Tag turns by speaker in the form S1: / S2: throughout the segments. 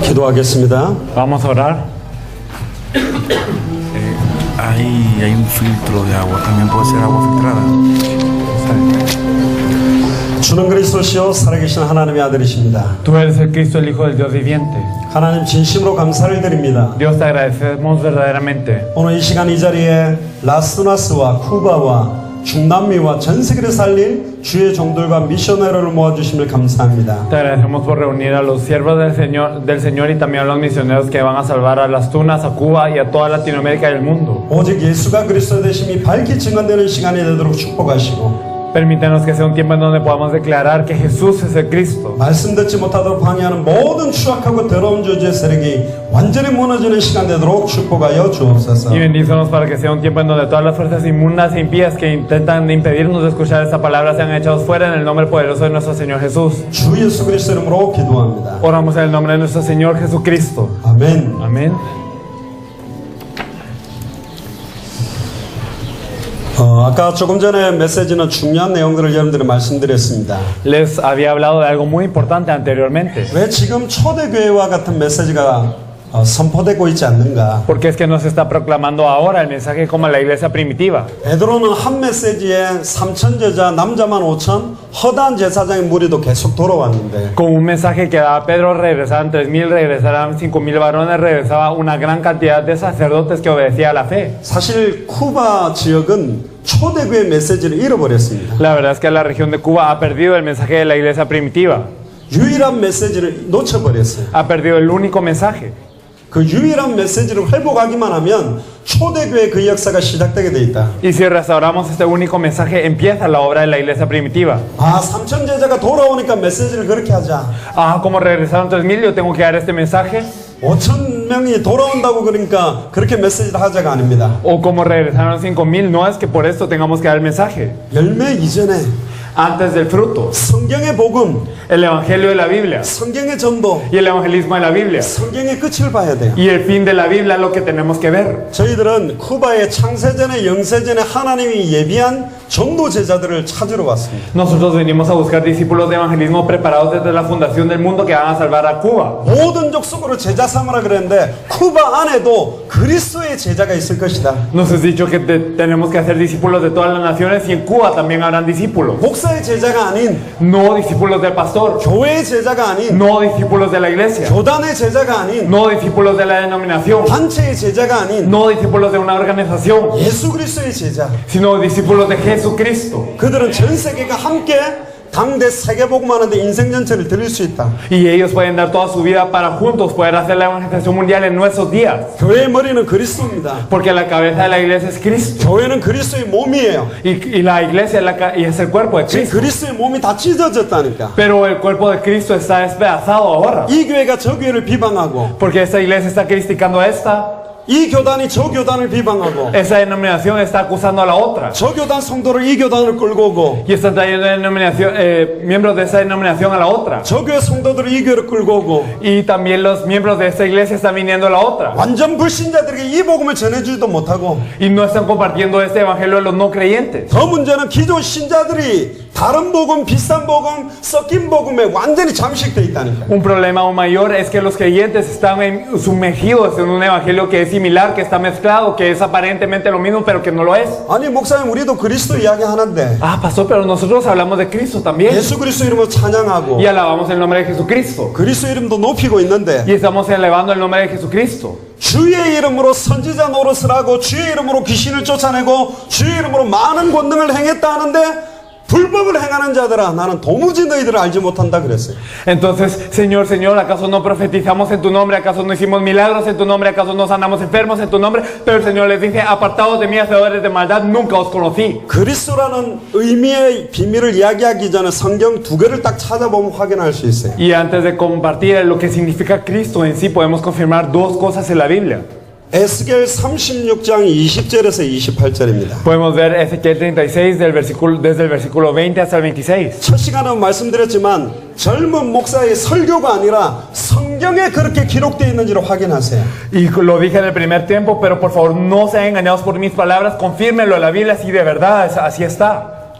S1: 기도하겠습니다.
S2: Vamos a orar.
S3: Ahí hay un filtro de agua, también puede ser agua filtrada.
S1: 주는 그리스도시요 살아계신 하나님의 아들이십니다.
S2: Tú eres el Cristo, el Hijo del Dios viviente.
S1: 하나님 진심으로 감사를 드립니다.
S2: Dios, te agradecemos verdaderamente.
S1: 오늘 이 시간 이 자리에 라스나스와 쿠바와 중남미와 전 세계를 살릴 주의 종들과 미셔너리를 모아주심을 감사합니다.
S2: Te agradecemos por reunir a los siervos del Señor y también a los misioneros que van a salvar a las Tunas, a Cuba y a toda Latinoamérica y el mundo.
S1: 오직 예수가 그리스도 되심이 밝히 증언되는 시간이 되도록 축복하시고
S2: Permítanos que sea un tiempo en donde podamos declarar que Jesús es el Cristo.
S1: 말씀 듣지 못하도록 방해하는 모든 추악하고 더러운 저주의 세력이 완전히 무너지는 시간 되도록 축복하여 주옵소서.
S2: Y bendícenos para que sea un tiempo en donde todas las fuerzas inmundas e impías que intentan impedirnos de escuchar esta palabra sean echados fuera en el nombre poderoso de nuestro Señor Jesús.
S1: 주 예수 그리스도 이름으로 기도합니다.
S2: Oramos en el nombre de nuestro Señor Jesucristo.
S1: 아멘.
S2: Amén.
S1: 아까 조금 전에 메시지는 중요한 내용들을 여러분들이 말씀드렸습니다.
S2: Les había hablado de algo muy importante anteriormente.
S1: 왜 지금 초대교회와 같은 메시지가 선포되고 있지 않는가?
S2: Porque es que nos está proclamando ahora el mensaje como la iglesia primitiva.
S1: 베드로는 한 메시지에 3,000 제자, 남자만 5,000, 허다한 제사장의 무리도 계속 돌아왔는데
S2: Con un mensaje que daba Pedro, regresaban 3,000, regresaban 5,000 varones, regresaba una gran cantidad de sacerdotes que obedecían a la fe.
S1: 사실 쿠바 지역은 초대교회 메시지를 잃어버렸습니다.
S2: La verdad es que la región de Cuba ha perdido el mensaje de la iglesia primitiva.
S1: 유일한 메시지를 놓쳐버렸어요.
S2: Ha perdido el único mensaje.
S1: 그 유일한 메시지를 회복하기만 하면 초대교회 그 역사가 시작되게 돼 있다.
S2: Y si restauramos este único mensaje, empieza la obra de la iglesia primitiva.
S1: 3,000 제자가 돌아오니까 메시지를 그렇게 하자.
S2: Como regresaron 3,000, yo tengo que dar este mensaje.
S1: 5,000명이 돌아온다고 그러니까 그렇게 메시지를 하자가 아닙니다.
S2: O como regresaron 5,000, no es que por esto tengamos que dar el mensaje.
S1: 열매 이전에
S2: Antes del fruto,
S1: 성경의 복음,
S2: el evangelio de la Biblia
S1: 성경의 전도,
S2: y el evangelismo de la Biblia.
S1: 성경의 끝을 봐야 돼요.
S2: Y el fin de la Biblia es lo que tenemos que ver.
S1: 저희들은 쿠바의 창세전에 영세전에 하나님이 예비한 전도 제자들을 찾으러 왔습니다.
S2: Nosotros venimos a buscar discípulos de evangelismo preparados desde la fundación del mundo que van a salvar a Cuba.
S1: 모든 족속으로 제자 삼으라 그랬는데 쿠바 안에도 그리스도의 제자가 있을 것이다.
S2: Nos has dicho que tenemos que hacer discípulos de todas las naciones y en Cuba también habrán discípulos.
S1: 목사의 제자가 아닌,
S2: No discípulos del pastor,
S1: 교회의 제자가 아닌,
S2: no discípulos de la iglesia,
S1: 교단의 제자가 아닌,
S2: no discípulos de la denominación,
S1: 단체의 제자가 아닌
S2: no discípulos de una organización,
S1: 예수 그리스도의 제자.
S2: sino discípulos de Jesucristo.
S1: 그들은 전 세계가 함께 당대 세계복음하는데 인생 전체를 드릴 수 있다.
S2: Y ellos pueden dar toda su vida para juntos poder hacer la evangelización mundial en nuestros días.
S1: 교회의 머리는 그리스도입니다.
S2: Porque la cabeza de la iglesia es Cristo.
S1: 교회는 그리스도의 몸이에요.
S2: Y la iglesia es el cuerpo de
S1: 지금
S2: Cristo.
S1: 그리스도의 몸이 다 찢어졌다니까.
S2: Pero el cuerpo de Cristo está despedazado ahora.
S1: 이 교회가 저 교회를 비방하고,
S2: Porque esta iglesia está criticando a esta.
S1: 이 교단이 저 교단을 비방하고,
S2: Esa denominación está acusando a la otra.
S1: 저 교단 성도를 이 교단을 끌고 오고,
S2: Y están trayendo miembros de esa denominación a la otra.
S1: 저 교회 성도들을 이 교회를 끌고 오고,
S2: Y también los miembros de esta iglesia están viniendo a la otra.
S1: 완전 불신자들에게 이 복음을 전해주지도 못하고,
S2: Y no están compartiendo este evangelio a los no creyentes.
S1: 더 문제는 기존 신자들이 다른 복음, 비싼 복음, 섞인 복음에 완전히 잠식돼 있다니까.
S2: Un problema aún mayor es que los creyentes están sumergidos en un evangelio que es similar, que está mezclado, que es aparentemente lo mismo, pero que no lo es.
S1: 아니 목사님 우리도 그리스도 이야기하는데
S2: Pastor, pero nosotros hablamos de Cristo también.
S1: 예수 그리스도 이름으로 찬양하고
S2: Y alabamos el nombre de Jesucristo.
S1: 그리스도 이름도 높이고 있는데
S2: Y estamos elevando el nombre de Jesucristo.
S1: 주의 이름으로 선지자 노릇을 하고 주의 이름으로 귀신을 쫓아내고 주의 이름으로 많은 권능을 행했다 하는데 불법을 행하는 자들아 나는 도무지 너희들을 알지 못한다 그랬어요.
S2: Entonces, Señor, Señor, ¿acaso no profetizamos en tu nombre? ¿Acaso no hicimos milagros en tu nombre? ¿Acaso no sanamos enfermos en tu nombre? Pero el Señor les dice, apartados de mí, hacedores de maldad, nunca os conocí.
S1: 그리스도라는 의미의 비밀을 이야기하기 전에 성경 두 개를 딱 찾아보면 확인할 수 있어요.
S2: Y antes de compartir lo que significa Cristo en sí, podemos confirmar dos cosas en la Biblia.
S1: 에스겔 36장 20절에서 28절입니다.
S2: Podemos ver Ezequiel 36 desde el versículo 20 hasta el 26.
S1: 첫 시간에 말씀드렸지만 젊은 목사의 설교가 아니라 성경에 그렇게 기록되어 있는지를 확인하세요.
S2: Y lo dije en el primer tiempo, pero por favor no sean engañados por mis palabras, confírmenlo en la Biblia si de verdad así está.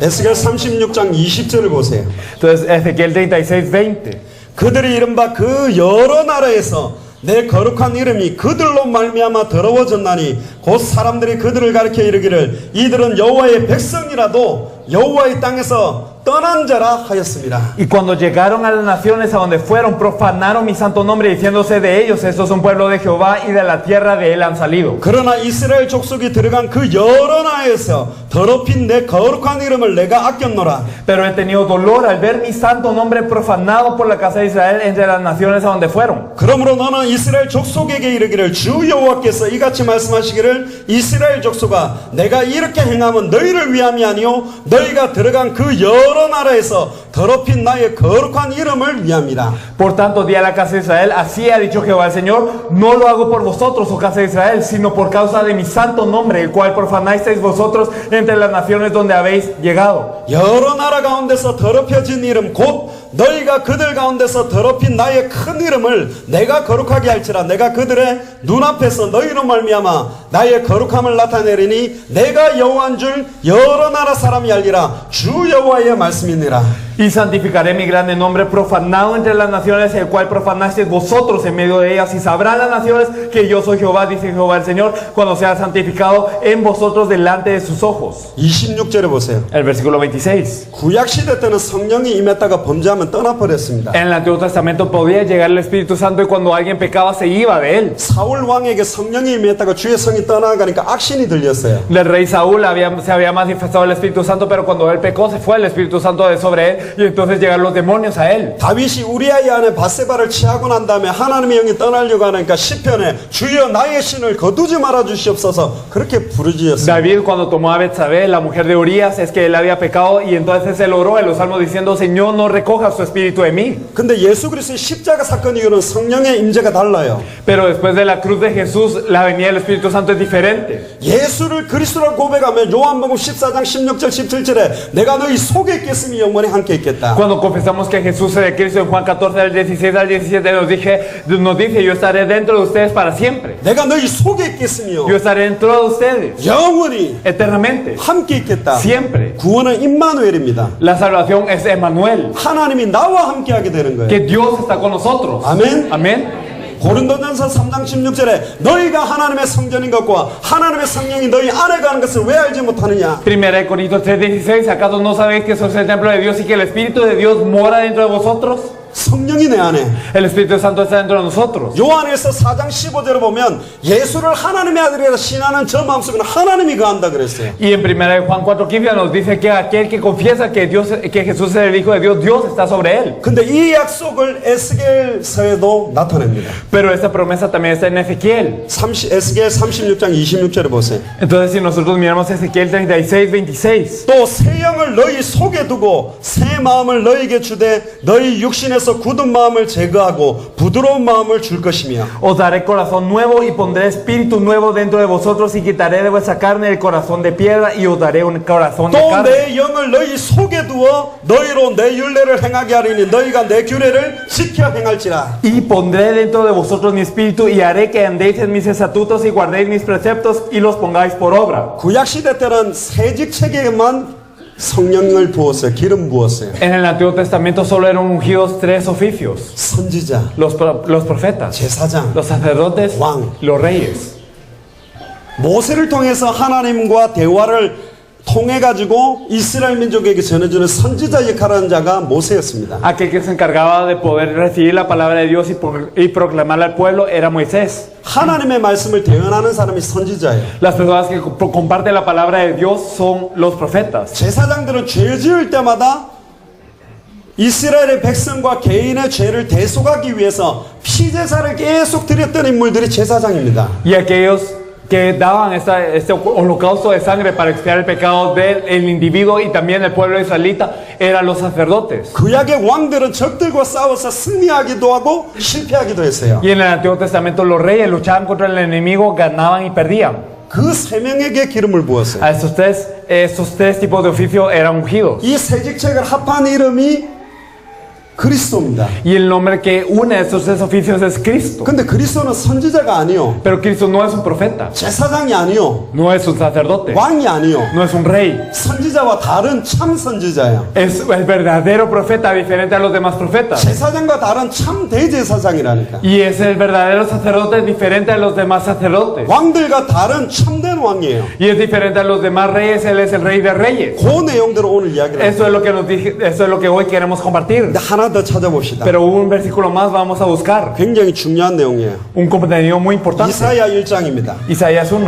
S1: 에스겔 36장 20절을 보세요.
S2: Entonces Ezequiel 36, 20.
S1: 그들이 이른바 그 여러 나라에서 내 거룩한 이름이 그들로 말미암아 더러워졌나니 곧 사람들이 그들을 가리켜 이르기를 이들은 여호와의 백성이라도 여호와의 땅에서 떠난 자라 하였습니다.
S2: Y cuando llegaron a las naciones a donde fueron, profanaron mi santo nombre, diciéndose de ellos, estos son pueblo de Jehová y de la tierra de él han salido.
S1: 그러나 이스라엘 족속이 들어간 그 여러 나라에서 더럽힌 내 거룩한 이름을 내가 아꼈노라.
S2: Pero he tenido dolor al ver mi santo nombre profanado por la casa de Israel entre las naciones a donde fueron.
S1: 그러므로 너는 이스라엘 족속에게 이르기를 주 여호와께서 이같이 말씀하시기를 이스라엘 족속아 내가 이렇게 행하면 너희를 위함이 아니요 너희가 들어간 그 여러 나라에서 더럽힌 나의 거룩한 이름을 위함이라.
S2: Por tanto, di a la casa de Israel, así ha dicho Jehová el Señor, no lo hago por vosotros, oh casa de Israel, sino por causa de mi santo nombre, el cual profanasteis vosotros entre las naciones donde habéis llegado.
S1: 여러 나라 가운데서 더럽혀진 이름 곧 너희가 그들 가운데서 더럽힌 나의 큰 이름을 내가 거룩하게 할지라. 내가 그들의 눈앞에서 너희로 말미암아 나의 거룩함을 나타내리니 내가 여호와인 줄 여러 나라 사람이 알리라. 주 여호와의 말씀이니라.
S2: Y santificaré mi grande nombre profanado entre las naciones, el cual profanasteis vosotros en medio de ellas, y sabrán las naciones que yo soy Jehová, dice Jehová el Señor, cuando sea santificado en vosotros delante de sus ojos.
S1: 26절에 보세요.
S2: El versículo 26.
S1: 구약 시대 때는 성령이 임했다가 범죄하면 떠나버렸습니다.
S2: En el Antiguo Testamento podía llegar el Espíritu Santo y cuando alguien pecaba se iba de él.
S1: 사울 왕에게 성령이 임했다가 주의 성이 떠나가니까 악신이 들렸어요.
S2: Del rey Saúl se había manifestado el Espíritu Santo, pero cuando él pecó se fue el Espíritu Santo de sobre él y entonces llegaron los demonios a él.
S1: 다윗이 우리아의 아내 바세바를 취하고 난 다음에 하나님의 영이 떠나려고 하니까 시편에 주여 나의 신을 거두지 말아 주시옵소서 그렇게 부르짖었어요.
S2: David cuando tomó a Betsabé, la mujer de Urías, es que él había pecado y entonces él oró en los salmos diciendo, Señor, no recojas su espíritu de mí.
S1: 근데 예수 그리스도의 십자가 사건 이후로는 성령의 임재가 달라요.
S2: Pero después de la cruz de Jesús, la venida del Espíritu Santo es diferente.
S1: 예수를 그리스도라고 고백하면 요한복음 14장 16절 17절에 내가 너희 속에 있겠으니 영원히 함께 있겠다.
S2: Cuando confesamos que Jesús es de Cristo en Juan 14, del 16 al 17 nos dice, yo estaré dentro de ustedes para siempre.
S1: 내가 너희 속에 있겠으며
S2: Yo estaré dentro de ustedes
S1: 영원히
S2: eternamente,
S1: 함께 있겠다.
S2: siempre.
S1: 구원은 임마누엘입니다.
S2: La salvación es Emmanuel,
S1: 하나님이 나와 함께 하게 되는 거예요.
S2: que Dios está con nosotros.
S1: Amén.
S2: Amén.
S1: 고린도전서 3장 16절에 너희가 하나님의 성전인 것과 하나님의 성령이 너희 안에 가는 것을 왜 알지 못하느냐.
S2: Primera de Corintios 3:16, ¿acaso no sabéis que sois el templo de Dios y que el Espíritu de Dios mora dentro de vosotros?
S1: 성령이 내 안에.
S2: El Espíritu Santo está dentro de nosotros.
S1: 요한에서 4장 15절을 보면 예수를 하나님의 아들이라 신하는 저 마음속에는 하나님이 거한다 그랬어요.
S2: Y en primera de Juan 4:15 nos dice que aquel que confiesa que Jesús es el Hijo de Dios, Dios está sobre él.
S1: 근데 이 약속을 에스겔서에도 나타냅니다.
S2: Pero esta promesa también está en Ezequiel.
S1: 에스겔 36장 26절에 보세요.
S2: Entonces si nosotros miramos Ezequiel 36:26,
S1: 또 새 영을 너희 속에 두고 새 마음을 너희에게 주되 너희 육신에서 굳은 마음을 제거하고 부드러운 마음을 줄 것이며
S2: os daré corazón nuevo y pondré espíritu nuevo dentro de vosotros y quitaré de vuestra carne el corazón de piedra y os daré un corazón de
S1: 또
S2: carne.
S1: 내 영을 너희 속에 두어 너희로 내 율례를 행하게 하리니 너희가 내 규례를 지켜 행할지라.
S2: Y pondré dentro de vosotros mi espíritu y haré que andéis en mis estatutos y guardéis mis preceptos y los pongáis por obra.
S1: 구약 시대 때는 새직책에만 성령을 부었어요. 기름 부었어요.
S2: En el Antiguo Testamento solo eran ungidos 3 oficios:
S1: 선지자,
S2: los profetas,
S1: 제사장,
S2: los sacerdotes,
S1: 왕.
S2: los reyes.
S1: 모세를 통해서 하나님과 대화를 통해 가지고 이스라엘 민족에게 전해주는 선지자 역할하는 자가 모세였습니다.
S2: Aquel que se encargaba de poder recibir la palabra de Dios y proclamarla al pueblo era Moisés.
S1: 하나님의 말씀을 대언하는 사람이 선지자예요.
S2: Las personas que comparten la palabra de Dios son los profetas.
S1: 제사장들은 죄 지을 때마다 이스라엘의 백성과 개인의 죄를 대속하기 위해서 피제사를 계속 드렸던 인물들이 제사장입니다.
S2: Y aquellos que daban este holocausto de sangre para expiar el pecado del individuo y también del pueblo israelita eran los sacerdotes.
S1: 구약의 왕들은 적들과 싸워서 승리하기도 하고 실패하기도 했어요.
S2: Y en el Antiguo Testamento los reyes luchaban contra el enemigo, ganaban y perdían.
S1: 그 세 명에게 기름을 부었어요.
S2: A estos tres tipos de oficio eran ungidos.
S1: 이 새직책을 합한 이름이 그리스도입니다.
S2: Y el nombre que une estos tres oficios es Cristo.
S1: 근데 그리스도는 선지자가 아니요,
S2: Pero Cristo no es un profeta,
S1: 제사장이 아니요,
S2: no es un sacerdote,
S1: 왕이 아니요,
S2: no es un rey.
S1: 선지자와 다른 참 선지자야.
S2: Es el verdadero profeta, diferente a los demás profetas.
S1: 제사장과 다른 참 대제사장이라니까.
S2: Y es el verdadero sacerdote, diferente a los demás sacerdotes.
S1: 왕들과 다른 참된 왕이에요.
S2: Y es diferente a los demás reyes, Él es el rey de reyes.
S1: 그 내용대로 오늘 이야기를 합니다.
S2: Eso es lo que eso es lo que hoy queremos compartir.
S1: 근데 하나 더 찾아봅시다.
S2: Pero un versículo más vamos a buscar.
S1: 굉장히 중요한 내용이에요.
S2: Un contenido muy importante.
S1: 이사야 1장입니다.
S2: Isaías 1.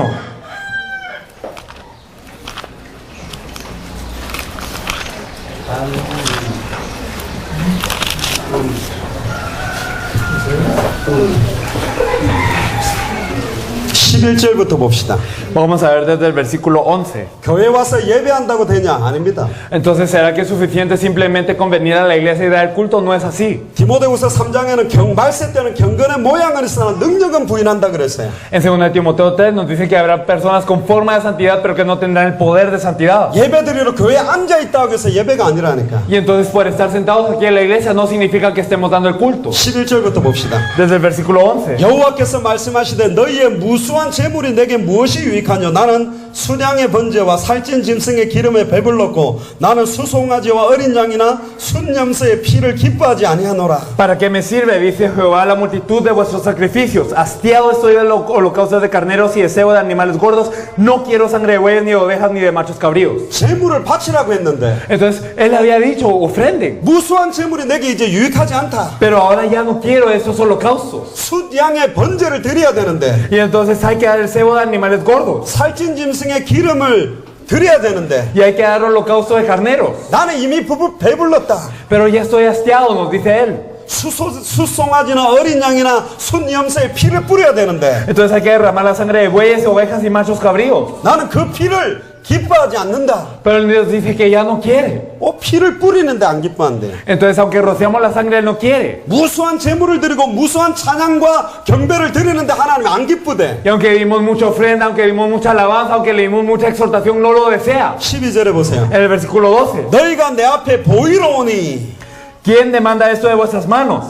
S1: (11절부터) 봅시다.
S2: Vamos a ver desde el versículo 11.
S1: 교회 와서 예배한다고 되냐? 아닙니다.
S2: Entonces, ¿será que es suficiente simplemente con venir a la iglesia y dar el culto? No es así.
S1: 디모데후서 3장에는 말세 때는 경건의 모양은 있으나 능력은 부인한다 그랬어요.
S2: En 2 Timoteo 3 nos dice que habrá personas con forma de santidad, pero que no tendrán el poder de santidad.
S1: 예배드리러 교회에 앉아 있다고 해서 예배가 아니라니까.
S2: Y entonces, por estar sentados aquí en la iglesia no significa que estemos dando el culto.
S1: 11절부터 봅시다.
S2: Desde el versículo 11.
S1: 여호와께서 말씀하시되 너희의 무수한 재물이 내게 무엇이 유익하뇨? 나는 순양의 번제와 살찐 짐승의 기름에 배불렀고 나는 수송아지와 어린 양이나 순염소의 피를 기뻐하지 아니하노라.
S2: ¿Para qué me sirve, dice Jehová, la multitud de vuestros sacrificios? Hastiado estoy de holocaustos de carneros y deseo de animales gordos. No quiero sangre de bueyes, ni de ovejas, ni de machos cabríos.
S1: 재물을 바치라고 했는데
S2: Entonces, él había dicho, ofrenden.
S1: 무수한 재물이 내게 이제 유익하지 않다.
S2: Pero ahora ya no quiero esos holocaustos.
S1: 숫양의 번제를 드려야 되는데
S2: Y entonces hay que dar el cebo de animales gordos.
S1: 살찐 짐승의 기름을 드려야 되는데
S2: Y hay que dar holocausto de carneros.
S1: 나는 이미 배불렀다.
S2: Pero ya estoy hastiado, nos dice él.
S1: 수송아지나 어린 양이나 순염소의 피를 뿌려야 되는데
S2: Entonces hay que derramar la sangre de bueyes, ovejas y machos cabríos.
S1: 나는 그 피를 기뻐하지 않는다.
S2: Pero él nos dice que ya no quiere.
S1: 피를 뿌리는데 안 기뻐한대.
S2: Entonces, aunque rociamos la sangre, él no quiere.
S1: 무수한 제물을 드리고 무수한 찬양과 경배를 드리는데 하나님 안 기쁘대.
S2: Y aunque dimos mucha ofrenda, aunque dimos mucha alabanza, aunque le dimos mucha exhortación, no lo desea.
S1: 12절에 보세요.
S2: En el versículo 12.
S1: 너희가 내 앞에 보이러 오니
S2: ¿Quién demanda esto de vuestras manos?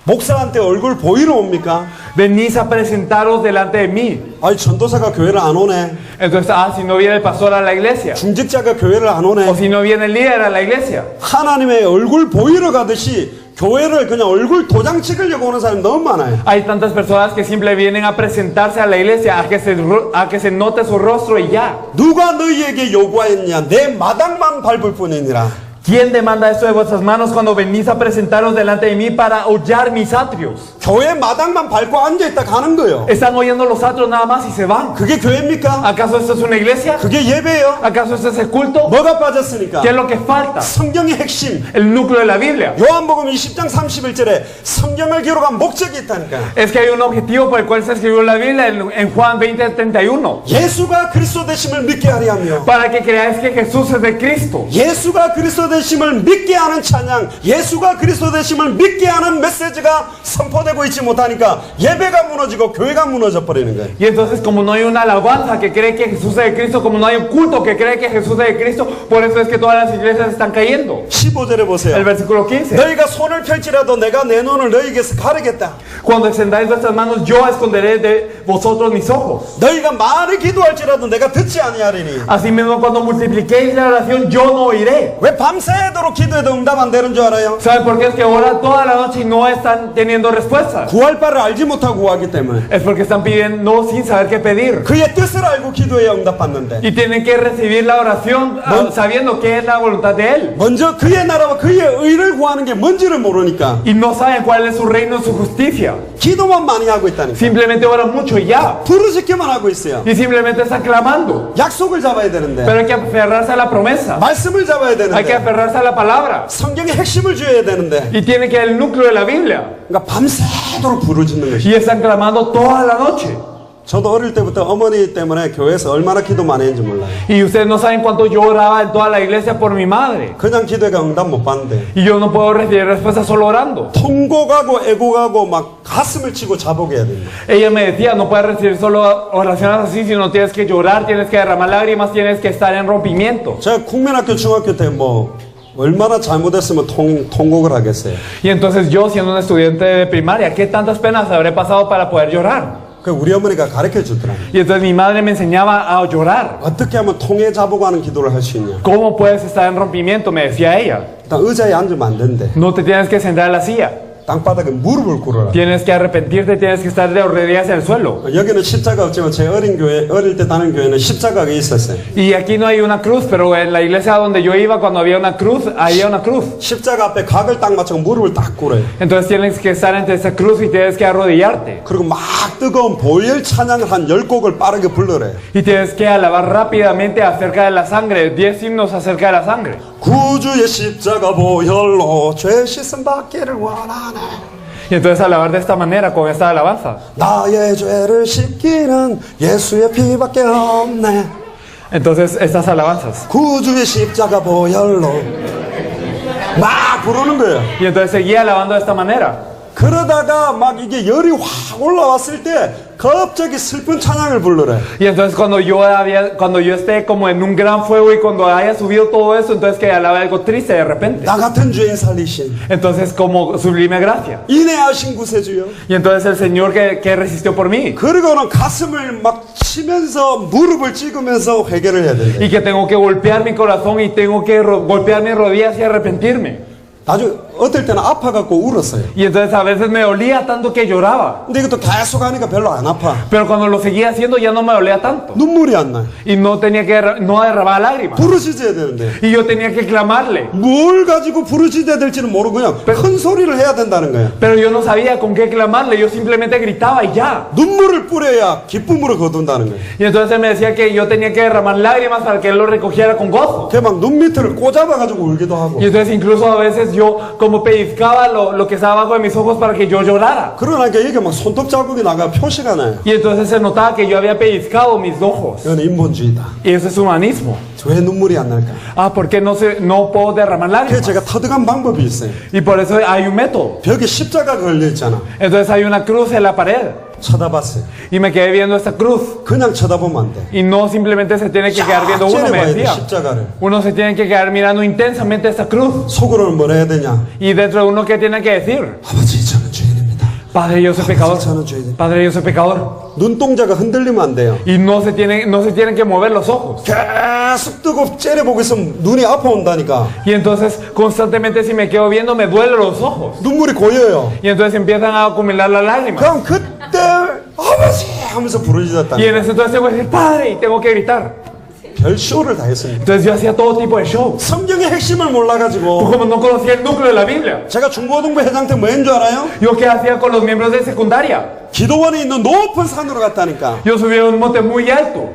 S1: 목사한테 얼굴 보이러 옵니까?
S2: Venís a presentaros delante de mí.
S1: 아니 전도사가 교회를 안 오네.
S2: Entonces, si no viene el pastor a la iglesia,
S1: 중직자가 교회를 안
S2: o
S1: 오네.
S2: si no viene el líder a la iglesia.
S1: 하나님의 얼굴 보이러 가듯이 교회를 그냥 얼굴 도장 찍으려고 오는 사람이 너무 많아요.
S2: Hay tantas personas que siempre vienen a presentarse a la iglesia, a que se note su rostro y ya.
S1: 누가 너희에게 요구하였냐? 내 마당만 밟을 뿐이니라.
S2: ¿Quién demanda esto de vuestras manos cuando venís a presentaros delante de mí para hollar mis atrios?
S1: 교회 마당만 밟고 앉아있다 가는 거예요.
S2: Están oyendo los atrios nada más y se van.
S1: 그게 교회입니까?
S2: ¿Acaso esto es una iglesia?
S1: 그게 예배예요?
S2: ¿Acaso esto es el culto?
S1: 뭐가 빠졌으니까?
S2: ¿Qué es lo que falta?
S1: 성경의 핵심.
S2: El núcleo de la Biblia.
S1: 요한복음 20장 31절에 성경을 기록한 목적이 있다니까.
S2: Es que hay un objetivo por el cual se escribió la Biblia en Juan 20:31.
S1: 예수가 그리스도 되심을 믿게 하려 하며
S2: Para que creáis que Jesús es de Cristo.
S1: 예수가 그리스도 되심을 믿게 하는 찬양, 예수가 그리스도 되심을 믿게 하는 메시지가 선포되고 있지 못하니까 예배가 무너지고 교회가 무너져 버리는 거예요.
S2: Y entonces, como no hay una alabanza que cree que Jesús es de Cristo, como no hay un culto que cree que Jesús es de Cristo, por eso es que todas las iglesias están cayendo.
S1: 15절에 보세요.
S2: El versículo 15.
S1: 너희가 손을 펼치라도 내가 내 눈을 너희에게서 가르겠다.
S2: Cuando extendáis vuestras manos, yo esconderé de vosotros mis ojos.
S1: 너희가 많이 기도할지라도 내가 듣지 아니하리니.
S2: Asimismo, cuando multipliquéis la oración, yo no oiré.
S1: 왜 밤새도록 기도해도 응답 안 되는 줄 알아요?
S2: ¿Saben por qué es que oran toda la noche y no están teniendo respuestas?
S1: 구할 바를 알지 못하고 구하기 때문에.
S2: Es porque están pidiendo sin saber qué pedir.
S1: 그의 뜻을 알고 기도해야 응답받는데.
S2: Y tienen que recibir la oración sabiendo qué es la voluntad de Él.
S1: 먼저 그의 나라와 그의 의를 구하는 게 뭔지를 모르니까
S2: Y no saben cuál es su reino y su justicia.
S1: 기도만 많이 하고 있다니까.
S2: Simplemente oran mucho y ya.
S1: 부르짖기만 하고 있어요.
S2: Y simplemente están clamando.
S1: 약속을 잡아야 되는데.
S2: Pero hay que aferrarse a la promesa.
S1: 말씀을 잡아야
S2: Hay que
S1: 되는데.
S2: aferrarse a la palabra.
S1: 성경의 핵심을 줘야 되는데.
S2: Y tiene que ir el núcleo de la Biblia.
S1: 그러니까 밤새도록 부르짖는 것이.
S2: Y están clamando toda la noche.
S1: 저도 어릴 때부터 어머니 때문에 교회에서 얼마나 기도 많이 했는지 몰라요.
S2: Y ustedes no saben cuánto yo oraba en toda la iglesia por mi madre.
S1: 그냥 기도가 응답 못 받는데.
S2: Y yo no puedo recibir respuesta solo orando.
S1: 통곡하고 애곡하고 막 가슴을 치고 자복해야 됩니다.
S2: Ella me decía, no puedes recibir solo oraciones así, sino tienes que llorar, tienes que derramar lágrimas, tienes que estar en rompimiento.
S1: 제가 국민학교 중학교 때 얼마나 잘못했으면 통곡을 하겠어요.
S2: Y entonces yo, siendo un estudiante de primaria, ¿qué tantas penas habré pasado para poder llorar?
S1: 그 우리 어머니가 가르쳐 주더라.
S2: Y entonces mi madre me enseñaba a llorar.
S1: 어떻게 하면 통해 자보고 하는 기도를 할 수 있냐.
S2: ¿Cómo puedes estar en rompimiento? Me decía ella.
S1: 일단 의자에 앉으면 안 된대.
S2: No te tienes que sentar en la silla.
S1: 땅바닥에 무릎을 꿇어라.
S2: Tienes que arrepentirte, tienes que estar de rodillas en el suelo.
S1: 여기는 십자가 없지만 제 어릴 때 다니는 교회는 십자가가 있었어요.
S2: Y aquí no hay una cruz, pero en la iglesia donde yo iba, cuando había una cruz, había una cruz.
S1: 십자가 앞에 각을 딱 맞춰서 무릎을 딱 꿇어요.
S2: Entonces tienes que estar entre esa cruz y tienes que arrodillarte.
S1: 그리고 막 뜨거운 보혈 찬양을 한 10곡을 빠르게 불러래.
S2: Y tienes que alabar rápidamente acerca de la sangre, 10 himnos acerca de la sangre.
S1: 구주의 십자가 보혈로 죄 씻음 받기를 원하네.
S2: Y entonces alabar de esta manera, con esta alabanza.
S1: 나의 죄를 씻기는 예수의 피밖에 없네.
S2: Entonces estas alabanzas.
S1: 구주의 십자가 보혈로 막 부르는 거예요.
S2: Y entonces seguía alabando de esta manera.
S1: 그러다가 막 이게 열이 확 올라왔을 때 갑자기 슬픈 찬양을 부르래.
S2: Y entonces cuando yo esté como en un gran fuego y cuando haya subido todo eso, entonces que alabe algo triste de repente.
S1: 나 같은 죄인 살리신
S2: Entonces como sublime gracia.
S1: 인내하신 구세주여.
S2: Y entonces el Señor que resistió por mí.
S1: 그리고는 가슴을 막 치면서 무릎을 찍으면서 회개를 해야 된대.
S2: Y que tengo que golpear mi corazón y tengo que golpear mis rodillas y arrepentirme.
S1: 나중에 어떨 때는 아파갖고 울었어요.
S2: Y entonces a veces me dolía tanto que lloraba.
S1: 근데 이것도 계속 하니까 별로 안 아파.
S2: Pero cuando lo seguía haciendo ya no me dolía tanto.
S1: 눈물이 안 나요.
S2: Y no tenía que no derramar lágrimas.
S1: 부르짖어야 되는데
S2: Y yo tenía que clamarle.
S1: 뭘 가지고 부르짖어야 될지는 모르고 그냥 큰 소리를 해야 된다는 거예요.
S2: Pero yo no sabía con qué clamarle. Yo simplemente gritaba y ya.
S1: 눈물을 뿌려야 기쁨으로 거둔다는 거예요.
S2: Y entonces él me decía que yo tenía que derramar lágrimas para que él lo recogiera con gozo.
S1: 걔 막 눈 밑을 꼬잡아가지고 울기도 하고.
S2: Y entonces incluso a veces yo como pellizcaba lo que estaba abajo de mis ojos para que yo llorara.
S1: 그러니까 이게 막 손톱 자국이 나가 표시가 나요.
S2: Y entonces se notaba que yo había pellizcado mis ojos.
S1: 이건 인본주의다.
S2: Y eso es humanismo.
S1: 왜 눈물이 안 날까?
S2: Ah, ¿por qué no puedo derramar
S1: 그래서
S2: lágrimas?
S1: 제가 터득한 방법이 있어요.
S2: Y por eso hay un método.
S1: 벽에 십자가 걸려 있잖아.
S2: Entonces hay una cruz en la pared.
S1: 쳐다봤어요.
S2: Y me quedé viendo esta cruz.
S1: 그냥 쳐다보면 안 돼.
S2: Y no simplemente se tiene que quedar viendo uno, me
S1: 째려봐야 돼,
S2: decía.
S1: 십자가를.
S2: Uno se tiene que quedar mirando intensamente esta cruz.
S1: 속으로는 뭐라 해야 되냐?
S2: Y dentro de uno, ¿qué tiene que decir?
S1: 아버지, 저는 죄인입니다.
S2: Padre, yo soy pecador.
S1: 저는 죄인.
S2: Padre, yo soy pecador.
S1: 눈동자가 흔들리면 안 돼요.
S2: Y no se tienen que mover los ojos.
S1: 계속 뜨고 째려보고 있으면 눈이 아파온다니까.
S2: Y entonces, constantemente, si me quedo viendo, me duelen los ojos.
S1: 눈물이 고여요.
S2: Y entonces empiezan a acumular las lágrimas.
S1: 그럼 그때 아버지 하면서
S2: Y
S1: 부르짖었다.
S2: en ese entonces tengo que decir, Padre, y tengo que gritar.
S1: 별 쇼를 다 했습니다.
S2: Entonces yo hacía todo tipo de show.
S1: 성경의 핵심을 몰라가지고
S2: Como no conocía el núcleo de la Biblia.
S1: 제가 중고등부 회장 때 뭐인 줄 알아요?
S2: Yo qué hacía con los miembros de secundaria.
S1: 기도원에 있는 높은 산으로 갔다니까.
S2: Yo subía a un monte muy alto.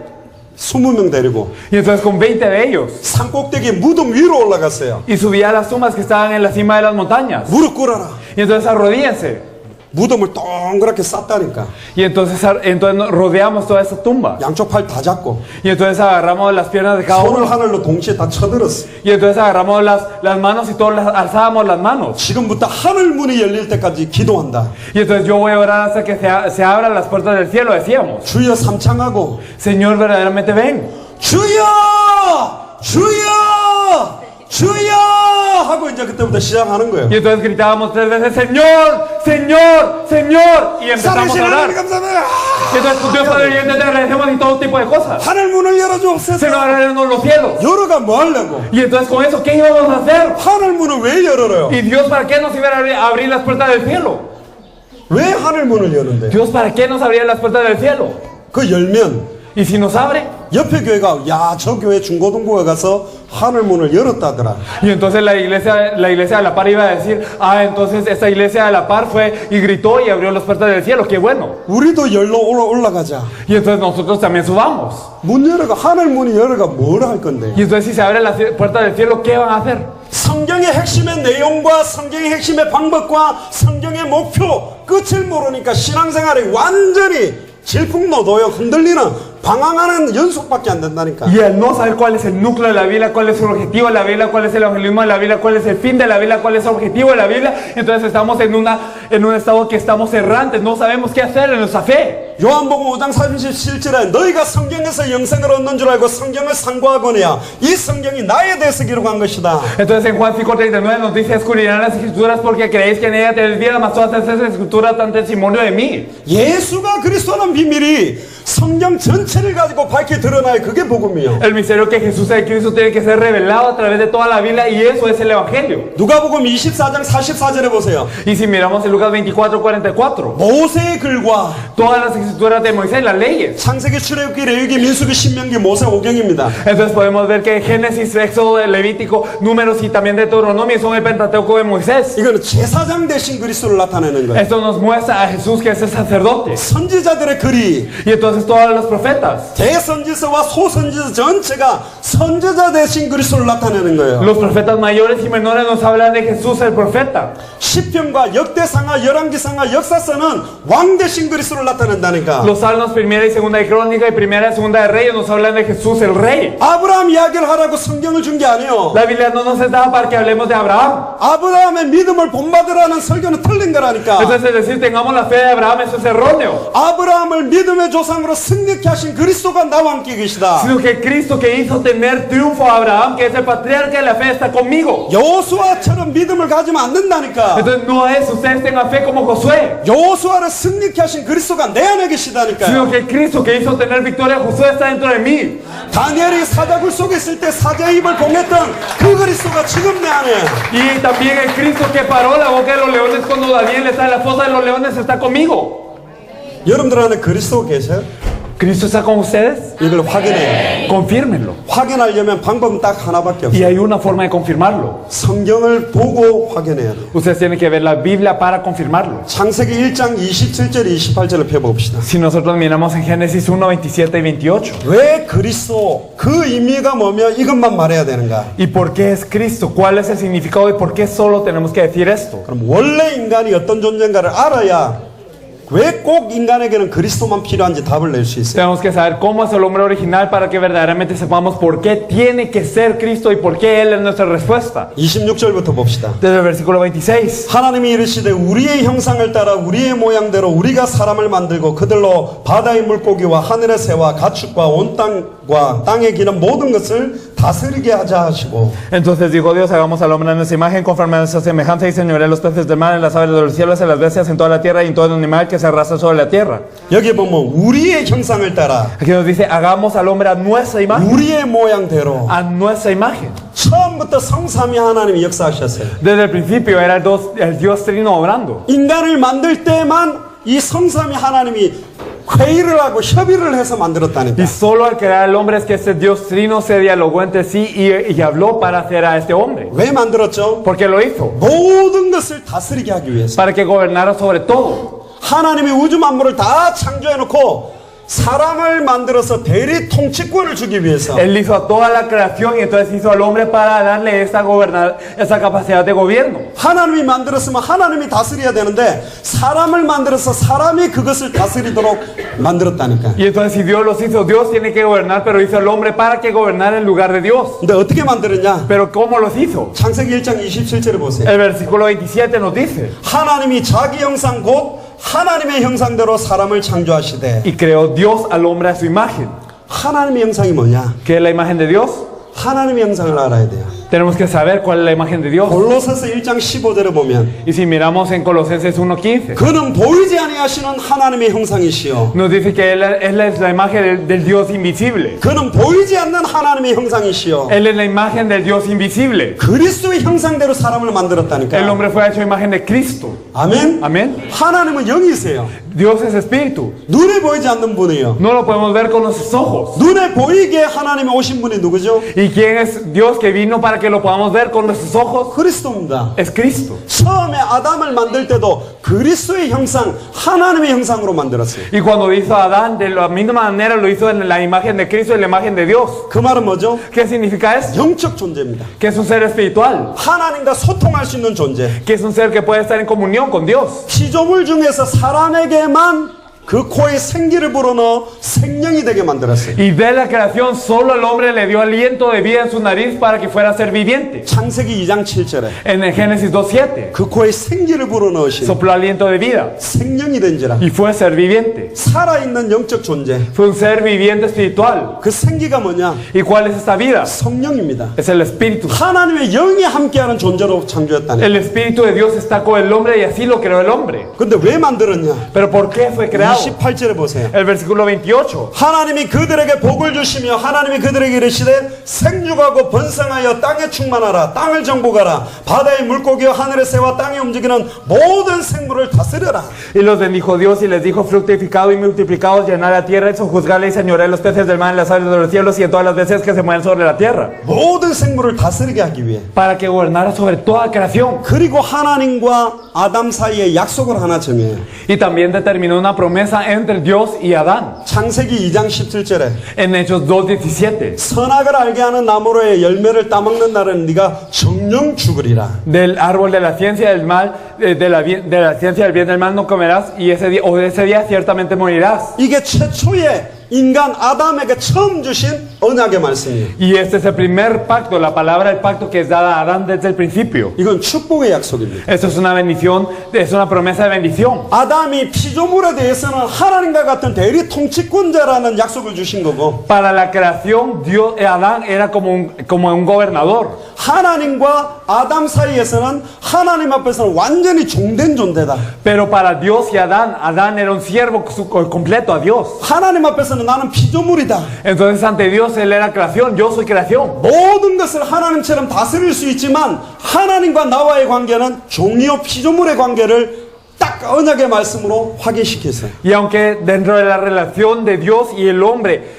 S1: 20명 데리고
S2: Y entonces con 20 de ellos.
S1: 산 꼭대기 무덤 위로 올라갔어요.
S2: Y subía a las tumbas que estaban en la cima de las montañas.
S1: 무릎 꿇어라.
S2: Y entonces arrodíense.
S1: 무덤을 동그랗게 쌌다니까.
S2: Y entonces rodeamos toda esa tumba.
S1: 양쪽 팔 다 잡고
S2: Y entonces agarramos las piernas de cada
S1: 손을
S2: uno.
S1: 하늘로 동시에 다 쳐들었어.
S2: Y entonces agarramos las manos y todos alzábamos las manos.
S1: 지금부터 하늘 문이 열릴 때까지 기도한다.
S2: Y entonces yo voy a orar hasta que se abran las puertas del cielo, decíamos.
S1: 주여 삼창하고
S2: Señor, verdaderamente ven.
S1: 주여! 주여! 주여! 하고 이제 그때부터 시작하는 거예요.
S2: Y entonces gritábamos 3 veces, Señor, Señor, Señor. Y empezamos
S1: 살아계신
S2: a orar.
S1: 하나님 감사합니다.
S2: Y entonces Dios Padre viviente te agradecemos y todo tipo de cosas.
S1: 하늘 문을 열어주옵소서.
S2: Señor, ábrenos los cielos.
S1: 열어가 뭐 하려고?
S2: Y entonces con eso, ¿qué íbamos a hacer?
S1: 하늘 문을 왜 열어요?
S2: ¿Y Dios para qué nos iba a abrir las puertas del cielo?
S1: 왜 하늘 문을 여는데?
S2: Dios para qué nos abría las puertas del cielo?
S1: 그 열면
S2: Y si nos abre.
S1: 옆에 교회가 야, 저 교회 중고등부에 가서 하늘 문을 열었다더라.
S2: Y entonces la iglesia de la par iba a decir, ah, entonces esta iglesia de la par fue y gritó y abrió las puertas del cielo, qué bueno.
S1: 우리도 열로 올라가자.
S2: Y entonces nosotros también subamos.
S1: 문 열어가 하늘 문이 열어가 뭘 할 건데?
S2: Y entonces si se abren las puertas del cielo, ¿qué van a hacer?
S1: 성경의 핵심의 내용과 성경의 핵심의 방법과 성경의 목표 끝을 모르니까 신앙생활이 완전히 질풍노도요 흔들리는 방황하는 연속밖에 안 된다니까.
S2: Y al no saber cuál es el núcleo de la Biblia, cuál es el objetivo de la Biblia, cuál es el evangelismo de la Biblia, cuál es el fin de la Biblia, cuál es el objetivo de la Biblia, entonces estamos en un estado que estamos errantes, no sabemos qué hacer en nuestra fe.
S1: 요한복음 5장 37절에 너희가 성경에서 영생을 얻는 줄 알고 성경을 상고하거니와 이 성경이 나에 대해서 기록한 것이다.
S2: Entonces en Juan 5:39 nos dice, escudriñad las escrituras porque creéis que en ella tenéis vida, mas todas estas escrituras dan testimonio de mí.
S1: 예수가 그리스도라는 비밀이 성경 전체를 가지고 밝게 드러나야 그게 복음이요.
S2: El misterio que Jesús es Cristo tiene que ser revelado a través de toda la Biblia y eso es el Evangelio.
S1: 누가복음 24장 44절에 보세요.
S2: Y si miramos en Lucas 24:44,
S1: 모세의 글과
S2: todas las escrituras de Moisés, las leyes.
S1: 창세기, 출애굽기, 레위기, 민수기, 신명기, 모세, 오경입니다.
S2: Entonces podemos ver que Génesis, Éxodo, Levítico, Números y también Deuteronomio son el Pentateuco de Moisés.
S1: 이거는 제사장 대신 그리스도를 나타내는 거예요.
S2: Esto nos muestra a Jesús que es el sacerdote.
S1: 선지자들의 글이
S2: Y entonces todos los profetas,
S1: 대선지서와 소선지서 전체가 선지자 대신 그리스도를 나타내는 거예요.
S2: los profetas mayores y menores nos hablan de Jesús el profeta.
S1: 시편과 역대상하, 열왕기상하, 역사서는 왕 대신 그리스도를 나타낸다니까.
S2: Los salmos primera y segunda de Crónica y primera y segunda de Reyes nos hablan de Jesús el Rey.
S1: 아브라함 이야기를 하라고 성경을 준 게 아니에요.
S2: La Biblia no nos está para que hablemos de Abraham.
S1: 아브라함의 믿음을 본받으라는 설교는 틀린 거라니까.
S2: Entonces es decir, tengamos la fe de Abraham, eso es erróneo.
S1: 아브라함을 믿음의 조상으로 승리케 하신 그리스도가 나와 함께 계시다.
S2: Sino que Cristo que hizo tener triunfo a Abraham, que es el patriarca de la fe, está conmigo.
S1: 여호수아처럼 믿음을 가지면 안 된다니까.
S2: Entonces no es ustedes tengan fe como Josué,
S1: 여호수아를 승리케 하신 그리스도가 내 안에 계시다니까요.
S2: sino que Cristo que hizo tener victoria a Josué está dentro de mí.
S1: 다니엘이 사자굴 속에 있을 때 사자의 입을 봉했던 그 그리스도가 지금 내 안에.
S2: Y también el Cristo que paró la boca de los leones cuando Daniel está en la fosa de los leones está conmigo.
S1: 여러분들 안에 그리스도가 계세요?
S2: ¿Cristo está con ustedes?
S1: 이걸 확인해요.
S2: Confírmenlo.
S1: 확인하려면 방법은 딱 하나밖에
S2: Y
S1: 없어요.
S2: hay una forma de confirmarlo.
S1: 성경을 보고 확인해야 돼요.
S2: Ustedes tienen que ver la Biblia para confirmarlo.
S1: 창세기 1장 27절 28절을 펴봅시다.
S2: Si nosotros miramos en Génesis 1, 27 y 28.
S1: 왜 그리스도 그 의미가 뭐며 이것만 말해야 되는가?
S2: ¿Y por qué es Cristo? ¿Cuál es el significado y por qué solo tenemos que decir esto?
S1: 그럼 원래 인간이 어떤 존재인가를 알아야 왜 꼭 인간에게는 그리스도만 필요한지 답을 낼 수 있어요.
S2: Tenemos que saber cómo es el hombre original para que verdaderamente sepamos por qué tiene que ser Cristo y por qué Él es nuestra respuesta.
S1: 26절부터 봅시다.
S2: Desde el versículo 26.
S1: 하나님이 이르시되 우리의 형상을 따라 우리의 모양대로 우리가 사람을 만들고 그들로 바다의 물고기와 하늘의 새와 가축과 온 땅과 땅에 기는 모든 것을 다스리게 하자 하시고.
S2: Entonces dijo Dios, hagamos al hombre en nuestra imagen, conforme a nuestra semejanza, y señoré los peces del mar, en las aves de los cielos, en las bestias, en toda la tierra y en todo animal que se arrastra sobre la tierra.
S1: 여기 보면 우리의 형상을 따라
S2: Aquí nos dice, hagamos al hombre a nuestra imagen.
S1: 우리의 모양대로.
S2: A nuestra imagen.
S1: 처음부터 성삼위 하나님이 역사하셨어요.
S2: Desde el principio era el Dios trino obrando.
S1: 인간을 만들 때만 이 성삼위 하나님이 회의를 하고 협의를 해서 만들었다니까.
S2: Y solo al crear al hombre es que este Dios trino se dialogó entre sí y habló para hacer a este hombre.
S1: 왜 만들었죠?
S2: ¿Por qué lo hizo?
S1: 모든 것을 다스리게 하기 위해서.
S2: Para que gobernara sobre todo.
S1: 하나님이 우주 만물을 다 창조해놓고 사람을 만들어서 대리 통치권을 주기 위해서.
S2: Él hizo a toda la creación y entonces hizo al hombre para darle esa capacidad de gobierno.
S1: 하나님이 만들었으면 하나님이 다스려야 되는데 사람을 만들어서 사람이 그것을 다스리도록 만들었다니까.
S2: Y entonces si Dios los hizo, Dios tiene que gobernar, pero hizo al hombre para que gobernara en lugar de Dios.
S1: 근데 어떻게 만들었냐?
S2: Pero ¿cómo los hizo?
S1: 창세기 1장 27절을 보세요.
S2: El versículo 27 nos dice,
S1: 하나님이 자기 형상 곧 하나님의 형상대로 사람을 창조하시되.
S2: y creó Dios al hombre a su imagen.
S1: 하나님의 형상이 뭐냐?
S2: ¿Qué es la imagen de Dios?
S1: 하나님의 형상을 알아야 돼요.
S2: Tenemos que saber cuál es la imagen de Dios.
S1: 골로새서 1장 15절에 보면
S2: Y si miramos en Colosenses 1:15,
S1: 그는 보이지 아니하시는 하나님의 형상이시요
S2: nos dice que Él es la imagen del Dios invisible.
S1: 그는 보이지 않는 하나님의 형상이시요
S2: Él es la imagen del Dios invisible.
S1: 그리스도의 형상대로 사람을
S2: El
S1: 만들었다니까.
S2: hombre fue hecho a imagen de Cristo.
S1: 아멘.
S2: Amén.
S1: 하나님은 영이세요.
S2: Dios es espíritu.
S1: 눈에 보이지 않는 분이에요.
S2: No lo podemos ver con nuestros ojos.
S1: 눈에 보이게 하나님이 오신 분이 누구죠?
S2: ¿Y quién es Dios que vino para que lo podamos ver con nuestros ojos?
S1: 그리스도입니다.
S2: Es Cristo.
S1: 처음에 아담을 만들 때도 그리스도의 형상, 하나님의 형상으로 만들었어요.
S2: Y cuando hizo a Adán, de la misma manera lo hizo en la imagen de Cristo y la imagen de Dios.
S1: 그 말은 뭐죠?
S2: ¿Qué significa esto?
S1: 영적 존재입니다.
S2: Que es un ser espiritual.
S1: 하나님과 소통할 수 있는 존재.
S2: Que es un ser que puede estar en comunión con Dios.
S1: 피조물 중에서 사람에게만 그 코에 생기를 불어넣어 생명이 되게 만들었어요.
S2: Y de la creación solo al hombre le dio aliento de vida en su nariz para que fuera ser viviente.
S1: 창세기 2장 7절에
S2: En el Génesis 2:7
S1: 그 코에 생기를 불어넣으신
S2: sopló aliento de vida
S1: 생명이 된지라.
S2: y fue ser viviente.
S1: 살아있는 영적 존재.
S2: Fue un ser viviente espiritual.
S1: 그 생기가 뭐냐?
S2: ¿Y cuál es esta vida?
S1: 성령입니다.
S2: Es el Espíritu.
S1: 하나님의 영이 함께하는 존재로 창조했다네.
S2: El Espíritu de Dios está con el hombre y así lo creó el hombre.
S1: 근데 왜 만들었냐?
S2: ¿Pero por qué fue creado?
S1: 28절에 보세요.
S2: El versículo 28.
S1: 하나님이 그들에게 복을 주시며 하나님이 그들에게 이르시되 생육하고 번성하여 땅에 충만하라. 땅을 정복하라. 바다의 물고기와 하늘의 새와 땅에 움직이는 모든 생물을 다스려라.
S2: Y los bendijo Dios y les dijo: fructificado y multiplicados, llenad la tierra y sojuzgadla y señoread los peces del mar, en las aves de los cielos y en todas las bestias que se mueven sobre la tierra.
S1: 모든 생물을 다스리게 하기 위해.
S2: Para que gobernara sobre toda creación.
S1: 그리고 하나님과 아담 사이에 약속을 하나 정해요.
S2: Y también determinó una promesa entre Dios y Adán.
S1: 창세기 2장 17절에
S2: En Hechos 2:17.
S1: 선악을 알게 하는 나무로의 열매를 따먹는 날은 네가 정령 죽으리라.
S2: Del árbol de la ciencia del mal, de la ciencia del bien y del mal no comerás, y ese día ciertamente morirás.
S1: 이게 최초의 인간 아담에게 처음 주신 언약의 말씀이에요.
S2: Y este es el primer pacto, la palabra del pacto que es dada a Adán desde el principio.
S1: 이건 축복의 약속입니다.
S2: Esto es una bendición, es una promesa de bendición.
S1: 아담이 피조물에 대해서는 하나님과 같은 대리 통치권자라는 약속을 주신 거고,
S2: Para la creación, Adán era como un gobernador.
S1: 하나님과 아담 사이에서는 하나님 앞에서는 완전히 종된 존재다.
S2: Pero para Dios y Adán era un siervo completo a Dios.
S1: 하나님 앞에서는 나는 피조물이다.
S2: Entonces ante Dios él era creación, yo soy creación.
S1: 모든 것을 하나님처럼 다스릴 수 있지만 하나님과 나와의 관계는 종이요 피조물의 관계를 딱 언약의 말씀으로 확인시켰어요.
S2: Y aunque dentro de la relación de Dios y el hombre,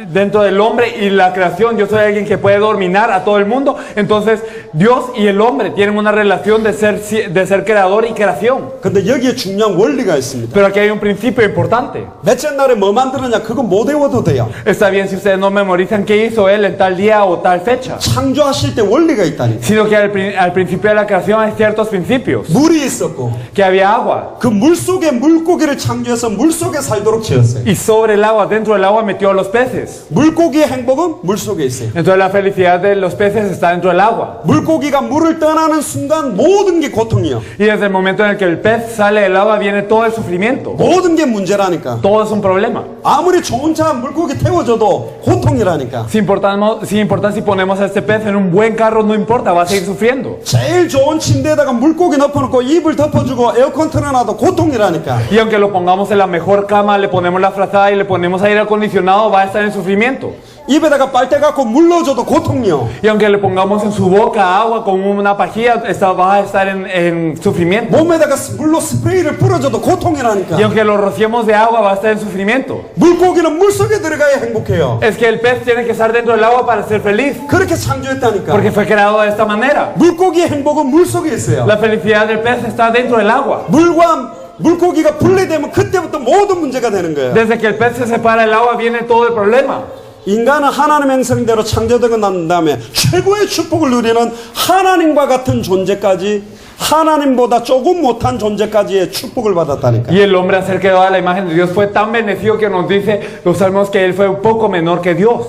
S2: dentro del hombre y la creación, yo soy alguien que puede dominar a todo el mundo, entonces Dios y el hombre tienen una relación de ser creador y creación.
S1: 근데 여기에 중요한 원리가 있습니다.
S2: Pero aquí hay un principio importante.
S1: 몇째 날에 뭐 만들었냐 그거 못 외워도 돼요.
S2: Está bien si ustedes no memorizan qué hizo él en tal día o tal fecha,
S1: 창조하실 때 원리가 있다니.
S2: sino que al principio de la creación hay ciertos principios.
S1: 물이 있었고
S2: Que había agua,
S1: 그 물속에 물고기를 창조해서 물속에 살도록 지었어요.
S2: y sobre el agua, dentro del agua metió a los peces.
S1: 물고기의 행복은 물속에 있어요.
S2: Entonces la felicidad de los peces está dentro del agua.
S1: 물고기가 물을 떠나는 순간 모든 게 고통이요.
S2: Y desde el momento en el que el pez sale del agua viene todo el sufrimiento.
S1: 모든 게 문제라니까.
S2: Todo es un problema.
S1: 아무리 좋은 차 물고기 태워줘도 고통이라니까.
S2: Sin importar si ponemos a este pez en un buen carro, no importa, va a seguir sufriendo.
S1: 제일 좋은 침대에다가 물고기 덮어놓고 이불 덮어주고 에어컨 틀어놔도 고통이라니까.
S2: Y aunque lo pongamos en la mejor cama, le ponemos la frazada y le ponemos aire acondicionado, va a estar en sufrimiento.
S1: 입에다가 빨대 갖고 물 넣어줘도 고통이요.
S2: Y aunque le pongamos en su boca agua con una pajilla, va a estar en sufrimiento.
S1: 몸에다가 물로 스프레이를 뿌려줘도 고통이라니까.
S2: Y aunque lo rociemos de agua, va a estar en sufrimiento.
S1: 물고기는 물속에 들어가야 행복해요.
S2: Es que el pez tiene que estar dentro del agua para ser feliz,
S1: 그렇게 창조했다니까.
S2: porque fue creado de esta manera.
S1: 물고기의 행복은 물속에 있어요.
S2: La felicidad del pez está dentro del agua.
S1: 물과 물고기가 분리되면 그때부터 모든 문제가 되는 거예요.
S2: Desde que el pez se separa del agua viene todo el problema.
S1: 인간은 하나님의 형상대로 창조되고 난 다음에 최고의 축복을 누리는 하나님과 같은 존재까지, 하나님보다 조금 못한 존재까지의 축복을 받았다니까.
S2: Y el hombre, al ser creado a la imagen de Dios, fue tan bendecido que nos dice los salmos que él fue un poco menor que Dios.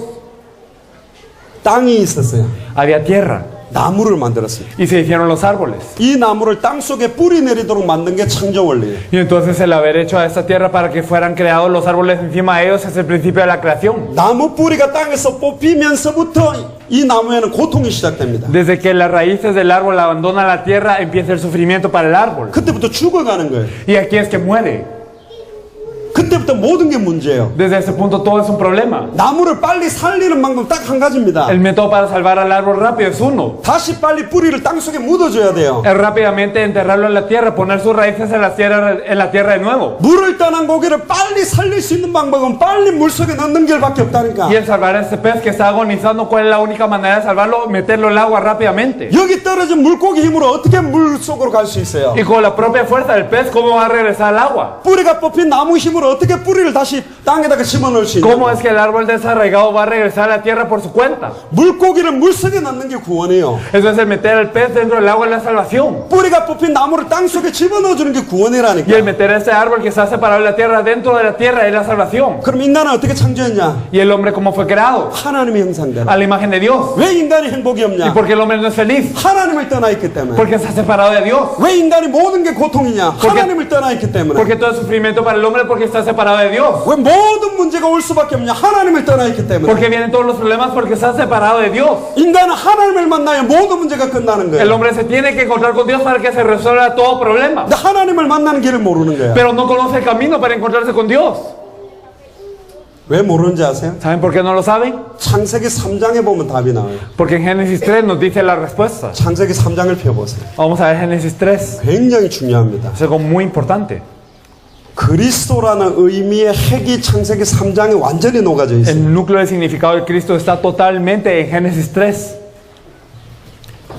S1: 땅이 있었어요.
S2: Había tierra
S1: 나무를 만들었어요.
S2: y se hicieron los árboles.
S1: 이 나무를 땅 속에 뿌리 내리도록 만든 게 창조 원리예요.
S2: Y entonces el haber hecho a esta tierra para que fueran creados los árboles encima de ellos es el principio de la creación.
S1: 나무 뿌리가 땅에서 뽑히면서부터 이 나무에는 고통이 시작됩니다.
S2: Desde que las raíces del árbol abandonan la tierra, empieza el sufrimiento para el árbol.
S1: 그때부터 죽어가는 거예요.
S2: Y aquí es que muere.
S1: 그때부터 모든 게 문제예요.
S2: Desde ese punto todo es un problema.
S1: 나무를 빨리 살리는 방법 딱 한 가지입니다.
S2: El método para salvar al árbol rápido es uno.
S1: 다시 빨리 뿌리를 땅 속에 묻어줘야 돼요.
S2: Es rápidamente enterrarlo en la tierra, poner sus raíces en la tierra de nuevo.
S1: 물을 떠난 고기를 빨리 살릴 수 있는 방법은 빨리 물 속에 넣는 길밖에 없다니까.
S2: Y el salvar a este pez que está agonizando, ¿cuál es la única manera de salvarlo? Meterlo al agua rápidamente.
S1: 여기 떨어진 물고기 힘으로 어떻게 물 속으로 갈 수 있어요?
S2: Y con la propia fuerza del pez, ¿cómo va a regresar al agua?
S1: 뿌리가 뽑힌 나무 힘으로 스스로 어떻게 뿌리를 다시 땅에다가 집어넣을 수
S2: ¿Cómo
S1: 있냐?
S2: es que el árbol desarraigado va a regresar a la tierra por su cuenta?
S1: 물고기를 물속에 넣는 게 구원이에요.
S2: Eso es el meter el pez dentro del agua en la salvación.
S1: 뿌리가 뽑힌 나무를 땅 속에 집어넣어주는 게
S2: Y el
S1: 구원이라니까.
S2: meter este árbol que está separado de la tierra dentro de la tierra es la salvación.
S1: 그럼 인간은 어떻게 창조했냐?
S2: ¿Y el hombre cómo fue creado?
S1: 하나님의 형상대로.
S2: A la imagen de Dios.
S1: 왜 인간이 행복이
S2: ¿Y
S1: 없냐?
S2: por qué el hombre no es feliz?
S1: 하나님을 떠나 있기 때문에.
S2: Porque está separado de Dios.
S1: 왜 인간이 모든 게 고통이냐?
S2: porque-
S1: 하나님을 떠나 있기 때문에.
S2: Porque todo es sufrimiento para el hombre porque está separado de Dios.
S1: 왜 모든 문제가 올 수밖에 없냐? 하나님을 떠나 있기 때문에.
S2: Porque vienen todos los problemas porque está separado de Dios.
S1: 인간은 하나님을 만나야 모든 문제가 끝나는
S2: El
S1: 거예요.
S2: hombre se tiene que encontrar con Dios para que se resuelva todo problema.
S1: 근데 하나님을 만나는 길을 모르는 거예요.
S2: Pero no conoce el camino para encontrarse con Dios.
S1: 왜 모르는지 아세요?
S2: ¿Saben por qué no lo saben?
S1: 창세기 3장에 보면 답이 나와요.
S2: Porque en Génesis 3 nos dice la respuesta.
S1: 창세기 3장을 펴보세요.
S2: Vamos a ver Génesis 3.
S1: 굉장히 중요합니다.
S2: Es algo muy importante.
S1: 그리스도라는 의미의 핵이 창세기 3장에 완전히 녹아져 있어요.
S2: El núcleo del significado de Cristo está totalmente en Génesis 3.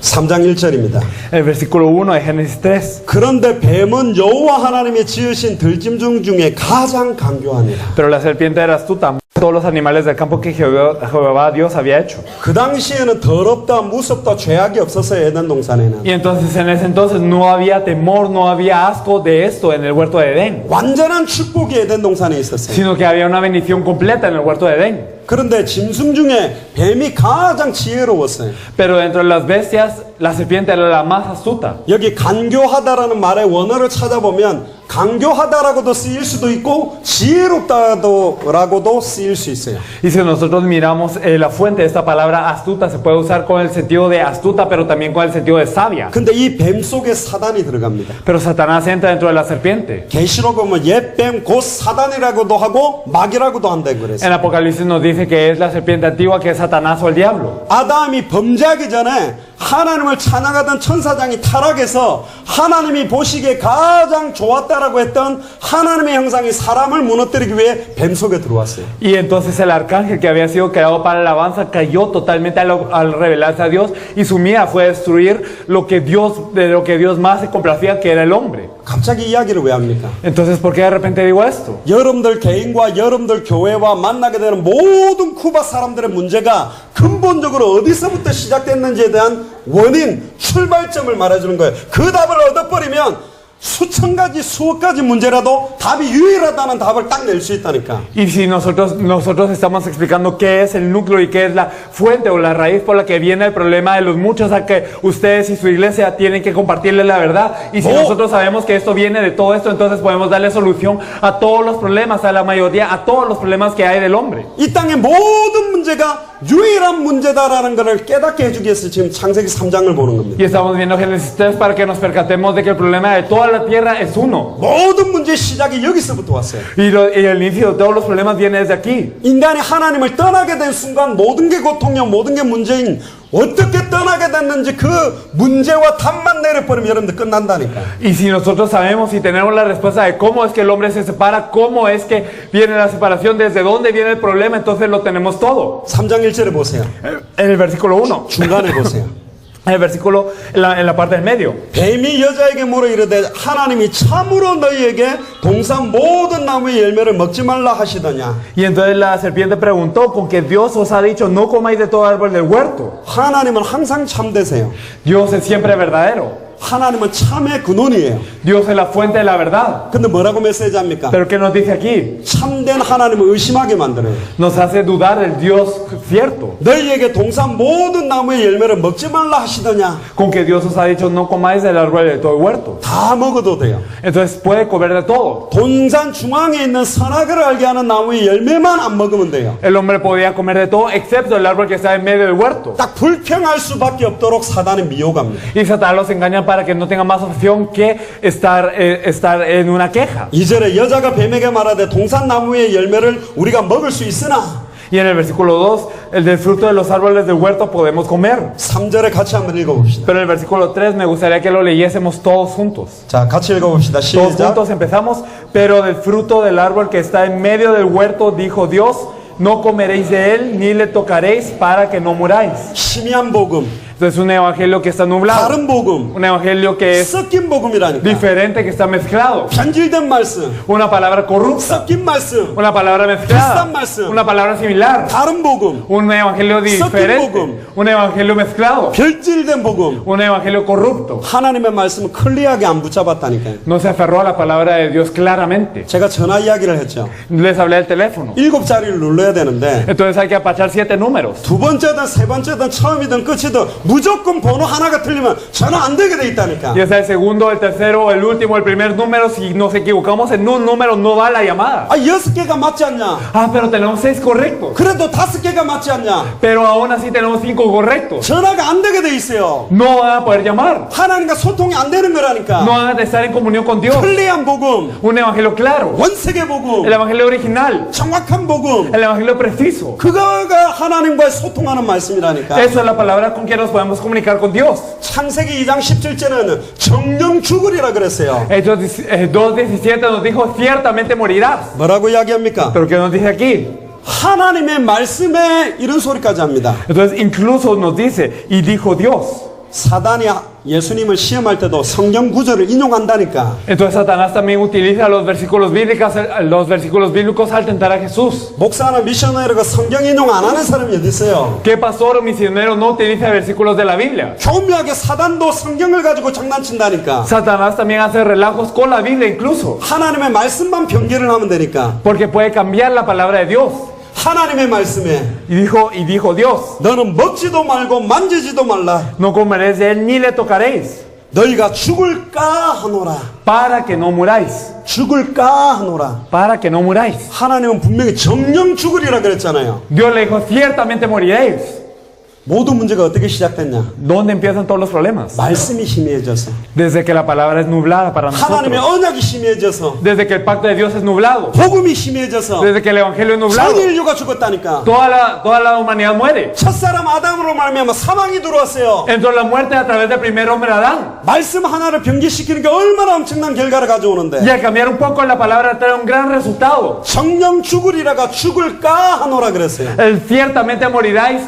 S1: 3장 1절입니다.
S2: El versículo 1 de Génesis 3.
S1: 그런데 뱀은 여호와 하나님이 지으신 들짐승 중에 가장 강교하니라.
S2: Pero la serpiente era astuta. Todos los animales del campo que Jehová Dios había hecho.
S1: 그 당시에는 더럽다, 무섭다, 죄악이 없었어요. 에덴 동산에는.
S2: Y entonces en ese entonces no había temor, no había asco de esto en el huerto de Edén.
S1: 완전한 축복이 에덴 동산에 있었어요.
S2: Sino que había una bendición completa en el huerto de Edén.
S1: 그런데 짐승 중에 뱀이 가장 지혜로웠어요.
S2: Pero dentro de las bestias, la serpiente era la más astuta.
S1: 여기 간교하다라는 말의 원어를 찾아보면 강교하다라고도 쓰일 수도 있고 지혜롭다라고도 쓰일 수 있어요.
S2: Y si nosotros miramos la fuente de esta palabra astuta, se puede usar con el sentido de astuta, pero también con el sentido de sabia.
S1: 근데 이 뱀 속에 사단이 들어갑니다.
S2: Pero Satanás entra dentro de la serpiente.
S1: 계시록 보면 옛뱀 곧 사단이라고도 하고 마귀라고도 한다고 그랬어요.
S2: En Apocalipsis nos dice que es la serpiente antigua, que es Satanás o el diablo.
S1: 아담이 범죄하기 전에 하나님을 찬양하던 천사장이 타락해서 하나님이 보시기에 가장 좋았다라고 했던 하나님의 형상이 사람을 무너뜨리기 위해 뱀 속에 들어왔어요.
S2: Y entonces el arcángel que había sido creado para la alabanza cayó totalmente al revelarse a Dios, y su mira fue destruir de lo que Dios más se complacía, que era el hombre.
S1: 갑자기 이야기를 왜 합니까?
S2: Entonces, ¿por qué de repente digo esto?
S1: 여러분들 개인과 여러분들 교회와 만나게 되는 모든 쿠바 사람들의 문제가 근본적으로 어디서부터 시작됐는지에 대한 원인, 출발점을 말해주는 거예요. 그 답을 얻어버리면 수천 가지, 수억 가지 문제라도 답이 유일하다는 답을 딱 낼 수 있다니까.
S2: Y si nosotros estamos explicando qué es el núcleo y qué es la fuente o la raíz por la que viene el problema de los muchos, a que ustedes y su iglesia tienen que compartirle la verdad. Y si nosotros sabemos que esto viene de todo esto, entonces podemos darle solución a todos los problemas, a la mayoría, a todos los problemas que hay del hombre.
S1: 이 땅의 모든 문제가 유일한 문제다라는 것을 깨닫게 해주기 위해서 지금 창세기 3장을 보는 겁니다.
S2: Y estamos viendo Génesis 3 para que nos percatemos de que el problema de toda la tierra es uno.
S1: 모든 문제의 시작이 여기서부터 왔어요.
S2: Y el inicio de todos los problemas viene desde aquí.
S1: 인간이 하나님을 떠나게 된 순간 모든 게 고통이요, 모든 게 문제인 어떻게 떠나게 됐는지 그 문제와 답만 내려버리면 여러분들 끝난다니까.
S2: Y si nosotros sabemos y tenemos la respuesta de cómo es que el hombre se separa, cómo es que viene la separación, desde dónde viene el problema, entonces lo tenemos todo.
S1: 3장 1절에 보세요.
S2: En el versículo 1.
S1: 중간에 보세요.
S2: En el versículo, en la parte del medio.
S1: 뱀이 여자에게 물어 이르되 하나님이 참으로 너희에게 동산 모든 나무의 열매를 먹지 말라 하시더냐.
S2: Y entonces la serpiente preguntó, ¿con que Dios os ha dicho no comáis de todo árbol del huerto?
S1: 하나님은 항상 참되세요.
S2: Dios es siempre verdadero.
S1: 하나님은 참의 근원이에요.
S2: Dios es la fuente de la verdad.
S1: 근데 뭐라고 메시지합니까?
S2: Pero ¿qué nos dice aquí?
S1: 참된 하나님을 의심하게 만들어요.
S2: Nos hace dudar del Dios cierto.
S1: 너희에게 동산 모든 나무의 열매를 먹지 말라 하시더냐.
S2: Con que Dios os ha dicho no comáis del árbol de todo el huerto.
S1: 다 먹어도 돼요.
S2: Entonces puede comer de todo.
S1: 동산 중앙에 있는 선악을 알게 하는 나무의 열매만 안 먹으면 돼요.
S2: El hombre podía comer de todo excepto el árbol que está en medio del huerto.
S1: 딱 불평할 수밖에 없도록 사단이 미혹합니다.
S2: Y Satanás los engaña para que no tengan más opción que estar en una queja.
S1: 2절에 여자가 뱀에게 말하되 동산 나무의 열매를 우리가 먹을 수 있으나.
S2: Y en el versículo 2, el del fruto de los árboles del huerto podemos comer.
S1: 3절에 같이 한번 읽어봅시다.
S2: Pero el versículo 3 me gustaría que lo leyésemos todos juntos.
S1: 자, 같이 읽어봅시다.
S2: Todos
S1: 시작.
S2: juntos empezamos. Pero del fruto del árbol que está en medio del huerto, dijo Dios, no comeréis de él, ni le tocaréis para que no muráis.
S1: 희미한 복음.
S2: Entonces un evangelio que está nublado,
S1: 다른 복음,
S2: un evangelio que es
S1: 섞인 복음이라니까.
S2: diferente, que está mezclado,
S1: 편질된 말씀,
S2: una palabra corrupta,
S1: 섞인 말씀,
S2: una palabra mezclada,
S1: 비슷한 말씀.
S2: una palabra similar,
S1: 다른 복음,
S2: un evangelio diferente,
S1: 복음.
S2: un evangelio mezclado,
S1: 별질된 복음.
S2: un evangelio corrupto.
S1: 하나님의 말씀을 클리어하게 안 붙잡았다니까요.
S2: No se aferró a la palabra de Dios claramente.
S1: 제가 전화 이야기를 했죠.
S2: Les hablé del teléfono.
S1: 7자리를 눌러야 되는데
S2: Entonces hay que apachar 7 números.
S1: 두 번째든 세 번째든 처음이든 끝이든 무조건 번호 하나가 틀리면 전화 안 되게 돼 있다니까.
S2: Ya sea el segundo, el tercero, el último, el primer número, si nos equivocamos en un número no va la llamada.
S1: 아 6개가 맞지 않냐?
S2: Ah, pero tenemos 6 correctos.
S1: 그래도 5개가 맞지 않냐?
S2: Pero aún así tenemos 5 correctos.
S1: 전화가 안 되게 돼 있어요.
S2: No van a poder llamar.
S1: 하나님과 소통이 안 되는 거라니까.
S2: No van a estar en comunión con Dios.
S1: 편리한 복음,
S2: Un evangelio claro.
S1: 원색의 복음,
S2: El evangelio original.
S1: 정확한 복음.
S2: El evangelio preciso.
S1: 그거가 하나님과의 소통하는 말씀이라니까.
S2: Eso es la palabra con que nos podemos comunicar con Dios.
S1: 창세기 2장 17절에는 정령 죽으리라 그랬어요.
S2: Hechos 2:17 nos dijo, ciertamente morirás.
S1: 뭐라고 이야기합니까?
S2: Pero ¿qué nos dice aquí?
S1: 하나님의 말씀에 이런 소리까지 합니다.
S2: Entonces incluso nos dice, y dijo Dios.
S1: 사단이 예수님을 시험할 때도 성경 구절을 인용한다니까.
S2: Entonces Satanás también utiliza los versículos bíblicos al tentar a Jesús.
S1: 목사나 미셔너리가 성경 인용 안 하는 사람이 어디 있어요?
S2: ¿Qué pastor o misionero no utiliza versículos de la Biblia?
S1: 교묘하게 사단도 성경을 가지고 장난친다니까.
S2: Satanás también hace relajos con la Biblia incluso,
S1: 하나님의 말씀만 변개를 하면 되니까.
S2: porque puede cambiar la palabra de Dios.
S1: 하나님의 말씀에
S2: Y dijo Dios,
S1: 너는 먹지도 말고 만지지도 말라.
S2: no comeréis de él ni le tocaréis,
S1: 너희가 죽을까 하노라.
S2: para que no muráis,
S1: 죽을까 하노라.
S2: para que no muráis.
S1: 하나님은 분명히 정령 죽으리라 그랬잖아요.
S2: Dios le dijo, ciertamente moriréis.
S1: 모든 문제가 어떻게 시작됐냐?
S2: ¿Dónde empiezan todos los problemas?
S1: 말씀이 희미해져서.
S2: Desde que la palabra es nublada para
S1: 하나님의
S2: nosotros,
S1: 언약이 희미해져서.
S2: desde que el pacto de Dios es nublado,
S1: 복음이 희미해져서.
S2: desde que el evangelio es
S1: 전
S2: nublado,
S1: 인류가 죽었다니까.
S2: toda la humanidad muere.
S1: 첫사람 아담으로 말미암아 사망이 들어왔어요.
S2: Entró la muerte a través del primer hombre Adán.
S1: 말씀 하나를 변개시키는 게 얼마나 엄청난 결과를 가져오는데.
S2: Y al cambiar un poco la palabra trae un gran resultado.
S1: 정령 죽으리라가 죽을까 하노라 그랬어요.
S2: El ciertamente moriráis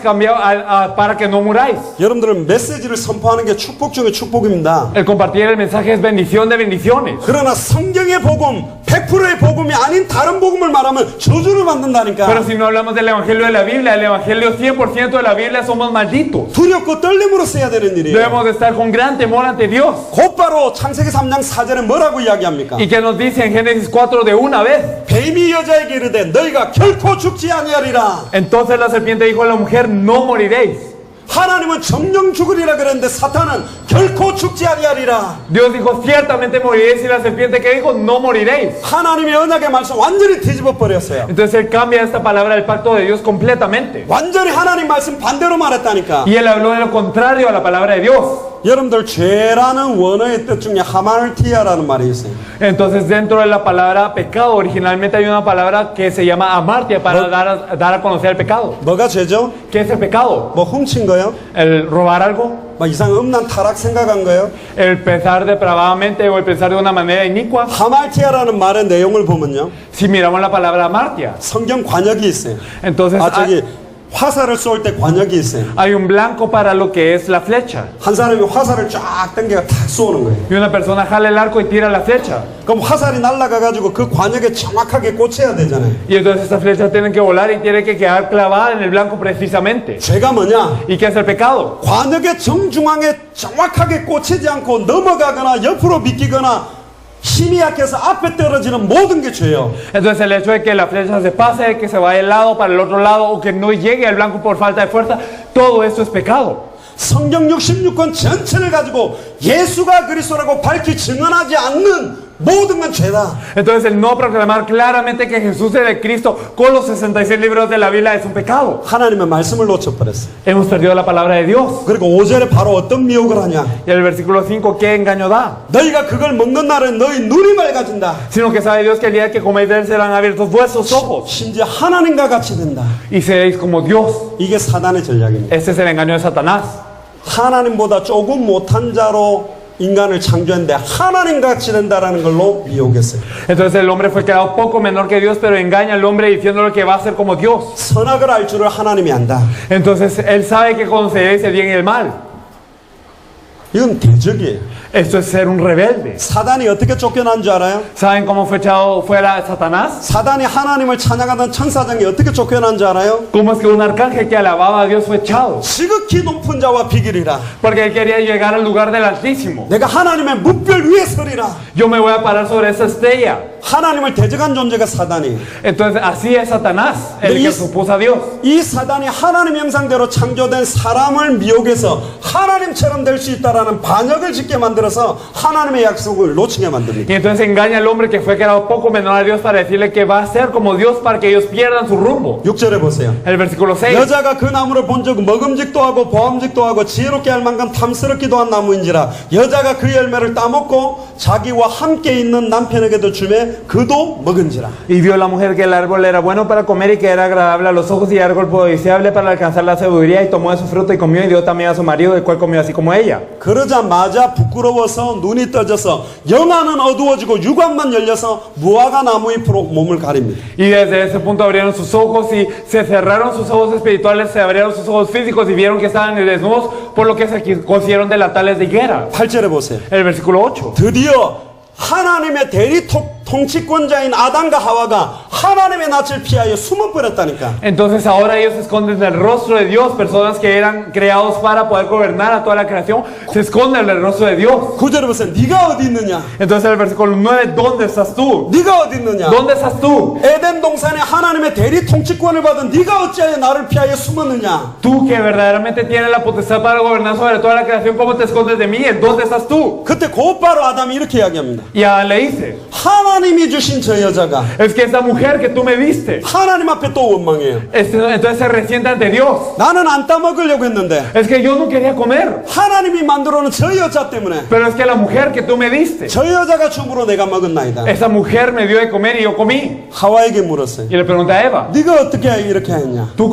S2: para que no muráis.
S1: 여러분들은 메시지를 선포하는 게 축복 중에 축복입니다.
S2: El compartir el mensaje es bendición de bendiciones.
S1: 그러나 성경의 복음, 100%의 복음이 아닌 다른 복음을 말하면 저주를 받는다니까.
S2: Pero si no hablamos del evangelio de la Biblia, el evangelio 100% de la Biblia, somos malditos.
S1: 두렵고 떨림으로 써야 되는 일이에요.
S2: Debemos de estar con gran temor ante Dios.
S1: 곧바로 창세기 3장 4절에 뭐라고 이야기합니까?
S2: Y que nos dice en Génesis 4 de una vez.
S1: 뱀이 여자에게 이르되 너희가 결코 죽지 아니하리라.
S2: Entonces la serpiente dijo a la mujer, no moriréis.
S1: 하나님은 정령 죽으리라 그랬는데 사탄은 결코 죽지 아니하리라.
S2: Dios dijo, ciertamente moriréis. Y la serpiente que dijo, no moriréis.
S1: 하나님의 언약의 말씀 완전히 뒤집어 버렸어요.
S2: Entonces él cambia esta palabra del pacto de Dios completamente.
S1: 완전히 하나님 말씀 반대로 말했다니까.
S2: Y él habló de lo contrario a la palabra de Dios.
S1: 여러분들 죄라는 원어의 뜻 중에 하마르티아라는 말이 있어요.
S2: Entonces dentro de la palabra pecado, originalmente hay una palabra que se llama amartia para dar a conocer el pecado.
S1: 뭐가 죄죠?
S2: ¿Qué es el pecado?
S1: 뭐 훔친 거요?
S2: ¿El robar algo?
S1: 막 이상 음란 타락 생각한 거요?
S2: ¿El pensar depravadamente o el pensar de una manera inicua?
S1: 하마르티아라는 말의 내용을 보면요,
S2: Si miramos la palabra amartia,
S1: 성경 관역이 있어요.
S2: entonces
S1: 저기 화살을 쏠 때 관역이 있어요.
S2: hay un blanco para lo que es la flecha.
S1: 한 사람이 화살을 쫙 당겨 탁 쏘는 거예요.
S2: Y una persona jala el arco y tira la flecha.
S1: 그럼 화살이 날아가 가지고 그 관역에 정확하게 꽂혀야 되잖아요.
S2: Y entonces esta flecha tiene que volar y tiene que quedar clavada en el blanco precisamente.
S1: 죄가 뭐냐?
S2: ¿Y qué es el pecado?
S1: 관역의 정중앙에 정확하게 꽂히지 않고 넘어가거나 옆으로 미끼거나 힘이 약해서 앞에 떨어지는 모든 게 죄예요.
S2: Entonces el hecho de que la flecha se pase, que se vaya del lado para el otro lado o que no llegue al blanco por falta de fuerza, todo esto es pecado.
S1: 성경 66권 전체를 가지고 예수가 그리스도라고 밝히 증언하지 않는 모든 건 죄다.
S2: Entonces el no proclamar claramente que Jesús es el Cristo con los 66 libros de la Biblia es un pecado.
S1: 하나님의 말씀을 놓쳐버렸어요.
S2: Hemos perdido la palabra de Dios.
S1: 그리고 5절에 바로 어떤 미혹을 하냐?
S2: Y el versículo 5, ¿qué engaño da?
S1: 너희가 그걸 먹는 날은 너희 눈이 맑아진다.
S2: Sino que sabe Dios que el día que coméis de él serán abiertos vuestros ojos
S1: 심지어 하나님과 같이 된다.
S2: y seréis como Dios.
S1: 이게 사단의 전략입니다.
S2: Este es el engaño de Satanás.
S1: 하나님보다 조금 못한 자로 인간을 창조했는데 하나님 같이 된다라는 걸로 미혹했어요.
S2: Entonces el hombre fue creado poco menor que Dios, pero engaña al hombre diciéndole que va a ser como Dios.
S1: 선악을 알 줄을 하나님이 안다.
S2: Entonces él sabe que conoceréis el bien y el mal.
S1: 이건 대적이에요.
S2: Esto es ser un rebelde.
S1: 사단이 어떻게 쫓겨난 줄 알아요?
S2: ¿Saben cómo fue echado fuera Satanás?
S1: 사단이 하나님을 찬양하던 천사장이 어떻게 쫓겨난 줄 알아요?
S2: ¿Cómo es que un arcángel que alababa a Dios fue echado?
S1: 지극히 높은 자와 비기리라.
S2: Porque él quería llegar al lugar del Altísimo.
S1: 내가 하나님의 무별 위에 서리라.
S2: Yo me voy a parar sobre esa estrella.
S1: 하나님을 대적한 존재가 사단이에요.
S2: Entonces así es Satanás, el que se opuso a Dios.
S1: 이 사단이 하나님 형상대로 창조된 사람을 미혹해서 하나님처럼 될 수 있다라는 반역을 짓게 만들어서 하나님의 약속을 놓치게 만듭니다.
S2: Y entonces engaña al hombre que fue creado poco menor a Dios para decirle que va a ser como Dios para que ellos pierdan su rumbo.
S1: 6절에 보세요.
S2: El versículo 6.
S1: 여자가 그 나무를 본 적 먹음직도 하고 보암직도 하고 지혜롭게 할 만큼 탐스럽기도 한 나무인지라 여자가 그 열매를 따먹고 자기와 함께 있는 남편에게도 주매 그도 먹은지라.
S2: Y vio la mujer que el árbol era bueno para comer y que era agradable a los ojos y árbol deseable para alcanzar la sabiduría y tomó de su fruto y comió y dio también a su marido el cual comió así como ella.
S1: 그러자마자 부끄러워서 눈이 떠져서 영안은 어두워지고 육안만 열려서 무화과 나무 잎으로 몸을 가립니다.
S2: Y desde ese punto abrieron sus ojos y se cerraron sus ojos espirituales, se abrieron sus ojos físicos y vieron que estaban desnudos por lo que se cosieron de las tales de higuera.
S1: 8절에 보세요.
S2: El versículo 8.
S1: 드디어 하나님의 대리 통치권자인 아담과 하와가 하나님의 낯을 피하여 숨어버렸다니까.
S2: Entonces ahora ellos se esconden del rostro de Dios, personas que eran creados para poder gobernar a toda la creación, se esconden del rostro de Dios.
S1: 9절에 보세요. 네가 어디 있느냐?
S2: Entonces el versículo 9, ¿dónde estás tú?
S1: 네가 어디 있느냐?
S2: ¿Dónde estás tú?
S1: 에덴 동산에 하나님의 대리 통치권을 받은 네가 어찌하여 나를 피하여 숨었느냐?
S2: Tú que verdaderamente tienes la potestad para gobernar sobre toda la creación, ¿cómo te escondes de mí? ¿Dónde estás tú?
S1: 그때 곧바로 아담이 이렇게 이야기합니다.
S2: Y Adán le dice,
S1: 하나님이 주신 저 여자가
S2: es que esta mujer que tú me diste,
S1: 하나님 앞에 또 원망해요.
S2: entonces se resiente ante Dios.
S1: 나는 안 따먹으려고 했는데
S2: Es que yo no quería comer,
S1: 하나님이 만들어놓은 저 여자 때문에
S2: pero es que la mujer que tú me diste,
S1: 저 여자가 줌으로 내가 먹었나이다.
S2: esa mujer me dio de comer y yo comí.
S1: 하와에게 물었어요.
S2: Y le pregunté a Eva,
S1: 네가 어떻게 이렇게 했냐?
S2: ¿tú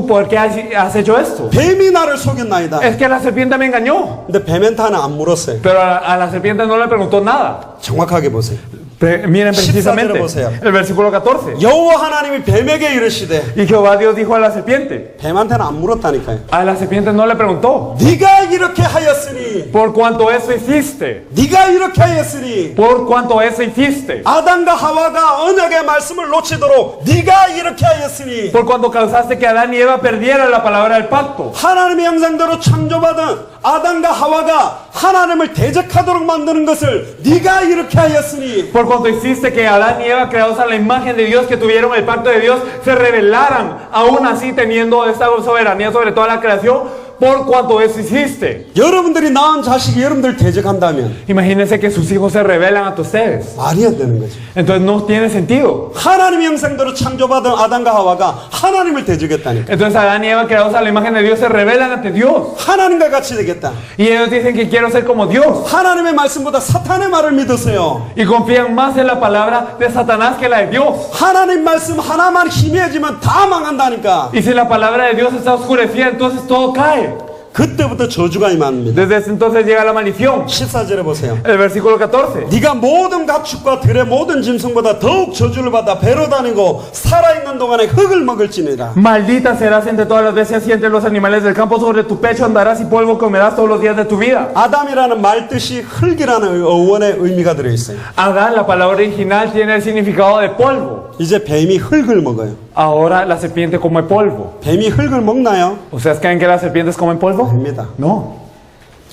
S2: por qué has hecho esto?
S1: 뱀이 나를 속였나이다.
S2: Es que la serpiente me engañó.
S1: 근데 뱀한테는 안 물었어요.
S2: Pero a la serpiente no le preguntó nada.
S1: 정확하게 보세요.
S2: Miren precisamente
S1: 14 보세요.
S2: el versículo 14.
S1: 여호와 하나님이 뱀에게 이르시되
S2: Y Jehová Dios dijo a la serpiente,
S1: 뱀한테는 안 물었다니까요.
S2: a la serpiente no le preguntó,
S1: 네가 이렇게 하였으니
S2: por cuanto eso hiciste,
S1: 네가 이렇게 하였으니
S2: por cuanto eso hiciste,
S1: 아담과 하와가 언약의 말씀을 놓치도록 네가 이렇게 하였으니
S2: por cuanto causaste que Adán y Eva perdieran la palabra del pacto,
S1: 하나님의 형상대로 창조받은 아담과 하와가 하나님을 대적하도록 만드는 것을 네가 이렇게 하였으니
S2: por cuanto hiciste que Adán y Eva, creados a la imagen de Dios, que tuvieron el pacto de Dios, se rebelaran, aún así teniendo esta soberanía sobre toda la creación, por cuanto eso hiciste.
S1: 여러분들이 낳은 자식이 여러분들 대적한다면
S2: Imagínense que sus hijos se rebelan ante ustedes.
S1: 말이 안 되는 거죠.
S2: Entonces no tiene sentido.
S1: 하나님의 형상대로 창조받은 아담과 하와가 하나님을 대적했다니까.
S2: Entonces Adán y Eva, creados a la imagen de Dios, se rebelan ante Dios.
S1: 하나님과 같이 되겠다.
S2: Y ellos dicen que quiero ser como Dios.
S1: 하나님의 말씀보다 사탄의 말을 믿으세요.
S2: Y confían más en la palabra de Satanás que la de Dios.
S1: 하나님 말씀 하나만 희미해지면 다 망한다니까.
S2: Y si la palabra de Dios está oscurecida, entonces todo cae.
S1: 그때부터 저주가 임합니다.
S2: Desde ese entonces llega la maldición.
S1: 14절에 보세요.
S2: El versículo 14.
S1: 네가 모든 가축과 들의 모든 짐승보다 더욱 저주를 받아 배로 다니고 살아있는 동안에 흙을 먹을지니라.
S2: Maldita serás entre todas las bestias y entre los animales del campo, sobre tu pecho andarás y polvo comerás todos los días de tu vida.
S1: 아담이라는 말 뜻이 흙이라는 어원의 의미가 들어있어요.
S2: Adán, la palabra original, tiene el significado de polvo.
S1: 이제 뱀이 흙을 먹어요.
S2: Ahora la serpiente come polvo.
S1: 뱀이 흙을 먹나요?
S2: ¿Ustedes creen que las serpientes comen polvo?
S1: 아닙니다.
S2: No.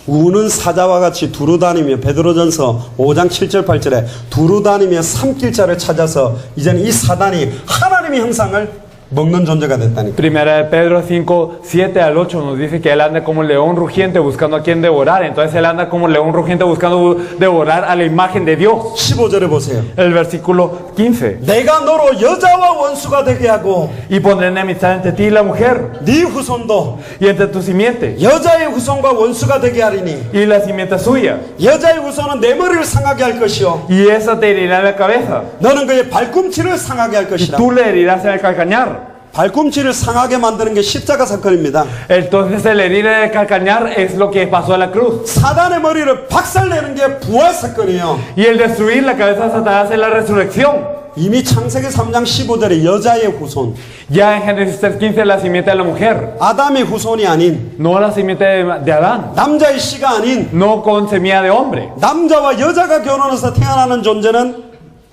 S1: 우는 사자와 같이 두루다니며 베드로전서 5장 7절 8절에 두루다니며 삼킬자를 찾아서 이제는 이 사단이 하나님의 형상을 먹는 존재가 됐다니까.
S2: Primera de Pedro 5, 7 al 8 nos dice que él anda como león rugiente buscando a quien devorar. Entonces él anda como león rugiente buscando devorar a la imagen de Dios.
S1: 15절에 보세요.
S2: El versículo 15.
S1: 내가 너로 여자와 원수가 되게 하고
S2: Y pondré enemistad entre ti y la mujer,
S1: 네 후손도
S2: y entre tu simiente
S1: 여자의 후손과 원수가 되게 하리니
S2: y la simiente suya.
S1: 여자의 후손은 내 머리를 상하게 할 것이요
S2: Y esa te herirá en la cabeza,
S1: 너는 그의 발꿈치를 상하게 할
S2: y
S1: 것이라.
S2: tú le herirás en el calcañar.
S1: 발꿈치를 상하게 만드는 게 십자가 사건입니다.
S2: Entonces el herir en el calcañar es lo que pasó a la cruz.
S1: 사단의 머리를 박살내는 게 부활 사건이에요.
S2: Y el destruir la cabeza de Satanás es la resurrección.
S1: 이미 창세기 3장 15절에 여자의 후손,
S2: Ya en Génesis 3:15 la simiente de la mujer,
S1: 아담의 후손이 아닌
S2: no la simiente de Adán,
S1: 남자의 씨가 아닌
S2: no con semilla de hombre.
S1: 남자와 여자가 결혼해서 태어나는 존재는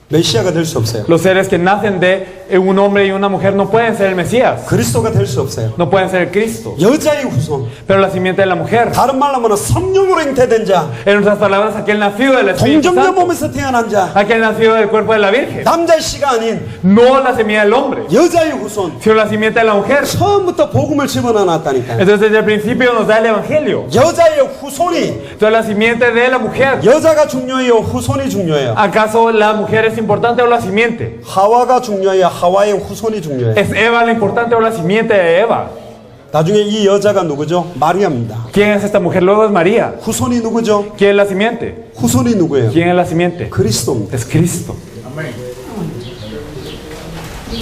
S1: 메시아가 될 수 없어요.
S2: Los seres que nacen de un hombre y una mujer no pueden ser el Mesías,
S1: 그리스도가 될 수 없어요.
S2: no pueden ser el Cristo.
S1: 여자의 후손,
S2: Pero la simiente de la mujer,
S1: 다른 말로 하면 성령으로 잉태된 자,
S2: en otras palabras, aquel nacido del Espíritu
S1: 동정녀
S2: Santo,
S1: 몸에서 태어난 자,
S2: aquel nacido del cuerpo de la Virgen,
S1: 남자의 씨가 아닌
S2: no la semilla del hombre,
S1: 여자의 후손,
S2: sino la simiente de la mujer.
S1: 처음부터 복음을 집어넣어놨다니까요.
S2: Entonces desde el principio nos da el Evangelio.
S1: 여자의 후손이,
S2: Entonces la simiente de la mujer,
S1: 여자가 중요해요? 후손이 중요해요?
S2: ¿acaso la mujer es importante o la simiente?
S1: 하와가 중요해요? 하와의 후손이 중요해요?
S2: ¿Es Eva la importante o la simiente de Eva?
S1: 나중에 이 여자가 누구죠? 마리아입니다.
S2: ¿Quién es esta mujer? Luego es María.
S1: 후손이 누구죠?
S2: ¿Quién es la simiente?
S1: 후손이 누구예요?
S2: ¿Quién es la simiente?
S1: 그리스도입니다.
S2: Es Cristo.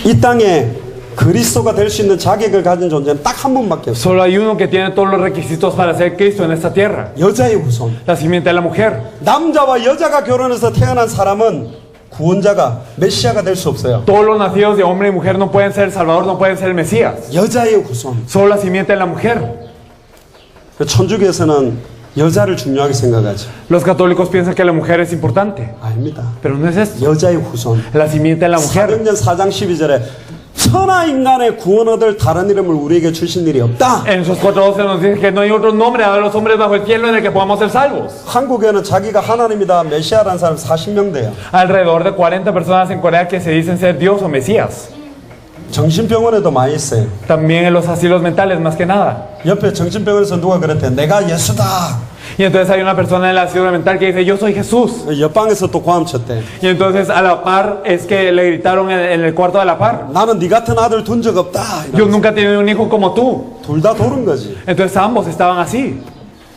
S1: 이 땅에 그리스도가 될 수 있는 자격을 가진 존재는 딱 한 분밖에 없어요.
S2: Solo hay uno que tiene todos los requisitos para ser Cristo en esta tierra.
S1: 여자의 후손.
S2: La simiente de la mujer.
S1: 남자와 여자가 결혼해서 태어난 사람은 구원자가 메시아가 될 수 없어요.
S2: Todos los nacidos de hombre y mujer no pueden ser el Salvador, no pueden ser el Mesías.
S1: 여자의 후손.
S2: Solo la simiente de la mujer.
S1: 천주교에서는 여자를 중요하게 생각하죠.
S2: Los católicos piensan que la mujer es importante,
S1: 아닙니다.
S2: pero no es esto.
S1: 여자의 후손.
S2: La simiente de la mujer.
S1: 사도행전 4장 12절에 천하 인간의 구원 얻을 다른 이름을 우리에게 주신 일이 없다.
S2: En esos 4:12 nos dice que no hay otro nombre a los hombres bajo el cielo en el que podamos ser salvos.
S1: 한국에는 자기가 하나님이다 메시아라는 사람 40명 돼요.
S2: Alrededor de 40 personas en Corea que se dicen ser Dios o Mesías.
S1: 정신병원에도 많이 있어요.
S2: También en los asilos mentales, más que nada.
S1: 옆에 정신병원에서 누가 그랬대. 내가 예수다.
S2: Y entonces hay una persona en el asilo mental que dice, yo soy Jesús.
S1: 옆방에서 또 고함 쳤대.
S2: Y entonces a la par es que le gritaron en el cuarto de la par.
S1: 나는 네 같은 아들 둔 적 없다.
S2: Yo nunca he tenido un hijo como tú.
S1: 둘 다 도른 거지.
S2: Entonces ambos estaban así.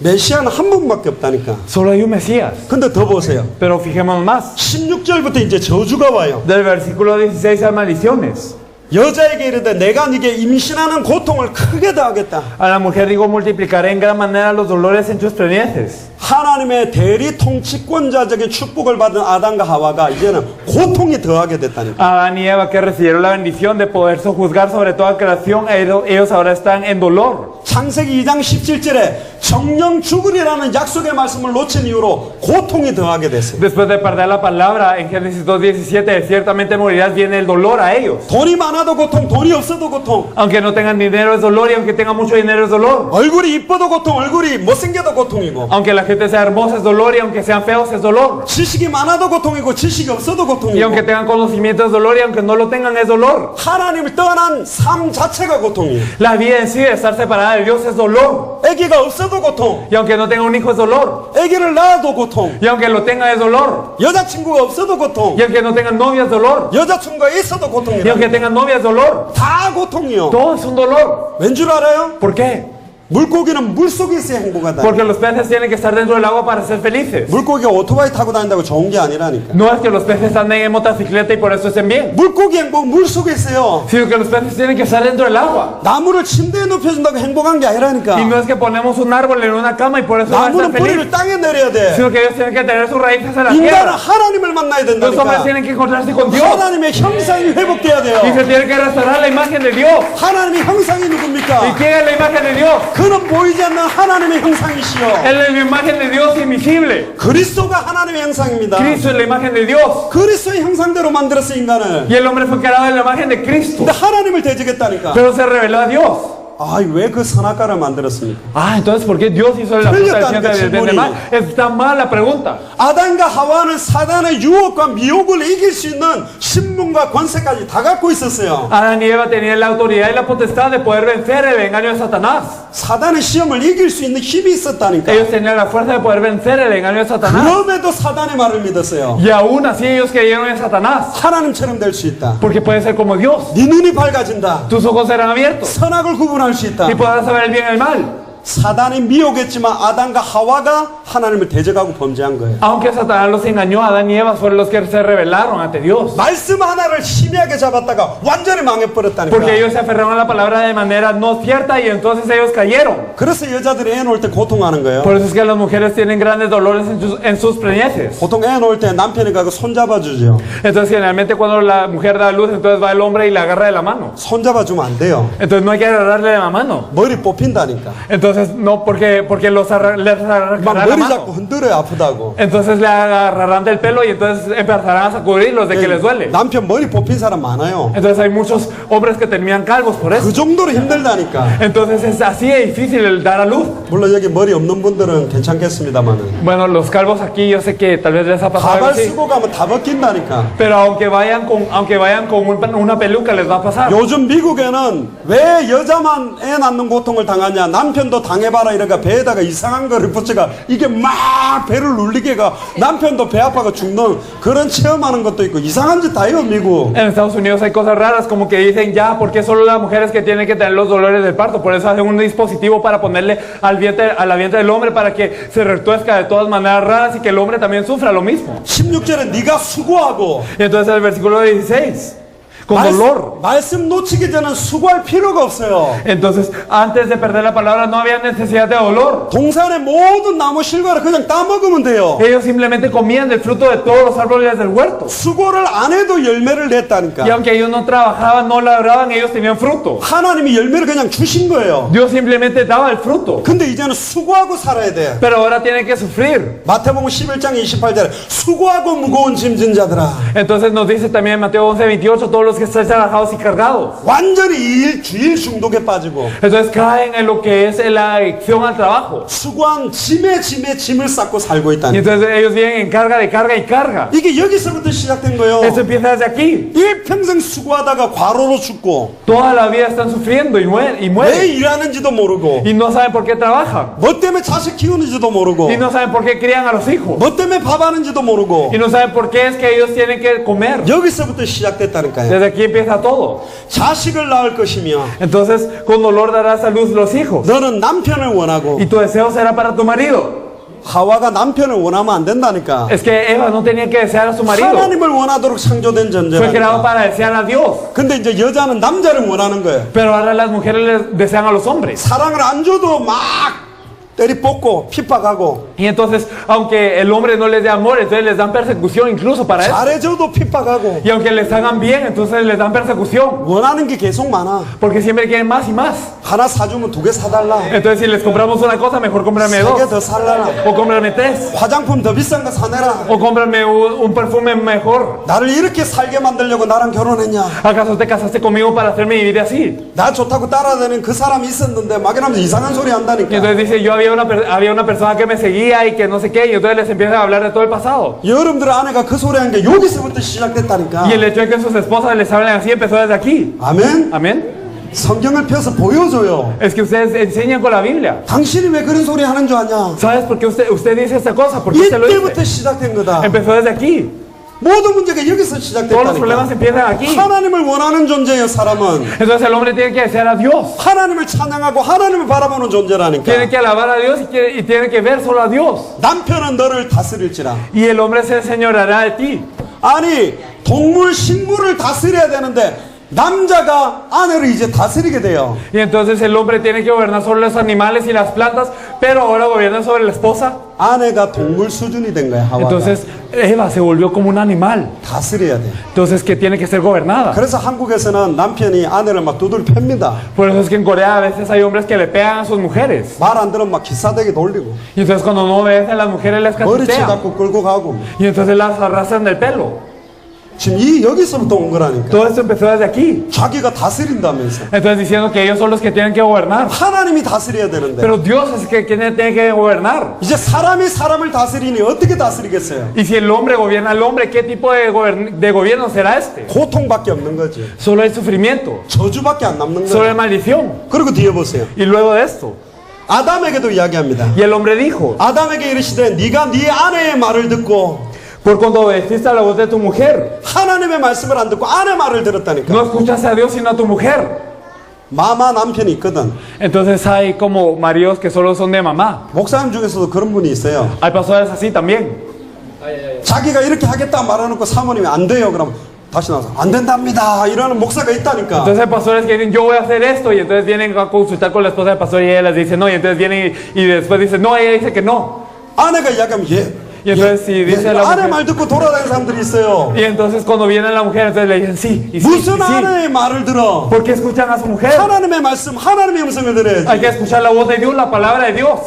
S1: 메시아는 한 분밖에 없다니까.
S2: Solo hay un Mesías.
S1: 근데 더 보세요.
S2: Pero fijémonos más.
S1: 16절부터 이제 저주가 와요.
S2: Del versículo 16 hay maldiciones.
S1: 여자에게 이르되 내가 네게 임신하는 고통을 크게 더하겠다.
S2: A la mujer digo, multiplicaré en gran manera los dolores en tus preñeces.
S1: 하나님의 대리 통치권자적인 축복을 받은 아담과 하와가 이제는 고통이 더하게 됐다니까.
S2: Adán y Eva que recibieron la bendición de poder sojuzgar sobre toda creación, ellos ahora están en dolor.
S1: 창세기 2장 17절에 정령 죽으리라는 약속의 말씀을 놓친 이후로 고통이 더하게 됐어요.
S2: Después de perder la palabra en Génesis 2:17, ciertamente morirás, viene el dolor a ellos.
S1: 돈이 많아도 고통, 돈이 없어도 고통.
S2: Aunque no tengan dinero es dolor y aunque tengan mucho dinero es dolor.
S1: 얼굴이 이뻐도 고통, 얼굴이 못생겨도 고통이고.
S2: Aunque la gente sea hermosa es dolor y aunque sean feos es dolor.
S1: 지식이 많아도 고통이고 지식이 없어도
S2: Y aunque
S1: 고통이고.
S2: tengan conocimiento es dolor y aunque no lo tengan es dolor.
S1: 하나님을 떠난 삶 자체가 고통이에요.
S2: La vida en sí de estar separada de Dios es dolor.
S1: 아기가 없어도 고통.
S2: Y aunque no tenga un hijo es dolor.
S1: 아기를 낳아도 고통.
S2: Y aunque lo tenga es dolor.
S1: 여자친구가 없어도 고통.
S2: Y aunque no tengan novia es dolor.
S1: 여자친구가 있어도
S2: Y
S1: 고통이라.
S2: aunque tengan novia es dolor.
S1: 다 고통이요.
S2: Todo es un dolor.
S1: 왠 줄 알아요?
S2: ¿Por qué?
S1: 물고기는 물속에 있어야 행복하다.
S2: Porque los peces tienen que estar dentro del agua para ser felices.
S1: 물고기가 오토바이 타고 다닌다고 좋은 게 아니라니까.
S2: No es que los peces anden en motocicleta y por eso estén bien,
S1: 물고기 행복 물속에 있어요.
S2: sino que los peces tienen que estar dentro del agua.
S1: 나무를 침대에 눕혀준다고 행복한 게 아니라니까.
S2: Y no es que ponemos un árbol en una cama y por eso van a
S1: 나무는
S2: estar felices,
S1: 뿌리를 땅에 내려야 돼.
S2: sino que ellos tienen que tener sus raíces en la
S1: 인간은
S2: tierra.
S1: 하나님을 만나야
S2: Los hombres
S1: 된다니까.
S2: tienen que encontrarse con Dios
S1: 하나님의 형상이 회복돼야 돼요.
S2: y se tiene que restaurar la imagen de Dios.
S1: 하나님의 형상이
S2: ¿Y
S1: 누굽니까?
S2: quién es la imagen de Dios?
S1: 그는 보이지 않는 하나님의 형상이시여.
S2: Él es la imagen de Dios invisible.
S1: 그리스도가 하나님의 형상입니다.
S2: Cristo es la imagen de Dios.
S1: 그리스도의 형상대로 만들었어 인간을.
S2: Y el hombre fue creado en la imagen de Cristo,
S1: 근데 하나님을 대적했다니까.
S2: pero se reveló a Dios.
S1: 아, 왜 그 선악과를 만들었습니까?
S2: Ah, entonces ¿por qué Dios hizo la fruta del ciencia del bien del mal? Está mal la pregunta.
S1: 아담과 하와는 사단의 유혹과 미혹을 이길 수 있는 신분과 권세까지 다 갖고 있었어요.
S2: Adán y Eva tenían la autoridad y la potestad de poder vencer el engaño de Satanás.
S1: 사단의 시험을 이길 수 있는 힘이 있었다니까.
S2: Ellos tenían la fuerza de poder vencer el engaño de Satanás.
S1: 그럼에도 사단의 말을 믿었어요.
S2: Y aún así ellos creyeron en Satanás.
S1: 하나님처럼 될 수 있다.
S2: Porque puede ser como Dios.
S1: 네 눈이 밝아진다.
S2: Tus ojos serán abiertos
S1: 선악을 구분할 수 있다.
S2: y podrás saber el bien y el mal.
S1: 사단이 미혹했지만 아담과 하와가 하나님을 대적하고 범죄한 거예요.
S2: Aunque Satanás los engañó, Adán y Eva fueron los que se rebelaron ante Dios.
S1: 말씀 하나를 희미하게 잡았다가 완전히 망해버렸다니까.
S2: Porque ellos se aferraron a la palabra de manera no cierta y entonces ellos cayeron.
S1: 그래서 여자들이 애 놓을 때 고통하는 거예요.
S2: Por eso es que las mujeres tienen grandes dolores en sus preñeces.
S1: 보통 애 놓을 때 남편이 가서 손잡아주죠.
S2: Entonces generalmente cuando la mujer da luz, entonces va el hombre y la agarra de la mano.
S1: 손잡아주면 안 돼요.
S2: Entonces no hay que agarrarle de la mano.
S1: 머리 뽑힌다니까.
S2: Entonces no, porque les
S1: 막
S2: agarrarán la
S1: 머리 잡고
S2: mano.
S1: 흔들어요, 아프다고.
S2: Entonces le agarrarán del pelo y entonces empezarán a sacudirlos de que les duele.
S1: 남편 머리 뽑힌 사람 많아요.
S2: Entonces hay muchos hombres que terminan calvos por eso.
S1: 그 정도로 힘들다니까.
S2: Entonces es así de difícil el dar a luz.
S1: 물론 여기 머리 없는 분들은 괜찮겠습니다만은.
S2: Bueno, los calvos aquí yo sé que tal vez les ha pasado algo
S1: 가발
S2: así.
S1: 쓰고 가면 다 벗긴다니까.
S2: Pero aunque vayan con una peluca les va a pasar.
S1: 요즘 미국에는 왜 여자만 애 낳는 고통을 당하냐, 남편도 당해봐라 이러니까 배에다가 이상한 거를 붙여가 이게 막 배를 눌리게가 남편도 배 아파가 죽는 그런 체험하는 것도 있고 이상한 짓 다 해요 미국.
S2: En Estados Unidos hay cosas raras como que dicen ya, ¿por qué solo las mujeres que tienen que tener los dolores del parto? Por eso hacen un dispositivo para ponerle a la vientre del hombre para que se retuezca de todas maneras raras y que el hombre también sufra lo mismo.
S1: 16절에 네가 수고하고
S2: Y entonces el versículo 16, con dolor.
S1: 말씀 놓치기 전엔 수고할 필요가 없어요.
S2: Entonces, antes de perder la palabra no había necesidad de dolor.
S1: 동산의 모든 나무 실과를 그냥 따먹으면 돼요.
S2: Ellos simplemente comían del fruto de todos los árboles del huerto.
S1: 수고를 안 해도 열매를
S2: Y
S1: 냈다니까.
S2: aunque ellos no trabajaban, no labraban, ellos tenían fruto.
S1: 하나님이 열매를 그냥 주신 거예요.
S2: Dios simplemente daba el fruto.
S1: 근데 이제는 수고하고 살아야 돼.
S2: Pero ahora tienen que sufrir.
S1: 마태복음 11장 28절에 수고하고 무거운 짐진 자들아.
S2: Entonces nos dice también en Mateo 11:28, todos los que están trabajados y cargados.
S1: 완전히 주일 중독에 빠지고
S2: Entonces caen en lo que es la adicción al trabajo.
S1: 수고한 짐에 짐을 쌓고 살고
S2: Y
S1: 있다니.
S2: entonces ellos vienen en carga de carga y carga.
S1: 이게 여기서부터 시작된 거예요.
S2: Esto empieza desde aquí.
S1: 일평생 수고하다가 과로로 죽고
S2: Toda la vida están sufriendo y
S1: 왜
S2: mueren.
S1: 일하는지도 모르고
S2: Y no saben por qué trabajan.
S1: 뭐 때문에 자식 키우는지도 모르고
S2: Y no saben por qué crían a los hijos.
S1: 뭐 때문에 밥 하는지도 모르고
S2: Y no saben por qué es que ellos tienen que comer.
S1: 여기서부터 시작됐다니까요.
S2: Desde aquí empieza todo.
S1: 자식을 낳을 것이며
S2: Entonces, con dolor darás a luz los hijos.
S1: 너는 남편을 원하고
S2: Y tu deseo será para tu marido.
S1: 하와가 남편을 원하면 안 된다니까.
S2: Es que Eva no tenía que desear a su marido.
S1: 하나님을 원하도록 창조된
S2: Fue creado
S1: 존재라니까.
S2: para desear a Dios.
S1: 근데 이제 여자는 남자를 원하는 거예요.
S2: Pero ahora las mujeres les desean a los hombres.
S1: 사랑을 안 줘도 막 때리 뽑고 핍박하고
S2: Y entonces, aunque el hombre no les dé amor, entonces les dan persecución incluso para eso.
S1: 잘해줘도 핍박하고
S2: Y aunque les hagan bien, entonces les dan persecución.
S1: 원하는 게 계속 많아.
S2: Porque siempre quieren más y más.
S1: 하나 사주면 2개 사달라.
S2: Entonces, si les compramos una cosa, mejor cómprame
S1: 3개
S2: dos.
S1: 더 살라라.
S2: O cómprame tres.
S1: 화장품 더 비싼 거 사내라.
S2: O cómprame un perfume mejor.
S1: 나를 이렇게 살게 만들려고 나랑 결혼했냐?
S2: ¿Acaso te casaste conmigo para hacerme vivir así?
S1: 나 좋다고 따라다니는 그 사람이 있었는데 막 이러면서 이상한 소리
S2: Y
S1: 한다니까.
S2: entonces dice, yo había una persona que me seguía y que no sé qué, y entonces les empiezan a hablar de todo el pasado.
S1: 여러분들 아내가 그 소리 한 게 여기서부터 시작됐다니까.
S2: Y el hecho de que sus esposas les hablen así empezó desde aquí.
S1: 아멘.
S2: Amén.
S1: 성경을 펴서 보여줘요.
S2: Es que ustedes enseñan con la Biblia.
S1: 당신이 왜 그런 소리 하는 줄 아냐?
S2: ¿Sabes por qué usted dice esta cosa? ¿Por qué usted lo
S1: 이때부터
S2: dice?
S1: 시작된 거다.
S2: Empezó desde aquí.
S1: 모든 문제가 여기서
S2: Todos los problemas
S1: 시작됐다니까.
S2: empiezan aquí.
S1: 하나님을 원하는 존재예요, 사람은.
S2: Entonces el hombre tiene que desear a Dios.
S1: 하나님을 찬양하고 하나님을 바라보는 존재라니까.
S2: Tiene que alabar a Dios y tiene que ver solo a Dios.
S1: 남편은 너를 다스릴지라.
S2: Y el hombre se enseñoreará de ti.
S1: 아니, 동물, 식물을 다스려야 되는데 남자가 아내를 이제 다스리게 돼요.
S2: Y entonces el hombre tiene que gobernar sobre los animales y las plantas, pero ahora gobierna sobre la esposa.
S1: 아내가 동물 수준이 된 거야, 하와가.
S2: Entonces Eva se volvió como un animal.
S1: 다스려야 돼.
S2: Entonces que tiene que ser gobernada.
S1: 그래서 한국에서는 남편이 아내를 막 두들 팹니다.
S2: Por eso es que en Corea a veces hay hombres que le pegan a sus mujeres.
S1: 말 안 들으면 막 기싸대기 돌리고
S2: Y entonces cuando no obedecen, las mujeres les
S1: 머리채
S2: cachetean.
S1: 갖고 끌고 가고.
S2: Y entonces las arrastran del pelo.
S1: 지금 여기서부터 온 거라니까.
S2: Todo esto empezó desde aquí.
S1: 자기가 다스린다면서.
S2: Entonces diciendo que ellos son los que tienen que gobernar.
S1: 하나님이 다스려야 되는데.
S2: Pero Dios es que tiene que gobernar.
S1: 이제 사람이 사람을 다스리니 어떻게 다스리겠어요?
S2: Y si el hombre gobierna al hombre, ¿qué tipo de gobierno será este?
S1: 고통밖에 없는 거지.
S2: Solo hay sufrimiento.
S1: 저주밖에 안 남는
S2: Solo hay
S1: 거예요.
S2: maldición.
S1: 그리고 뒤에 보세요.
S2: Y luego de esto.
S1: 아담에게도 이야기합니다.
S2: Y el hombre dijo,
S1: 아담에게 이르시되 네가 네 아내의 말을 듣고
S2: por cuando obedeciste a la voz de tu mujer,
S1: 하나님의 말씀을 안 듣고 아내 말을 들었다니까.
S2: no escuchaste a Dios sino a tu mujer.
S1: 마마 남편이 있거든.
S2: Entonces hay como maridos que solo son de mamá.
S1: 목사님 중에서도 그런 분이 있어요.
S2: Hay pastores así también.
S1: 자기가 이렇게 하겠다 말해놓고 사모님이 안 돼요. 그럼 다시 나와서 안 된답니다. 이러는 목사가 있다니까.
S2: Entonces hay pastores que dicen, yo voy a hacer esto, y entonces vienen a consultar con la esposa del pastor y ella les dice no, y entonces vienen y después dicen no, ella dice que no.
S1: 아내가 이야기하면
S2: Y entonces si dice la
S1: 아내
S2: mujer,
S1: 말 듣고 돌아다니는 사람들이 있어요.
S2: y entonces cuando viene la mujer, entonces le dicen sí, y sí, y
S1: 무슨
S2: sí.
S1: 아내의 말을 들어?
S2: ¿Por qué escuchan a su mujer?
S1: 하나님의 말씀, 하나님의 음성을 들어야지.
S2: Hay que escuchar la voz de Dios, la palabra de Dios.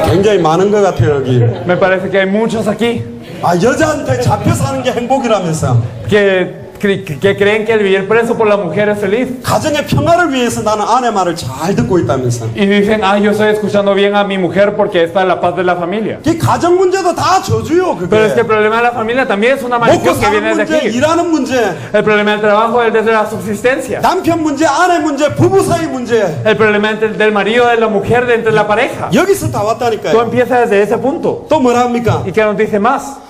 S1: 굉장히 많은 것 같아요 여기.
S2: Me parece que hay muchos aquí
S1: 아 여자한테 잡혀 사는 게 행복이라면서.
S2: que creen que el vivir preso por la mujer es feliz.
S1: 가정의 평화를 위해서 나는 아내 말을 잘 듣고 있다면서.
S2: Y dicen, yo estoy escuchando bien a mi mujer porque es para la paz de la familia.
S1: 이 가정 문제도 다 저주요 그게.
S2: Pero es que el problema de la familia también es una
S1: 먹고
S2: maldición que
S1: 사는
S2: viene de
S1: 문제,
S2: aquí.
S1: 일하는 문제,
S2: El problema del trabajo es desde la subsistencia.
S1: 남편 문제, 아내 문제, 부부 사이 문제.
S2: El problema del marido, de la mujer, de entre la pareja.
S1: 여기서 다
S2: Todo
S1: 왔다니까요.
S2: empieza desde ese punto.
S1: 또 뭐라 합니까?
S2: ¿Y qué nos dice más?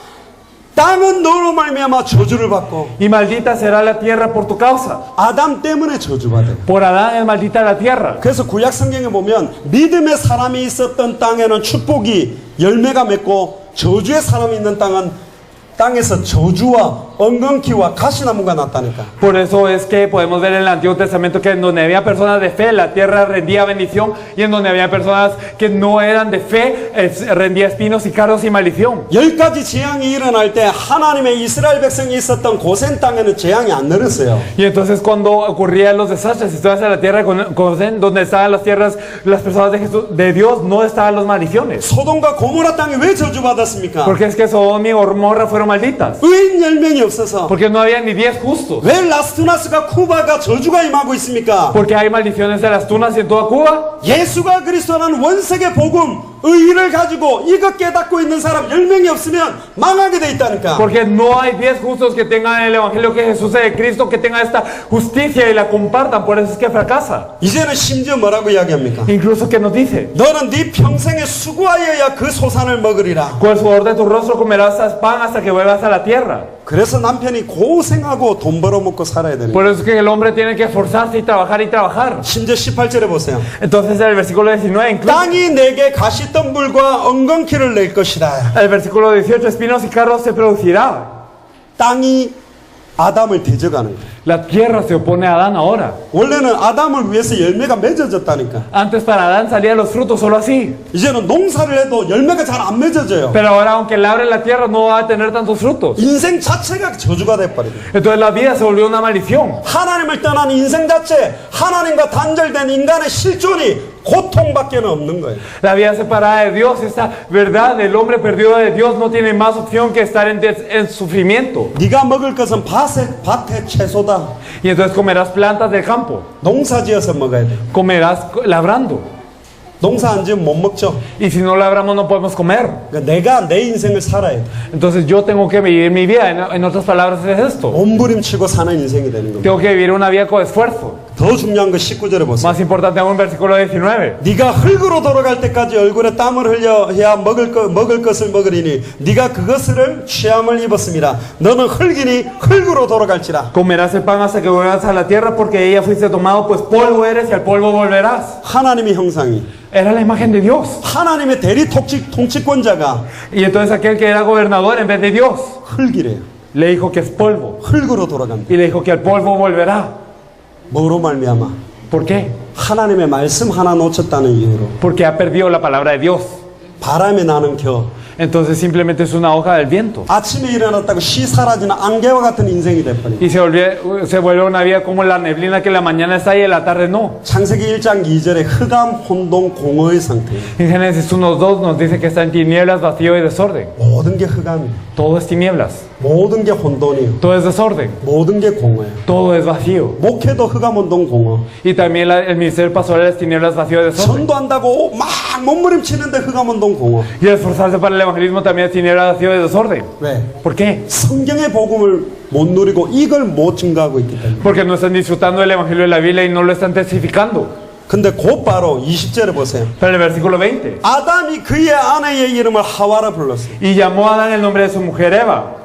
S1: 땅은 너로 말미암아 저주를 받고
S2: Y maldita será la tierra por tu causa.
S1: 아담 때문에 저주받아요.
S2: Por Adán es maldita la tierra.
S1: 그래서 구약 성경에 보면 믿음의 사람이 있었던 땅에는 축복이 열매가 맺고 저주의 사람이 있는 땅에서 저주와 엉겅퀴와 가시나무가 났다니까.
S2: Por eso es que podemos ver en el Antiguo Testamento que en donde había personas de fe, la tierra rendía bendición, y en donde había personas que no eran de fe, rendía espinos y cardos y maldición.
S1: 10가지 재앙이 일어날 때 하나님의 이스라엘 백성이 있었던 고센 땅에는 재앙이 안 내렸어요.
S2: Y entonces cuando ocurrían los desastres, si tú vas a la tierra donde estaban las tierras, las personas de Dios, no estaban las maldiciones.
S1: 소돔과 고모라 땅이 왜 저주받았습니까?
S2: Porque es que Sodoma y Gomorra fueron malditas.
S1: 의인 10명이 없어서.
S2: Porque no había ni 10 justos.
S1: 왜 라스투나스가 쿠바가 저주가 임하고 있습니까?
S2: Porque hay maldiciones de las tunas y en toda Cuba.
S1: 예수가 그리스도라는 원색의 복음 의의를 가지고 이것 깨닫고 있는 사람 10명이 없으면 망하게 돼 있다니까.
S2: Porque no hay 10 justos que tengan el evangelio que Jesús es de Cristo, que tengan esta justicia y la compartan. Por eso es que fracasa.
S1: 이제는 심지어 뭐라고 이야기합니까?
S2: Incluso que nos dice,
S1: 너는 네 평생에 수고하여야 그 소산을 먹으리라.
S2: con el sudor de tu rostro comerás pan hasta que vuelvas a la tierra.
S1: 그래서 남편이 고생하고 돈 벌어먹고 살아야 되는 거예요.
S2: Por eso es que el hombre tiene que esforzarse y trabajar.
S1: 심지어 18절에 보세요.
S2: Entonces el versículo 19 incluye,
S1: 땅이 내게 가시덤불과 엉겅퀴를 낼 것이라.
S2: el versículo 18, espinos y carros se producirá.
S1: 땅이 아담을 대적하는 거예요.
S2: La tierra se opone a Adán ahora.
S1: 원래는 아담을 위해서 열매가 맺어졌다니까.
S2: Antes para Adán salían los frutos solo así.
S1: 이제는 농사를 해도 열매가 잘 안 맺어져요.
S2: Pero ahora aunque labre la tierra no va a tener tantos frutos.
S1: 인생 자체가 저주가 돼버리고.
S2: Entonces la vida se volvió una maldición.
S1: 하나님을 떠난 인생 자체, 하나님과 단절된 인간의 실존이 고통밖에는 없는 거예요.
S2: La vida separada de Dios, esa verdad, el hombre perdido de Dios no tiene más opción que estar en sufrimiento.
S1: 네가 먹을 것은 밭의 채소다.
S2: Y entonces comerás plantas del campo,
S1: 농사지어서 먹어야 돼.
S2: comerás labrando.
S1: 농사 안 지으면 못 먹죠.
S2: Y si no labramos no podemos comer.
S1: 그러니까 내가 내 인생을 살아야 돼.
S2: Entonces yo tengo que vivir mi vida, en otras palabras es esto.
S1: 몸부림치고 사는 인생이 되는 겁니다.
S2: Tengo que vivir una vida con esfuerzo.
S1: 더 중요한 거 19절에 보세요.
S2: Más importante aún, versículo 19.
S1: 네가 흙으로 돌아갈 때까지 얼굴에 땀을 흘려야 먹을 것을 먹으리니 네가 그것을 취함을 입었습니다. 너는 흙이니 흙으로 돌아갈지라.
S2: Comerás el pan hasta que vuelvas a la tierra porque ella fuiste tomado, pues polvo eres y al polvo volverás.
S1: 하나님의 형상이
S2: Era la imagen de Dios.
S1: 하나님의 대리 통치권자가
S2: Y entonces aquel que era gobernador en vez de Dios
S1: 흙이래요.
S2: le dijo que es polvo.
S1: 흙으로 돌아간다.
S2: Y le dijo que al polvo volverá.
S1: 뭐로 말미암아?
S2: ¿Por qué?
S1: 하나님의 말씀 하나 놓쳤다는 이유로.
S2: Porque ha perdido la palabra de Dios.
S1: 바람에 나는 겨.
S2: Entonces simplemente es una hoja del viento.
S1: 아침에 일어났다고 시 사라지는 안개와 같은 인생이 돼버려.
S2: Y se vuelve una vida como la neblina que en la mañana está y en la tarde no.
S1: 창세기 1장 2절에 흑암, 혼동, 공허의 상태.
S2: En Génesis 1:2 nos dice que está en tinieblas, vacío y desorden.
S1: 모든 게 흑암이에요.
S2: Todo es tinieblas.
S1: 모든 게 혼돈이에요.
S2: Todo es desorden.
S1: 모든 게 공허예요.
S2: Todo es vacío.
S1: 목회도 흑암, 혼돈, 공허.
S2: Y también el ministerio pastoral es tinieblas, vacío y desorden.
S1: 전도한다고 막 몸부림치는데 흑암, 혼돈, 공허.
S2: Y esforzarse para el evangelismo también es tinieblas, vacío y desorden.
S1: 왜?
S2: ¿Por qué?
S1: 성경의 복음을 못 누리고 이걸 못 증거하고 있기 때문에.
S2: Porque no están disfrutando del evangelio de la Biblia y no lo están testificando.
S1: 근데 곧바로 20절에 보세요.
S2: Pero en el versículo 20.
S1: 아담이 그의 아내의 이름을 하와라 불렀어요.
S2: Y llamó a Adán el nombre de su mujer Eva.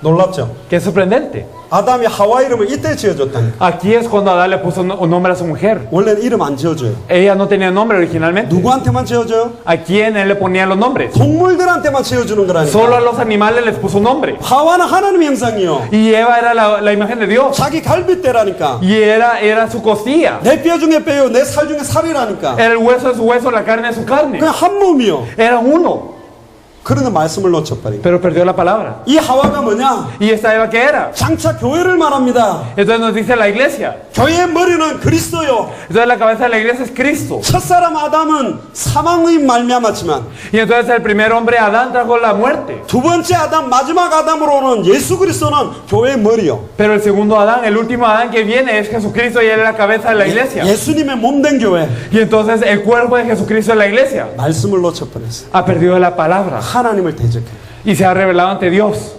S1: 놀랍죠?
S2: Qué sorprendente.
S1: 아담이 하와 이름을 이때 지어줬다니까.
S2: Aquí es cuando Adán le puso un nombre a su mujer.
S1: 원래는 이름 안 지어줘요.
S2: Ella no tenía nombre originalmente.
S1: 누구한테만 지어줘요?
S2: ¿A quién él le ponía los nombres?
S1: 동물들한테만 지어주는
S2: Solo a
S1: 거라니까.
S2: los animales les puso nombre.
S1: 하와는 하나님의 형상이요.
S2: Y Eva era la imagen de Dios.
S1: 자기 갈빗대라니까.
S2: Y era su costilla.
S1: 내 뼈 중에 뼈요, 내 살 중에 살이라니까.
S2: Era el hueso de su hueso, la carne de su carne.
S1: 그냥 한 몸이요.
S2: Era uno.
S1: 그런데 말씀을 놓쳐버린 거예요.
S2: Pero perdió la palabra.
S1: 이 하와가 뭐냐?
S2: ¿Y esta Eva qué era?
S1: 장차 교회를 말합니다.
S2: Entonces nos dice la iglesia.
S1: 교회의 머리는 그리스도요.
S2: Entonces la cabeza de la iglesia es Cristo.
S1: 첫사람 아담은 사망의 말미암았지만
S2: Y entonces el primer hombre, Adán, trajo la muerte.
S1: 두 번째 아담, 마지막 아담으로 오는 예수 그리스도는 교회의 머리요.
S2: Pero el segundo Adán, el último Adán que viene es Jesucristo y él es la cabeza de la iglesia.
S1: 예수님의 몸된 교회.
S2: Y entonces el cuerpo de Jesucristo es la iglesia.
S1: 말씀을 놓쳐버렸어요.
S2: Ha perdido la palabra
S1: 하나님을 대적해요.
S2: y se ha revelado ante Dios.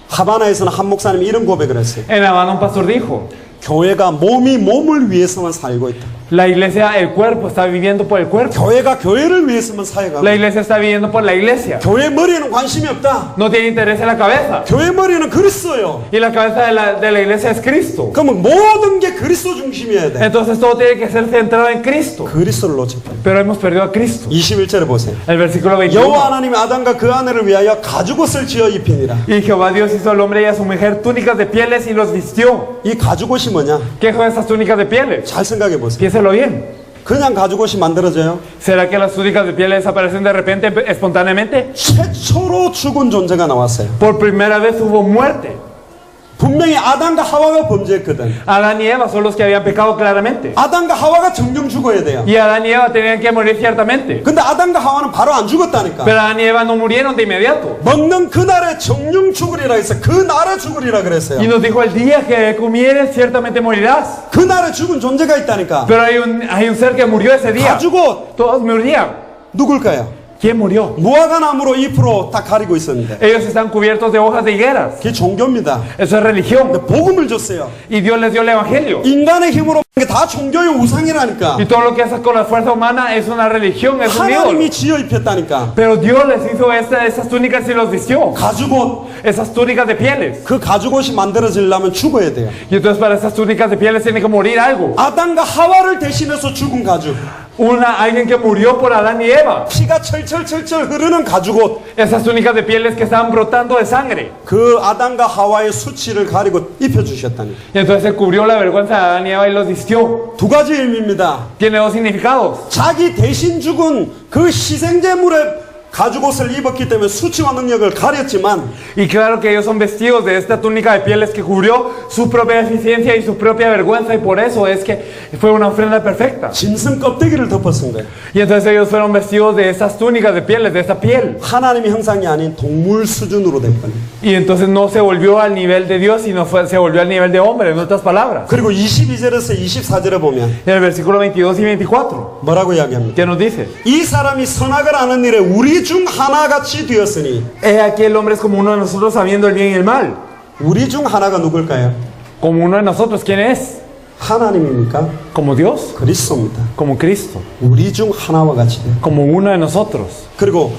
S1: 하바나에서는 한 목사님이 이런 고백을 했어요.
S2: En Habana un pastor dijo,
S1: 교회가 몸이 몸을 위해서만 살고 있다.
S2: la iglesia, el cuerpo está viviendo por el cuerpo.
S1: 교회가 교회를 위해서만 살아가고
S2: La iglesia está viviendo por la iglesia.
S1: 교회 머리에는 관심이 없다.
S2: No tiene interés en la cabeza.
S1: 교회 머리는 그리스도요.
S2: Y la cabeza de la iglesia es Cristo.
S1: 그러면 모든 게 그리스도 중심이어야 돼.
S2: Entonces todo tiene que ser centrado en Cristo.
S1: 그리스도를 놓쳤다.
S2: Pero hemos perdido a Cristo.
S1: 21절에 보세요.
S2: El versículo
S1: 여호와
S2: 21.
S1: 하나님이 아담과 그 아내를 위하여 가죽옷을 지어 입히니라.
S2: Y Jehová Dios hizo al hombre y a su mujer túnicas de pieles y los vistió.
S1: 이 가죽옷이 뭐냐?
S2: ¿Qué son esas túnicas de pieles?
S1: 잘 생각해 보세요.
S2: Piénselo bien.
S1: 그냥 가죽옷이 만들어져요?
S2: ¿Será que las túnicas de pieles desaparecen de repente, espontáneamente?
S1: 최초로 죽은 존재가 나왔어요.
S2: Por primera vez hubo muerte.
S1: 분명히 아담과 하와가 범죄했거든.
S2: Adán y Eva son los que habían pecado claramente.
S1: 아담과 하와가 정령 죽어야 돼요.
S2: Y Adán y Eva tenían que morir ciertamente.
S1: 근데 아담과 하와는 바로 안 죽었다니까.
S2: Pero Adán y Eva no murieron de inmediato.
S1: 먹는 그날에 정령 죽으리라 했어. 그날에 죽으리라 그랬어요.
S2: Y nos dijo, el día que comieres ciertamente morirás.
S1: 그날에 죽은 존재가 있다니까.
S2: Pero hay un ser que murió ese día.
S1: 가죽옷
S2: Todos murirían.
S1: 누굴까요?
S2: ¿Quién murió?
S1: 무화과 나무로 잎으로 다 가리고 있었는데
S2: Ellos están cubiertos de hojas de higueras.
S1: 그게 종교입니다.
S2: Eso es religión.
S1: 근데 복음을 줬어요.
S2: Y Dios les dio el evangelio.
S1: 인간의 힘으로 게 다 종교의 우상이라니까.
S2: Y todo lo que haces con la fuerza humana es una religión, es un ídolo.
S1: 하나님이 지어 입혔다니까.
S2: Pero Dios les hizo esas túnicas y los vistió.
S1: 가죽옷.
S2: Esas túnicas de pieles.
S1: 그 가죽옷이 만들어지려면 죽어야 돼요.
S2: Y entonces para esas túnicas de pieles tiene que morir algo.
S1: 아담과 하와를 대신해서 죽은 가죽.
S2: Alguien que murió por Adán y Eva.
S1: 피가 철철철철 흐르는 가죽옷.
S2: Esas túnicas de pieles que estaban brotando de sangre.
S1: 그 아담과 하와의 수치를 가리고 입혀주셨다니까.
S2: Y entonces se cubrió la vergüenza de Adán y Eva y los vistió.
S1: 두 가지 의미입니다.
S2: Tiene dos significados.
S1: 자기 대신 죽은 그 희생제물의 가죽옷을 입었기 때문에 수치와 능력을 가렸지만
S2: Y claro que ellos son vestidos de esta túnica de pieles que cubrió su propia deficiencia y su propia vergüenza, y por eso es que fue una ofrenda perfecta.
S1: 짐승 껍데기를 덮어쓴 거예요.
S2: Y entonces ellos fueron vestidos de esas túnicas de pieles, de esta piel.
S1: 하나님의 형상이 아닌 동물 수준으로 된 거예요.
S2: Y entonces no se volvió al nivel de Dios, sino se volvió al nivel de hombre, en otras palabras.
S1: 그리고 22절에서 24절에 보면
S2: En el versículo 22 y 24,
S1: 뭐라고 이야기합니까?
S2: ¿qué nos dice?
S1: 이 사람이 선악을 아는 일에 우리 중 하나같이 되었으니.
S2: He aquí el hombre es como uno de nosotros sabiendo el bien y el mal.
S1: 우리 중 하나가 누굴까요?
S2: Como uno de nosotros, ¿quién es?
S1: 하나님입니까?
S2: Como Dios,
S1: 그리스도입니다.
S2: como Cristo,
S1: 우리 중 하나와 같이 돼요.
S2: como uno de nosotros.
S1: 그리고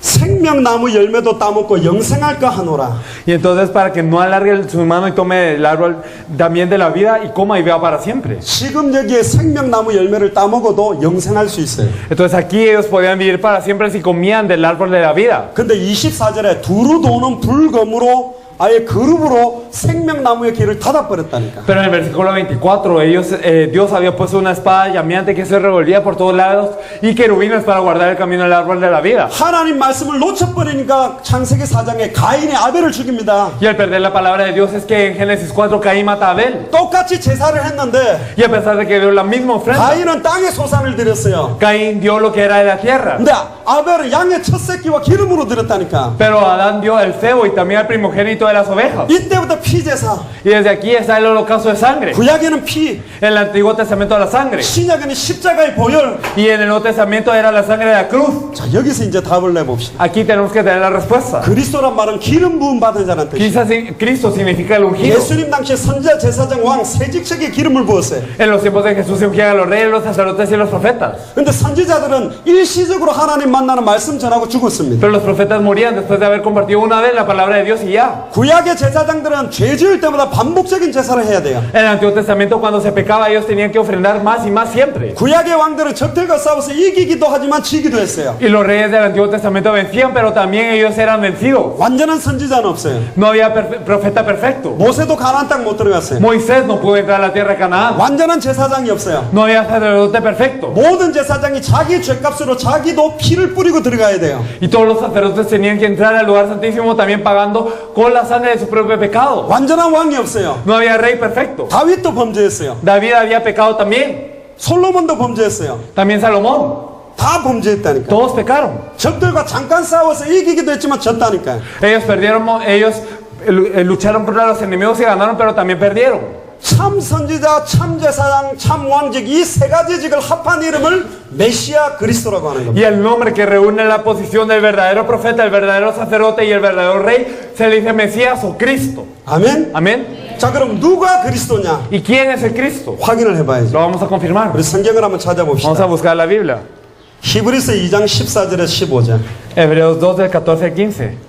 S1: 생명나무 열매도 따먹고 영생할까 하노라.
S2: Y entonces para que no alargue su mano y tome el árbol también de la vida y coma y viva para siempre.
S1: 지금 여기에 생명나무 열매를 따먹어도 영생할 수 있어요.
S2: Entonces aquí ellos podían vivir para siempre si comían del árbol de la vida.
S1: 근데 24절에 두루 도는 불검으로 아예 그룹으로 생명나무의 길을 닫아버렸다니까.
S2: Pero en el versículo 24 Dios había puesto una espada llameante que se revolvía por todos lados y querubines para guardar el camino del árbol de la vida.
S1: 하나님 말씀을 놓쳐버리니까 창세기 4장에 가인이 아벨을 죽입니다.
S2: Y al perder la palabra de Dios es que en Génesis 4 Caín mata a Abel.
S1: 똑같이 제사를 했는데
S2: Y a pesar de que dio la misma ofrenda,
S1: 가인은 땅의 소산을 드렸어요.
S2: Caín dio lo que era de la tierra.
S1: 근데 아벨은 양의 첫 새끼와 기름으로 드렸다니까.
S2: Pero Adán dio el cebo y también el primogénito de las ovejas.
S1: 이때부터 피제사.
S2: Y desde aquí está el holocausto de sangre.
S1: 구약에는 피,
S2: En el Antiguo Testamento la sangre.
S1: 신약에는 십자가의 보혈.
S2: Y en el Nuevo Testamento era la sangre de la cruz.
S1: 자, 여기서 이제 답을 내봅시다.
S2: Aquí tenemos que tener la respuesta.
S1: 그리스도란 말은 기름 부음 받은 자란 뜻이에요.
S2: Quizás Cristo significa el ungido.
S1: 예수님 당시에 선지자, 제사장, 왕 세 직책에 기름을 부었어요.
S2: En los tiempos de Jesús se ungían a los reyes, los sacerdotes y los profetas.
S1: 근데 선지자들은 일시적으로 하나님 만나는 말씀 전하고 죽었습니다.
S2: Pero los profetas morían después de haber compartido una vez la palabra de Dios y ya.
S1: 구약의 제사장들은 죄 지을 때마다 반복적인 제사를 해야 돼요.
S2: En el Antiguo Testamento cuando se pecaba ellos tenían que ofrendar más y más siempre.
S1: 구약의 왕들은 적들과 싸워서 이기기도 하지만 지기도 했어요.
S2: Y los reyes del Antiguo Testamento vencían, pero también ellos eran vencidos.
S1: 완전한 선지자는 없어요.
S2: No había profeta perfecto.
S1: 모세도 가나안 땅 못 들어갔어요.
S2: Moisés no pudo entrar a la tierra de Canaán.
S1: 완전한 제사장이 없어요.
S2: No había sacerdote perfecto.
S1: 모든 제사장이 자기 죄값으로 자기도 피를 뿌리고 들어가야 돼요.
S2: Y todos los sacerdotes tenían que entrar al lugar santísimo también pagando con la sangre de su propio pecado.
S1: 완전한 왕이 없어요.
S2: No había rey perfecto.
S1: 다윗도 범죄했어요.
S2: David había pecado también.
S1: 솔로몬도 범죄했어요.
S2: También Salomón.
S1: 다 범죄했다니까.
S2: Todos pecaron.
S1: 적들과 잠깐 싸워서 이기기도 했지만 졌다니까요.
S2: Ellos perdieron, ellos lucharon contra los enemigos y ganaron, pero también perdieron.
S1: 참 선지자, 참 제사장, 참 왕직 이 세 가지 직을 합한 이름을 메시아 그리스도라고 하는 겁니다.
S2: Y el nombre que reúne la posición del verdadero profeta, el verdadero sacerdote y el verdadero rey se le dice Mesías o Cristo.
S1: 아멘.
S2: Amén.
S1: 자, 그럼 누가 그리스도냐?
S2: ¿Y quién es el Cristo?
S1: 확인을 해봐야죠.
S2: Lo vamos a confirmar.
S1: 우리 성경을 한번
S2: Vamos a
S1: 찾아봅시다.
S2: buscar la Biblia.
S1: 히브리서 2장 14절에서 15절.
S2: Hebreos 2 del 14 al 15.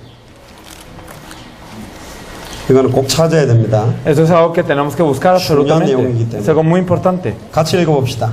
S1: 이거는 꼭 찾아야 됩니다.
S2: Eso es algo que tenemos que buscar absolutamente. Es algo muy importante.
S1: 같이 읽어봅시다.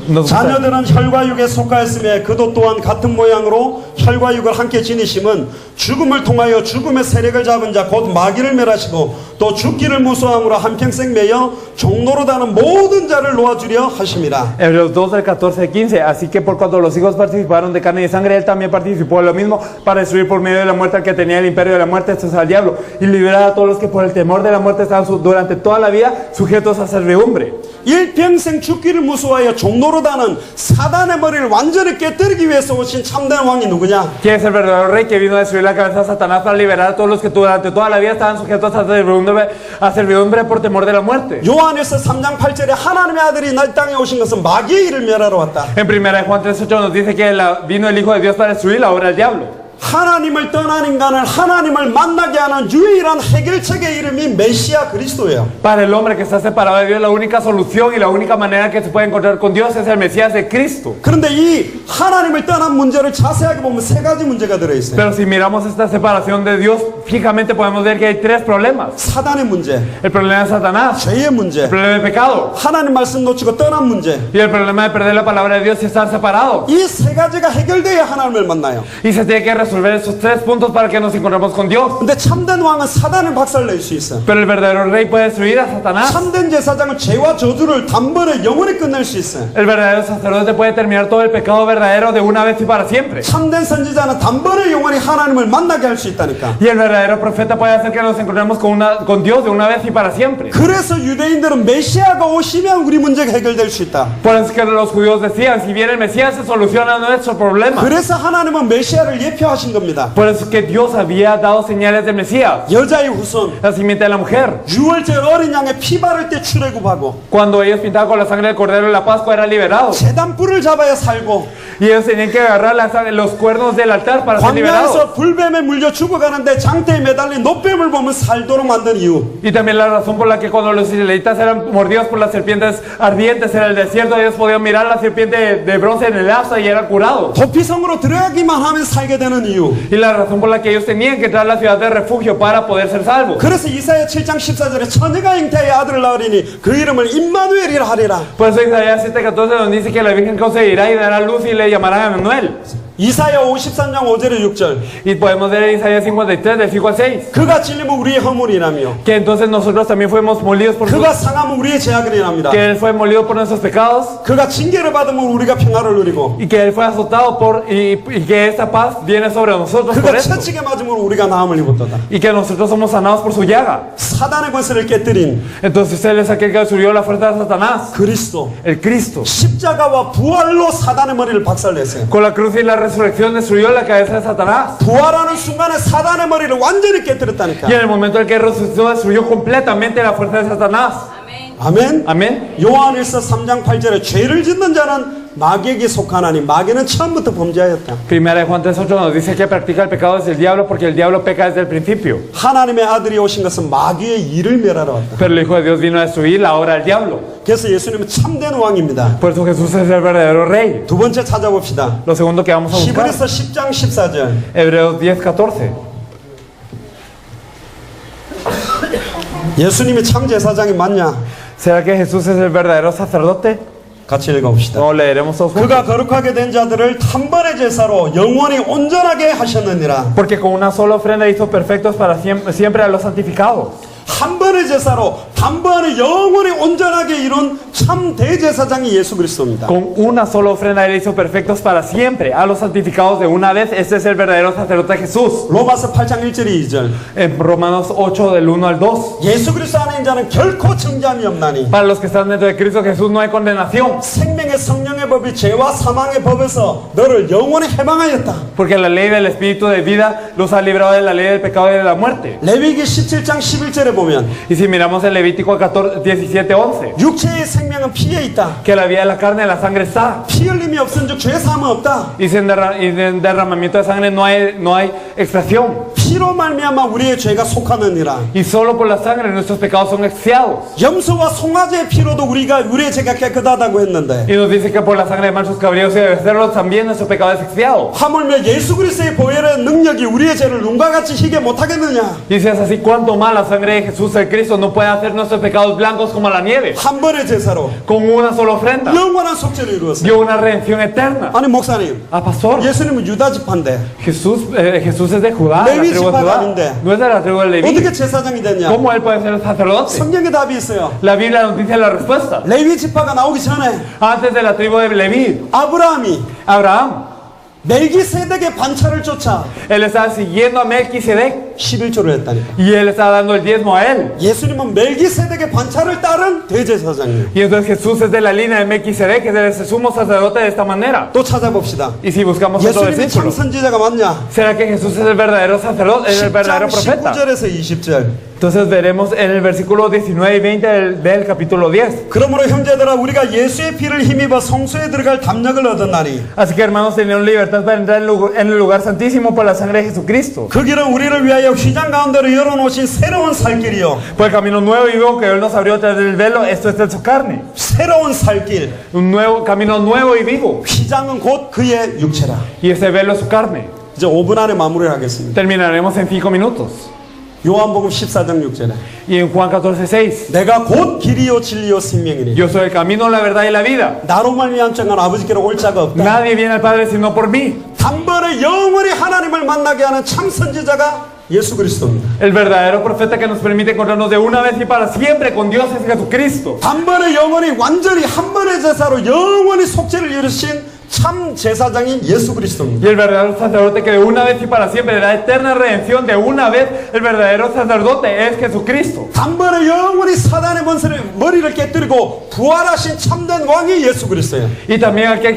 S2: Nos gusta.
S1: 자녀들은 혈과 육에 속하였으며 그도 또한 같은 모양으로 혈과 육을 함께 지니심은 죽음을 통하여 죽음의 세력을 잡은 자 곧 마귀를 멸하시고 또 죽기를 무서함으로 한평생 매여 종로로 다는 모든 자를 놓아주려 하심이라.
S2: Hebreos 2 del 14 al 15. Así que por cuanto los hijos participaron de carne y sangre, él también participó de lo mismo para destruir por medio de la muerte al que tenía el imperio de la muerte, esto es al diablo, y liberar a todos los que por el temor de la muerte estaban durante toda la vida sujetos a servidumbre.
S1: 일평생 죽기를 무서워하여 종로로 다는 사단의 머리를 완전히 깨뜨리기 위해서 오신 참된 왕이 누구냐?
S2: ¿Quién es el verdadero rey que vino a destruir la cabeza de Satanás para liberar a todos los que durante toda la vida estaban sujetos a servidumbre por temor de la muerte?
S1: 요한에서 3장 8절에 하나님의 아들이 날 땅에 오신 것은 마귀의 일을 멸하러 왔다.
S2: En 1 Juan 3:8 nos dice que vino el Hijo de Dios para destruir la obra del diablo.
S1: 하나님을 떠난 인간을 하나님을 만나게 하는 유일한 해결책의 이름이 메시아 그리스도예요.
S2: Para el hombre que está separado de Dios, la única solución y la única manera que se puede encontrar con Dios es el Mesías de Cristo.
S1: 그런데 이 하나님을 떠난 문제를 자세하게 보면 세 가지 문제가 들어있어요.
S2: Pero si miramos esta separación de Dios, fijamente podemos ver que hay tres problemas.
S1: 사단의 문제,
S2: El problema de Satanás,
S1: 죄의 문제,
S2: el problema de pecado
S1: 하나님 말씀 놓치고 떠난 문제.
S2: y el problema de perder la palabra de Dios y estar separados.
S1: 이 세 가지가 해결돼야 하나님을 만나요.
S2: Y se tiene que resolver esos tres puntos para que nos encontremos con Dios.
S1: 근데 참된 왕은 사단을 박살낼 수 있어요.
S2: Pero el verdadero rey puede destruir a Satanás.
S1: 참된 제사장은 죄와 저주를 단번에 영원히 끝낼 수 있어요.
S2: El verdadero sacerdote puede terminar todo el pecado verdadero de una vez y para siempre.
S1: 참된 선지자는 단번에 영원히 하나님을 만나게 할 수 있다니까.
S2: Y el verdadero profeta puede hacer que nos encontremos con Dios de una vez y para siempre.
S1: 그래서 유대인들은 메시아가 오시면 우리 문제가 해결될 수 있다.
S2: Por eso es que los judíos decían, si viene el Mesías se soluciona nuestro problema.
S1: 그래서 하나님은 메시아를 예표하신 겁니다.
S2: Por eso es que Dios había dado señales del Mesías.
S1: 여자의 후손,
S2: La simiente de la mujer.
S1: 6월절 어린 양의 피 바를 때 출애굽하고
S2: Cuando ellos pintaban con la sangre del cordero en la Pascua eran liberados.
S1: 제단불을 잡아야 살고
S2: Y ellos tenían que agarrar los cuernos del altar para ser liberados.
S1: 광야에서 불뱀에 물려 죽어가는데 장대에 매달린 노뱀을 보면 살도록 만든 이유.
S2: Y también la razón por la que cuando los israelitas eran mordidos por las serpientes ardientes en el desierto, ellos podían mirar la serpiente de bronce en el asta y eran curados.
S1: 도피성으로 들어가기만 하면 살게 되는 이유.
S2: Y la razón por la que ellos tenían que entrar a la ciudad de refugio para poder ser salvos.
S1: 그래서 이사야 7장 14절에 처녀가 잉태의 아들을 낳으리니 그 이름을 임마누엘이라 하리라.
S2: Por eso Isaías 7:14 nos dice que la Virgen concebirá y dará luz y le llamarán Emmanuel.
S1: 이사야 53장 5절에 6절.
S2: Y podemos ver en Isaías 53 del 5 al 6
S1: 그가 찔림은 우리의 허물이라며
S2: que entonces nosotros también fuimos molidos por
S1: 그가 상함은 우리의 죄악이랍니다.
S2: que él fue molido por nuestros pecados
S1: 그가 징계를 받으면 우리가 평화를 누리고
S2: y que él fue azotado y que esta paz viene sobre nosotros por
S1: 그가
S2: esto
S1: 채찍에 맞으면 우리가 나음을 입었도다.
S2: y que nosotros somos sanados por su llaga.
S1: 사단의 권세를 깨뜨린
S2: Entonces él es aquel que destruyó la fuerza de Satanás,
S1: 그리스도
S2: el Cristo.
S1: 십자가와 부활로 사단의 머리를 박살냈어요.
S2: Con la cruz y la resurrección destruyó la cabeza de Satanás.
S1: 부활하는 순간에 사단의 머리를 완전히 깨뜨렸다니까.
S2: Y en el momento en que resucitó destruyó completamente la fuerza de Satanás.
S1: 아멘.
S2: Amén.
S1: 요한일서 3장 8절에 죄를 짓는 자는 마귀에게 속하나니 마귀는 처음부터 범죄하였다.
S2: Primera de Juan 3:8 nos dice que practica el pecado desde el diablo porque el diablo peca desde el principio.
S1: 하나님의 아들이 오신 것은 마귀의 일을 멸하러 왔다.
S2: Pero el Hijo de Dios vino a destruir la obra del diablo.
S1: 그래서 예수님은 참된 왕입니다.
S2: Por eso Jesús es el verdadero rey.
S1: 두 번째 찾아봅시다.
S2: Lo segundo que vamos a buscar.
S1: 히브리서 10장 14절.
S2: Hebreos 10:14.
S1: 예수님이 참 제사장이 맞냐?
S2: ¿Será que Jesús es el verdadero sacerdote?
S1: 같이 읽어봅시다.
S2: No, leeremos todos juntos.
S1: 그가 거룩하게 된 자들을 단번의 제사로 영원히 온전하게 하셨느니라.
S2: Porque con una sola ofrenda hizo perfectos para siempre a los santificados.
S1: 한 번의 제사로 단번에 영원히 온전하게 이룬 참 대제사장이 예수 그리스도입니다.
S2: Con una sola ofrenda él hizo perfectos para siempre a los santificados de una vez. Este es el verdadero sacerdote Jesús.
S1: 로마서 8장 1절 2절.
S2: En Romanos 8 del 1 al 2.
S1: 예수 그리스도 안에 있는 자는 결코 정죄함이 없나니
S2: Para los que están dentro de Cristo Jesús no hay condenación.
S1: 생명의 성령의 법이 죄와 사망의 법에서 너를 영원히 해방하였다.
S2: Porque la ley del Espíritu de vida los ha librado de la ley del pecado y de la muerte.
S1: 레위기 17장 11절에 보면
S2: Y si miramos el Levítico 17:11,
S1: 육체의 생명은 피에 있다.
S2: que la vida de la carne, la sangre está.
S1: 피 흘림이 없은즉 죄 사함은 없다.
S2: Y sin derramamiento de sangre no hay expiación.
S1: 피로 말미암아 우리의 죄가 속하느니라.
S2: Y solo por la sangre nuestros pecados son expiados.
S1: 염소와 송아지의 피로도 우리의 죄가 깨끗하다고 했는데
S2: Y nos dice que por la sangre de machos cabríos y de becerros también nuestro pecado es expiado.
S1: 하물며 예수 그리스도의 보혈의 능력이 우리의 죄를 눈과 같이 희게 못하겠느냐.
S2: Y si es así, ¿cuánto más la sangre de Jesús el Cristo no puede hacer nuestros pecados blancos como la nieve?
S1: 한 번의 제사로
S2: Con una sola ofrenda
S1: 영원한 속죄를 이루었어요.
S2: dio una redención eterna.
S1: 아니 목사님,
S2: Pastor,
S1: 예수님은 유다 지파인데
S2: Jesús es de Judá, de la
S1: Leví
S2: tribu de
S1: 지파가
S2: Judá.
S1: 아닌데.
S2: No es de la tribu de Leví.
S1: 어떻게 제사장이 됐냐?
S2: ¿Cómo él puede ser el sacerdote?
S1: 성경에 답이 있어요.
S2: La Biblia nos dice la respuesta.
S1: 레위 지파가 나오기 전에
S2: Antes de la tribu de Leví,
S1: 아브라함이
S2: Abraham,
S1: 멜기세덱의 반차를 쫓아
S2: él estaba siguiendo a Melquisedec
S1: 11조를 했다니까.
S2: y él estaba dando el diezmo a él.
S1: 예수님은 멜기세덱의 반차를 따른 대제사장이에요.
S2: Y entonces Jesús es de la línea de Melquisedec, es el sumo sacerdote de esta manera.
S1: 또 찾아봅시다.
S2: Y si buscamos otro
S1: 예수님이 참
S2: versículo,
S1: 선지자가 맞냐?
S2: ¿será que Jesús es el verdadero sacerdote, es el
S1: 10장
S2: verdadero profeta?
S1: 19절에서 20절.
S2: Entonces veremos en el versículo 19 y 20 del capítulo 10.
S1: 그러므로 형제들아 우리가 예수의 피를 힘입어 성소에 들어갈 담력을 얻었나니
S2: Así que hermanos, tenemos libertad para entrar en el lugar santísimo por la sangre de Jesucristo.
S1: 그 길은 우리를 위하여 휘장 가운데로 열어놓으신 새로운 살길이요
S2: Por el camino nuevo y vivo que Él nos abrió tras del velo, esto es de su carne.
S1: 새로운 살길.
S2: Un nuevo camino nuevo y vivo.
S1: 휘장은 곧 그의 육체라.
S2: Y ese velo es su carne.
S1: 이제 5분 안에 마무리를 하겠습니다.
S2: Terminaremos en 5 minutos.
S1: 요한복음 14장 6절에
S2: Y en Juan 14:6,
S1: 내가 곧 길이요 진리요 생명이니
S2: yo soy el camino, la verdad y la vida.
S1: 나로 말미암지 않고는 아버지께로 올 자가 없다.
S2: Nadie viene al Padre sino por mí.
S1: 단번에 영원히 하나님을 만나게 하는 참 선지자가 예수 그리스도입니다.
S2: El verdadero profeta que nos permite encontrarnos de una vez y para siempre con Dios es Jesucristo.
S1: 단번에 영원히 완전히 한 번의 제사로 영원히 속죄를 이루신 참 제사장이 예수 그리스도입니다.
S2: Y el verdadero sacerdote que de una vez y para siempre da eterna redención de una vez, el verdadero sacerdote es Jesucristo.
S1: 단번에 영원히 사단의 머리를 깨뜨리고 부활하신 참된 왕이 예수 그리스도예요.
S2: Y también aquel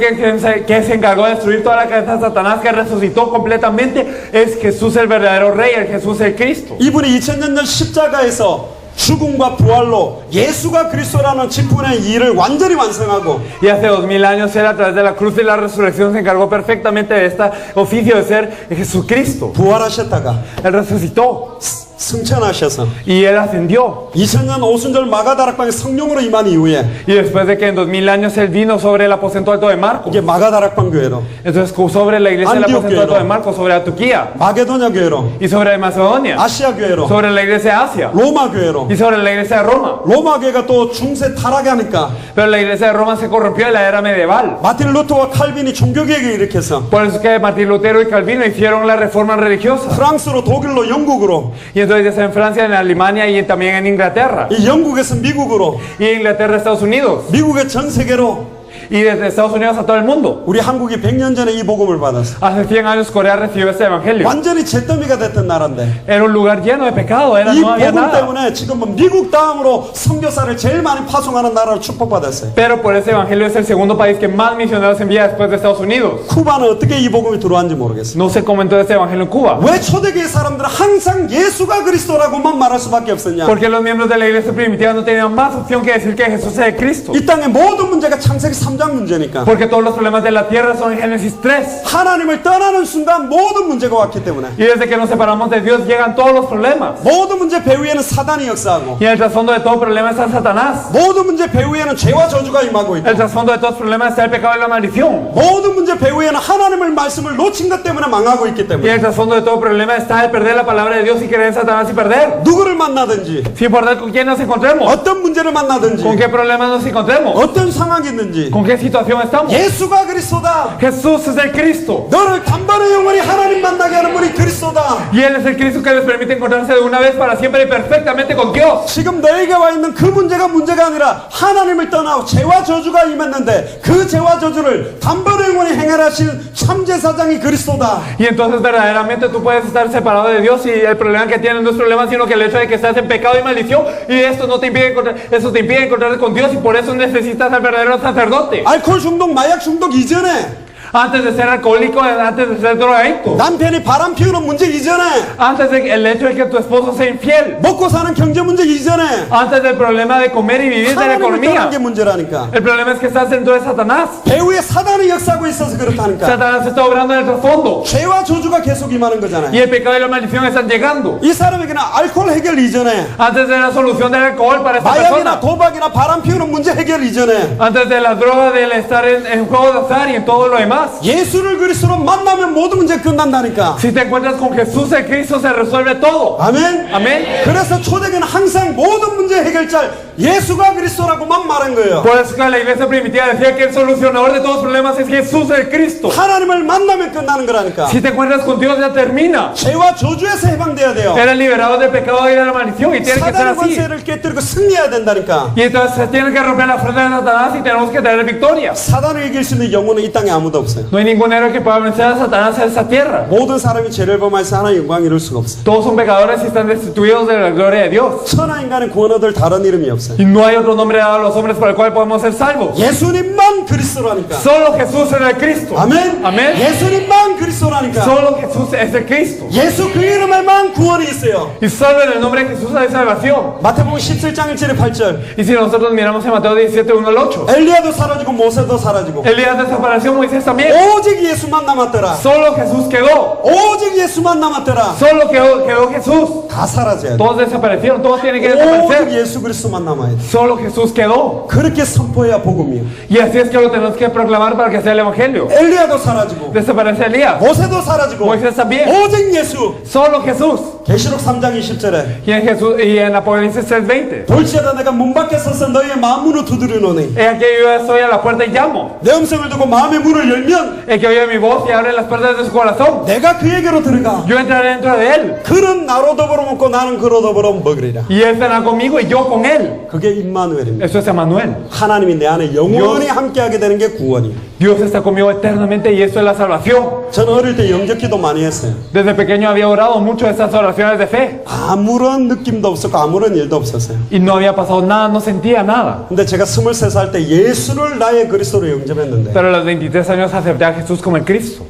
S2: que se encargó de destruir toda la cabeza de Satanás, que resucitó completamente, es Jesús el verdadero Rey, el Jesús el Cristo.
S1: 이분이 2000년 전 십자가에서 죽음과 부활로 예수가 그리스도라는 직분의 일을 완전히 완성하고
S2: Y hace 2000 años Él a través de la cruz y la resurrección se encargó perfectamente de este oficio de ser Jesucristo.
S1: 부활하셨다가
S2: Él resucitó
S1: 승천하셔서
S2: y Él ascendió.
S1: 2000년 오순절 마가다락방에 성령으로 임한 이후에
S2: Y después de que en 2000 años Él vino sobre el aposento alto de Marcos,
S1: 이게 마가다락방 교회로
S2: entonces sobre la iglesia del aposento alto de Marcos, sobre Antioquía
S1: 마게도냐 교회로
S2: y sobre Macedonia,
S1: 아시아 교회로
S2: sobre la iglesia de Asia
S1: 로마 교회로
S2: y sobre la iglesia de Roma.
S1: 로마 교회가 또 중세 타락하니까
S2: Pero la iglesia de Roma se corrompió en la era medieval.
S1: 마틴 루터와 칼빈이 종교개혁을 일으켜서
S2: Por eso que Martín Lutero y Calvino hicieron la reforma religiosa.
S1: 프랑스로 독일로 영국으로
S2: Y entonces ya sea en Francia, en Alemania y también en Inglaterra.
S1: 이 영국에서 미국으로
S2: Y en Inglaterra a Estados Unidos.
S1: 미국의 전 세계로
S2: Y desde Estados Unidos a todo el mundo.
S1: 우리 한국이 100년 전에 이 복음을 받았어.
S2: Hace 100 años Corea recibió este evangelio.
S1: 완전히 잿더미가 됐던 나라인데
S2: Era un lugar lleno de pecado,
S1: 이
S2: no había
S1: 복음
S2: nada.
S1: 때문에 지금은 미국 다음으로 선교사를 제일 많이 파송하는 나라로 축복받았어요.
S2: Pero por ese evangelio es el segundo país que más misioneros envía después de Estados Unidos.
S1: 쿠바는 어떻게 이 복음이 들어왔는지 모르겠어요.
S2: No se comentó de este evangelio en Cuba.
S1: 왜 초대교회 사람들은 항상 예수가 그리스도라고만 말할 수밖에 없었냐?
S2: Porque los miembros de la iglesia primitiva no tenían más opción que decir que Jesús es el Cristo.
S1: 이 땅의 모든 문제가 창세기 3장 3장 문제니까.
S2: Porque todos los problemas de la tierra son en Génesis 3.
S1: 하나님을 떠나는 순간 모든 문제가 왔기 때문에.
S2: Y desde que nos separamos de Dios llegan todos los problemas.
S1: 모든 문제 배후에는 사단이 역사하고,
S2: Y en el trasfondo de todo problema está Satanás.
S1: 모든 문제 배후에는 죄와 저주가 임하고 있고,
S2: El trasfondo de todos los problemas está el pecado y la maldición.
S1: 모든 문제 배후에는 하나님의 말씀을 놓친 것 때문에 망하고 있기
S2: Y en
S1: 때문에.
S2: el trasfondo de todo problema está el perder la palabra de Dios y creer en Satanás y perder.
S1: 누구를 만나든지,
S2: Sin importar con quién nos encontremos,
S1: 어떤 문제를 만나든지,
S2: con qué problemas nos encontremos,
S1: 어떤 상황이 있는지,
S2: con qué situación estamos.
S1: 예수가 그리스도다.
S2: Jesús es el Cristo.
S1: 너를 단번에 영원히 하나님 만나게 하는 분이 그리스도다.
S2: Y Él es el Cristo que les permite encontrarse de una vez para siempre y perfectamente con Dios.
S1: 지금 너에게 와 있는 그 문제가 문제가 아니라 하나님을 떠나 죄와 저주가 임했는데 그 죄와 저주를 단번에 영원히 행하신 참제사장이 그리스도다.
S2: Y entonces verdaderamente tú puedes estar separado de Dios y el problema que tienes no es problema sino que el hecho de que estás en pecado y maldición y esto no te impide eso te impide encontrarte con Dios y por eso necesitas al verdadero sacerdote.
S1: 알코올 중독, 마약 중독 이전에,
S2: Antes de ser alcohólico, antes de ser drogadicto,
S1: 남편이 바람 피우는 문제 이전에,
S2: antes del hecho de que tu esposo sea infiel,
S1: 먹고 사는 경제 문제 이전에
S2: antes del problema de comer y vivir de la
S1: 하나님을 떠난
S2: economía.
S1: 게 문제라니까.
S2: El problema es que estás dentro de Satanás.
S1: 배후에 사단이 역사하고 있어서 그렇다니까.
S2: Satanás está obrando en el trasfondo
S1: 죄와 저주가 계속 임하는 거잖아요.
S2: y el pecado y la maldición están llegando.
S1: 이 사람에게는 알코올 해결 이전에,
S2: Antes de la solución del alcohol para esta
S1: 마약이나
S2: persona,
S1: 도박이나 바람 피우는 문제 해결 이전에,
S2: antes de la droga, del estar en juego de azar y en todo lo demás.
S1: 예수를 그리스도로 만나면 모든 문제 끝난다니까.
S2: Si te encuentras con Jesús el Cristo se resuelve todo.
S1: 아멘.
S2: Amén.
S1: 그래서 초대교는 항상 모든 문제 해결자 예수가 그리스도라고만 말한 거예요.
S2: Por eso que la iglesia primitiva decía que el solucionador de todos los problemas es Jesús el Cristo.
S1: 하나님을 만나면 끝나는 거라니까.
S2: Si te encuentras con Dios ya termina.
S1: 죄와 저주에서 해방돼야 돼요.
S2: Eres liberado del pecado y de la maldición y tiene que ser
S1: 사단의
S2: así.
S1: 권세를 깨뜨리고 승리해야 된다니까.
S2: Y entonces se tiene que romper la fuerza de Satanás y tenemos que tener victoria.
S1: 사단을 이길 수 있는 영혼은 이 땅에 아무도 없어요.
S2: No hay ningún héroe que pueda vencer a Satanás en esa tierra.
S1: 모든 사람이 죄를 범해서 하나님의 영광을 이룰 수가 없어요.
S2: Todos son pecadores y están destituidos de la gloria de Dios.
S1: 천하 인간의 구원 얻을 다른 이름이 없어요.
S2: Y no hay otro nombre dado a los hombres por el cual podemos ser salvos.
S1: 예수님만 그리스도라니까.
S2: Solo Jesús es el Cristo.
S1: 아멘.
S2: Amén.
S1: 예수님만 그리스도라니까.
S2: Solo Jesús es el Cristo.
S1: 예수 그 이름에만 구원이 있어요.
S2: Y solo en el nombre de Jesús hay salvación.
S1: 마태복음 17장 1절에 8절.
S2: Y si nosotros miramos en Mateo 17, 1 al 8.
S1: 엘리야도 사라지고 모세도 사라지고
S2: Elías desapareció, Moisés también.
S1: 오직 예수만 남았더라.
S2: Solo Jesús quedó.
S1: 오직 예수만 남았더라.
S2: Solo quedó Jesús.
S1: 다 사라져야 돼.
S2: Todos desaparecieron, todos tienen que
S1: 오직
S2: desaparecer.
S1: 예수 그리스도만 남아야 돼.
S2: Solo Jesús quedó.
S1: 그렇게 선포해야 복음이에요.
S2: Y así es que lo tenemos que proclamar para que sea el evangelio.
S1: 엘리야도 사라지고
S2: Desaparece Elías.
S1: 모세도 사라지고
S2: Moisés también.
S1: 오직 예수.
S2: Solo Jesús.
S1: 계시록 3장 20절에
S2: Y en Apocalipsis 3:20.
S1: 볼지어다 내가 문 밖에 서서 너희의 마음 문을 두드리노니
S2: Es que yo estoy a la puerta y llamo.
S1: 내 음성을 듣고 마음의 문을 열면
S2: El que oye mi voz y abre las puertas de su corazón.
S1: 내가 그에게로 들어가
S2: Yo entraré dentro de él.
S1: 그는 나로 더불어 먹고 나는 그로 더불어 먹으리라.
S2: Y él estará conmigo y yo con él.
S1: 그게 임마누엘입니다.
S2: Eso es Emmanuel.
S1: 하나님이 내 안에 영원히 함께하게 되는 게 구원이에요.
S2: Dios está conmigo eternamente y eso es la salvación.
S1: 저는 어릴 때 영접기도 많이 했어요.
S2: Desde pequeño había orado mucho estas oraciones de fe.
S1: 아무런 느낌도 없었고 아무런 일도 없었어요.
S2: Y no había pasado nada, no sentía nada.
S1: 근데 제가 23살 때 예수를 나의 그리스도로 영접했는데
S2: Pero a los 23 años acepté a Jesús como el Cristo.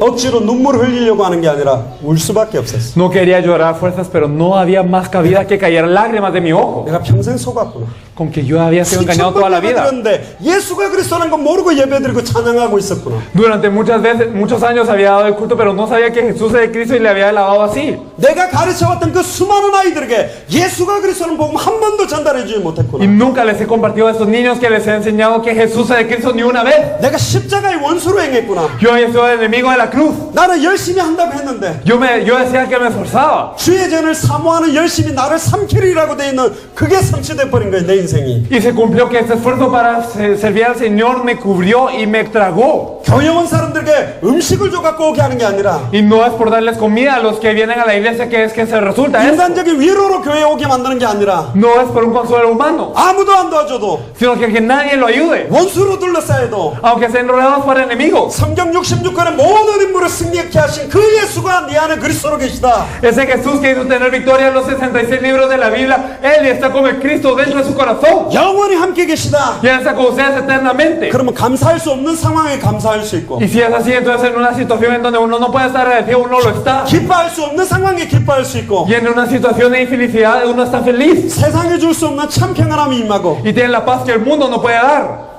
S1: 억지로 눈물을 흘리려고 하는 게 아니라 울 수밖에 없었어.
S2: No quería llorar a fuerzas, pero no había más cabida que cayeran lágrimas de mi ojo.
S1: 내가 평생 속았구나.
S2: Con que yo había sido engañado toda la vida.
S1: 예배드렸는데 예수가 그리스도라는 거 모르고 예배드리고 찬양하고 있었구나.
S2: Durante muchos años había dado el culto, pero no sabía que Jesús era el Cristo y le había alabado así.
S1: 내가 가르쳐왔던 그 수많은 아이들에게 예수가 그리스도는 복음 한 번도 전달해주지
S2: Y
S1: 못했구나.
S2: nunca les he compartido a estos niños que les he enseñado que Jesús es el Cristo ni una vez.
S1: 내가 십자가의 원수로 행했구나.
S2: Yo había sido el enemigo de la cruz.
S1: 나는 열심히 한다고 했는데
S2: Yo decía que me esforzaba.
S1: 주의 전을 사모하는 열심히 나를 삼키리라고 돼 있는 그게 성취돼 버린 거예요, 내 인생이.
S2: Y se cumplió que este esfuerzo para servir al Señor me cubrió y me tragó.
S1: 교회 온 사람들에게 음식을 줘 갖고 오게 하는 게 아니라
S2: Y no es por darles comida a los que vienen a la iglesia que es que se resulta eso.
S1: 인간적인 위로로 교회에 오게 만드는 게 아니라
S2: No es por un consuelo humano,
S1: 아무도 안 도와줘도
S2: sino que nadie lo ayude,
S1: 원수로 둘러싸여도
S2: aunque estén rodeados por enemigos.
S1: 성경 66권의 모든 인물을 승리케 하신 그 예수가 네 안에 그리스도로 계시다.
S2: Ese Jesús que hizo tener victoria en los 66 libros de la Biblia, Él está como el Cristo dentro de su corazón.
S1: 영원히 함께 계시다.
S2: Y Él está con ustedes eternamente.
S1: 그러면 감사할 수 없는 상황에 감사할 수 있고
S2: Y si es así, entonces en una situación en donde uno no puede estar agradecido, uno lo está.
S1: 기뻐할 수 없는 상황에 기뻐할 수 있고
S2: Y en una situación de infelicidad, uno está feliz.
S1: 세상에 줄 수 없는 참 평안함이 임하고
S2: Y tiene la paz que el mundo no puede dar.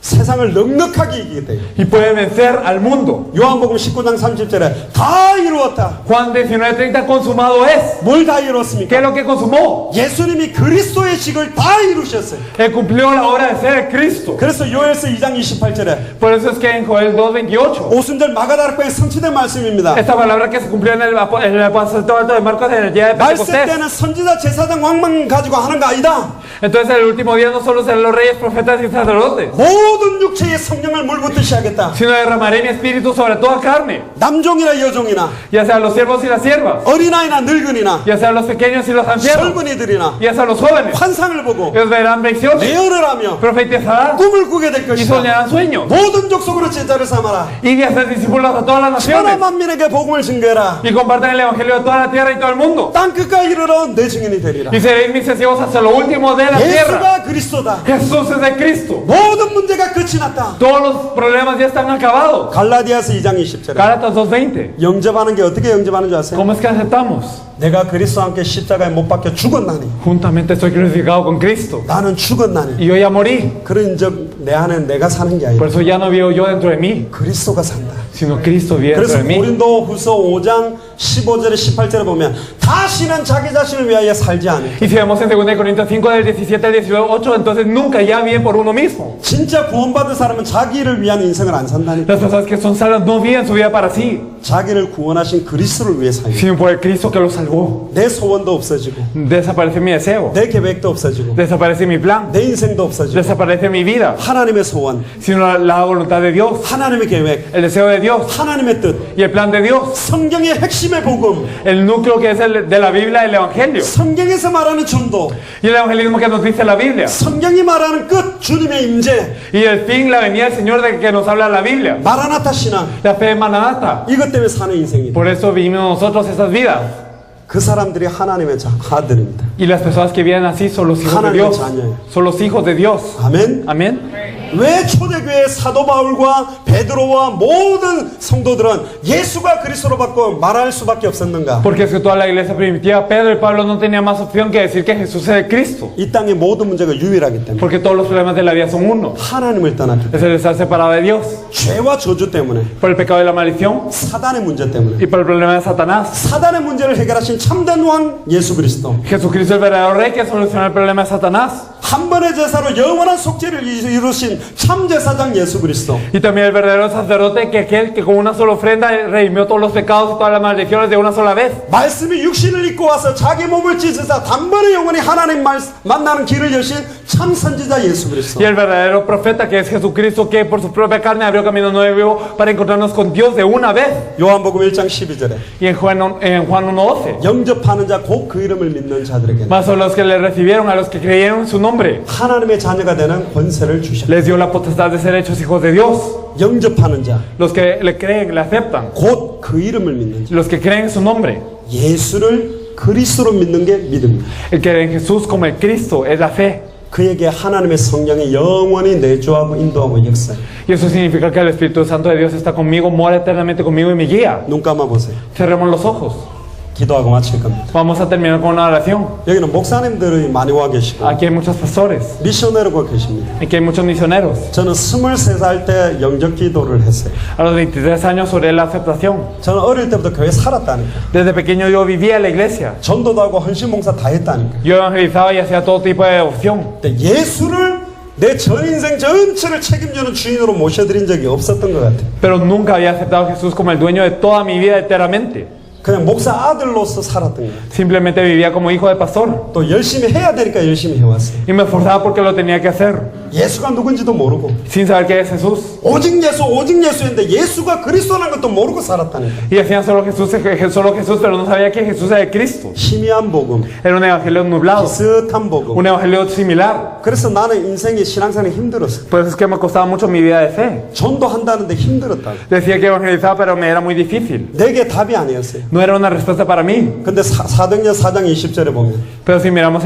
S1: 세상을 넉넉하게 이기게 돼요.
S2: y puede vencer al mundo.
S1: 요한복음 19장 30절에 다 이루었다.
S2: Juan 19:30, consumado es.
S1: 뭘 다
S2: ¿Qué es
S1: 이뤘습니까?
S2: lo que consumó?
S1: 예수님이 그리스도의 직을 다 이루셨어요.
S2: Él cumplió la obra de ser Cristo.
S1: 그래서 요엘서 2장 28절에
S2: Por eso es que en Joel 2:28,
S1: 오순절 마가다락방에 성취된 말씀입니다.
S2: esta palabra que se cumplió en el apóstol de Marcos en el día de
S1: 말세
S2: Pentecostés.
S1: 때는 선지자 제사장 왕만 가지고 하는 거 아니다.
S2: Entonces el último día no solo serán los reyes, profetas y sacerdotes,
S1: 모든 육체에 성령을 물붓듯이 하겠다.
S2: sino derramaré mi espíritu sobre toda carne,
S1: 남종이나 여종이나
S2: ya sean los siervos y las siervas,
S1: 어린아이나 늙은이나
S2: ya sean los pequeños y los ancianos,
S1: 젊은이들이나
S2: ya sean los jóvenes.
S1: 환상을 보고
S2: Ellos verán visiones,
S1: 예언을 하며
S2: profetizarán
S1: 꿈을 꾸게 될
S2: y
S1: 것이다.
S2: soñarán sueños,
S1: 모든 족속으로 제자를 삼아라.
S2: y hacer discípulos a todas las
S1: 천하
S2: naciones,
S1: 만민에게 복음을 증거해라.
S2: y compartan el evangelio de toda la tierra y todo el mundo,
S1: 땅 끝까지 이르러 내 증인이 되리라.
S2: y seréis mis testigos hasta lo último de la tierra.
S1: 예수가 그리스도다.
S2: Jesús es de Cristo.
S1: 모든 문제가 끝이 났다.
S2: Todos los problemas ya están acabados.
S1: 갈라디아서 2장 20절에
S2: Gálatas 2:20.
S1: 영접하는 게 어떻게 영접하는 줄 아세요?
S2: ¿Cómo es que aceptamos?
S1: 내가 그리스도와 함께 십자가에 못 박혀 죽었나니
S2: Juntamente estoy crucificado con Cristo.
S1: 나는 죽었나니
S2: Y yo ya morí.
S1: 그런 적 내 안에 내가 사는 게
S2: Por
S1: 아니라
S2: eso ya no vivo yo dentro de mí,
S1: 그리스도가 산다.
S2: sino Cristo vive dentro
S1: 그래서
S2: de mí.
S1: 고린도 후서 5장 15절에 18절에 보면 다시는 자기 자신을 위하여 살지 않을
S2: Y si vemos en 2 Corintios 5 del 17 al 18, entonces nunca ya viven por uno mismo.
S1: 진짜 구원받은 사람은 자기를 위한 인생을 안 산다니까.
S2: Las personas que son salvas no viven su vida para sí,
S1: 자기를 구원하신 그리스도를 위해 살고
S2: sino por el Cristo que los salvó.
S1: 내 소원도 없어지고
S2: Desaparece mi deseo,
S1: 내 계획도 없어지고
S2: desaparece mi plan,
S1: 내 인생도 없어지고
S2: desaparece mi vida,
S1: 하나님의 소원,
S2: sino la voluntad de Dios,
S1: 하나님의 계획,
S2: el deseo de Dios
S1: 하나님의 뜻,
S2: y el plan de Dios.
S1: 성경의 핵심의 복음,
S2: El núcleo que es el de la Biblia, el Evangelio.
S1: 성경에서 말하는 전도,
S2: Y el evangelismo que nos dice la Biblia.
S1: 성경이 말하는 끝, 주님의 임재,
S2: Y el fin, la venida del Señor de que nos habla la Biblia.
S1: 마라나타 신앙,
S2: La fe de Maranatha.
S1: 이것 때문에 사는 인생이다.
S2: Por eso vivimos nosotros esas vidas.
S1: 그 사람들이 하나님의 아들입니다.
S2: Y las personas que viven así son los hijos de
S1: 하나님의
S2: Dios.
S1: 자녀예요.
S2: Son los hijos de Dios.
S1: 아멘.
S2: Amén.
S1: 왜 초대교회 사도 바울과 베드로와 모든 성도들은 예수가 그리스도로 받고 말할 수밖에 없었는가?
S2: Porque es que toda la iglesia primitiva, Pedro y Pablo no tenían más opción que decir que Jesús es el Cristo.
S1: 이 땅의 모든 문제가 유일하기 때문에
S2: Porque todos los problemas de la vida son uno.
S1: 하나님을 떠났기 때문에
S2: Es el estar separado de Dios.
S1: 죄와 저주 때문에
S2: Por el pecado de la maldición
S1: 사단의 문제 때문에
S2: y por el problema de Satanás.
S1: 사단의 문제를 해결하신 참된 왕 예수 그리스도
S2: Jesucristo el verdadero rey que soluciona el problema de Satanás.
S1: 한 번의 제사로 영원한 속죄를 이루신 참 제사장 예수 그리스도
S2: Y también el verdadero sacerdote que aquel que con una sola ofrenda redimió todos los pecados y todas las maldiciones de una sola vez.
S1: 말씀이 육신을 입고 와서 자기 몸을 찢으사 단번에 영원히 하나님 만나는 길을 여신 참 선지자 예수 그리스도
S2: Y el verdadero profeta que es Jesucristo que por su propia carne abrió camino nuevo para encontrarnos con Dios de una vez.
S1: 요한복음 1장 12절에
S2: Y en Juan 1:12.
S1: 영접하는 자 곧 그 이름을 믿는 자들에게
S2: Más son los que le recibieron, a los que creyeron en su nombre.
S1: 하나님의 자녀가 되는 권세를 주셨다.
S2: Les dio la potestad de ser hechos hijos de Dios.
S1: 영접하는 자,
S2: Los que le creen, le aceptan.
S1: 곧 그 이름을 믿는 자.
S2: Los que creen en su nombre.
S1: 예수를 그리스도로 믿는 게 믿음입니다.
S2: El que cree en Jesús como el Cristo es la fe.
S1: 그에게 하나님의 성령이 영원히 내주하고 인도하고 역사해.
S2: Y eso significa que el Espíritu Santo de Dios está conmigo, mora eternamente conmigo y me guía.
S1: 눈 감아보세요.
S2: Cerremos los ojos.
S1: 기도하고 마칠 겁니다.
S2: Vamos a terminar con una oración.
S1: 여기는 목사님들이 많이 와 계시고
S2: Aquí hay muchos pastores.
S1: 미셔너리가 계십니다.
S2: Aquí hay muchos misioneros.
S1: 저는 23살 때 영접 기도를 했어요.
S2: A los 23 años oré la aceptación.
S1: 저는 어릴 때부터 교회 살았다니까.
S2: Desde pequeño yo vivía en la iglesia.
S1: 전도도 하고 헌신봉사 다 했다니까.
S2: Yo evangelizaba y hacía todo tipo de devoción.
S1: 근데 예수를 내 전 인생 전체를 책임지는 주인으로 모셔드린 적이 없었던 것 같아요.
S2: Pero nunca había aceptado a Jesús como el dueño de toda mi vida eternamente.
S1: 그냥 목사 아들로서 살았던 거예요.
S2: Simplemente vivía como hijo de pastor.
S1: 또 열심히 해야 되니까 열심히 해왔어요.
S2: Y me esforzaba porque lo tenía que hacer.
S1: 예수가 누군지도 모르고
S2: Sin saber quién es Jesús.
S1: 오직 예수인데 예수가 그리스도라는 것도 모르고 살았다니까.
S2: Y decían solo Jesús, pero no sabía que Jesús era el Cristo.
S1: 희미한 복음,
S2: Era un evangelio nublado.
S1: 비슷한 복음.
S2: Un evangelio similar.
S1: 그래서 나는 인생이 신앙생활이 힘들었어.
S2: Por eso es que me costaba mucho mi vida de fe.
S1: 전도한다는데 힘들었다고.
S2: Decía que evangelizaba, pero me era muy difícil.
S1: 내게 답이 아니었어요.
S2: No era una respuesta para mí.
S1: 근데 사도행전 4장 20절에 보면
S2: Pero si miramos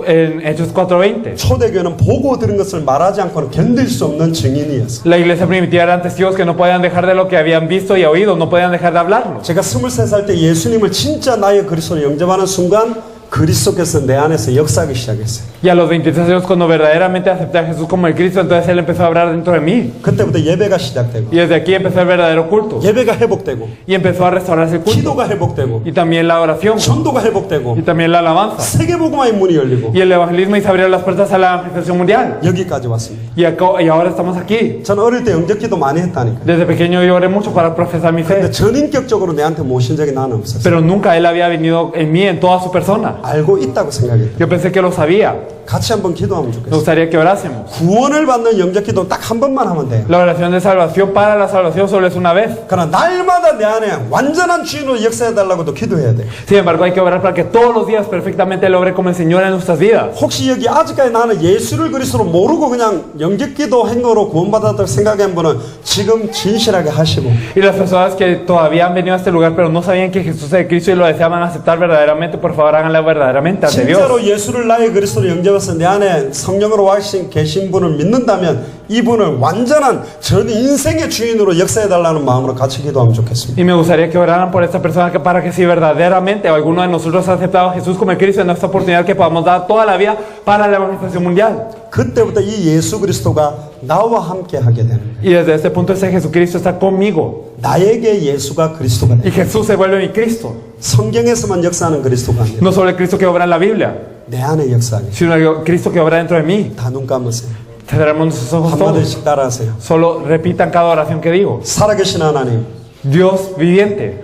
S2: en Hechos 4:20,
S1: 초대교회는 보고 들은 것을 말하지 않고는 견딜 수 없는 증인이었어.
S2: la iglesia primitiva eran testigos que no podían dejar de lo que habían visto y oído, no podían dejar de hablarlo.
S1: 제가 23살 때 예수님을 진짜 나의 그리스도로 영접하는 순간 그리스도께서 내 안에서 역사하기 시작했어요.
S2: Y a los 23 años, cuando verdaderamente acepté a Jesús como el Cristo, entonces Él empezó a hablar dentro de mí.
S1: 그때부터 예배가 시작되고
S2: Y desde aquí empezó el verdadero culto.
S1: 예배가 회복되고
S2: Y empezó a restaurarse el culto.
S1: 기도가 회복되고
S2: Y también la oración.
S1: 전도가 회복되고
S2: Y también la alabanza.
S1: 세계복음화의 문이 열리고
S2: Y el evangelismo, y se abrieron las puertas a la evangelización mundial.
S1: 여기까지 왔습니다.
S2: Y ahora estamos aquí.
S1: 저는 어릴 때 영접기도 많이 했다니까.
S2: Desde pequeño yo oré mucho para profesar mi
S1: 근데
S2: fe.
S1: 전인격적으로 내한테 모신 적이 나는 없었어요.
S2: Pero nunca Él había venido en mí, en toda su persona.
S1: 알고 있다고 생각했다.
S2: Yo pensé que lo sabía.
S1: 같이 한번 기도하면
S2: Me
S1: 좋겠어요.
S2: gustaría que orásemos.
S1: 구원을 받는 영접기도 딱 한 번만 하면 돼요.
S2: La oración de salvación para la salvación solo es una vez.
S1: 그러나 날마다 내 안에 완전한 주인으로 역사해달라고도 기도해야 돼요.
S2: Sin embargo, hay que orar para que todos los días perfectamente Él obre como el Señor en nuestras vidas.
S1: 혹시 여기 아직까지 나는 예수를 그리스도로 모르고 그냥 영접기도 행로로 구원받았다고 생각한 분은 지금 진실하게 하시고
S2: Y las personas que todavía han venido a este lugar pero no sabían que Jesús es el Cristo y lo deseaban aceptar verdaderamente, por favor háganlo verdaderamente ante Dios.
S1: 진짜로 예수를 나의 그리스도로 영접해서 내 안에 성령으로 계신 분을 믿는다면 이분을 완전한 전 인생의 주인으로 역사해달라는 마음으로 같이 기도하면 좋겠습니다.
S2: Y me gustaría que oraran por esta persona que para que si verdaderamente alguno de nosotros ha aceptado a Jesús como el Cristo en esta oportunidad que podamos dar toda la vida para la evangelización mundial.
S1: 그때부터 이 예수 그리스도가 나와 함께 하게 되는 거예요.
S2: Y desde este punto ese Jesucristo está conmigo.
S1: 나에게 예수가 그리스도가
S2: Y
S1: 돼요.
S2: Jesús se vuelve mi Cristo.
S1: 성경에서만 역사하는 그리스도가 아니라
S2: No solo el Cristo que obra en la Biblia,
S1: 내 안에 역사하게.
S2: sino el Cristo que obra dentro de mí.
S1: 다 눈 감으세요.
S2: Cerramos nuestros ojos todos.
S1: 한마디씩 따라하세요.
S2: Solo repitan cada oración que digo.
S1: 살아계신 하나님
S2: Dios viviente,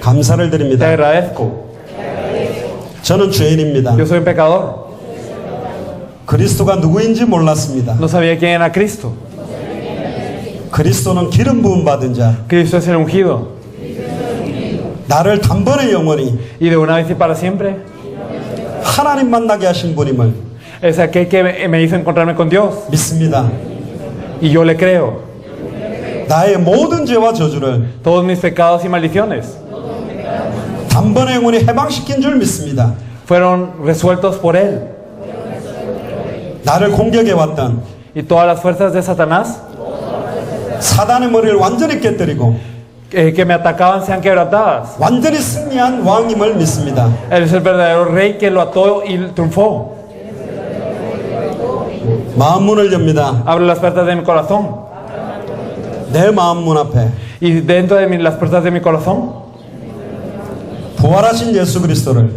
S1: 감사를
S2: te
S1: 드립니다.
S2: agradezco.
S1: 저는 죄인입니다.
S2: Yo soy un pecador.
S1: 그리스도가 누구인지 몰랐습니다.
S2: No sabía quién era Cristo.
S1: 그리스도는 기름 부음 받은 자,
S2: Cristo es el ungido.
S1: 나를 단번에 영원히
S2: Y de una vez y para siempre
S1: 하나님 만나게 하신 분임을
S2: es aquel que me hizo encontrarme con Dios.
S1: 믿습니다.
S2: Y yo le creo.
S1: 나의 모든 죄와 저주를
S2: Todos mis pecados y maldiciones
S1: 단번에 영원히 해방시킨 줄 믿습니다.
S2: fueron resueltos por Él.
S1: 나를 공격해왔던
S2: Y todas las fuerzas de Satanás
S1: 사단의 머리를 완전히 깨뜨리고
S2: que me atacaban sean quebrantadas.
S1: 완전히 승리한 왕임을 믿습니다.
S2: Él es el verdadero rey que lo ató y triunfó.
S1: 마음 문을 엽니다.
S2: Abro las puertas de mi corazón.
S1: 내 마음 문 앞에
S2: Y dentro de las puertas de mi corazón
S1: 부활하신 예수 그리스도를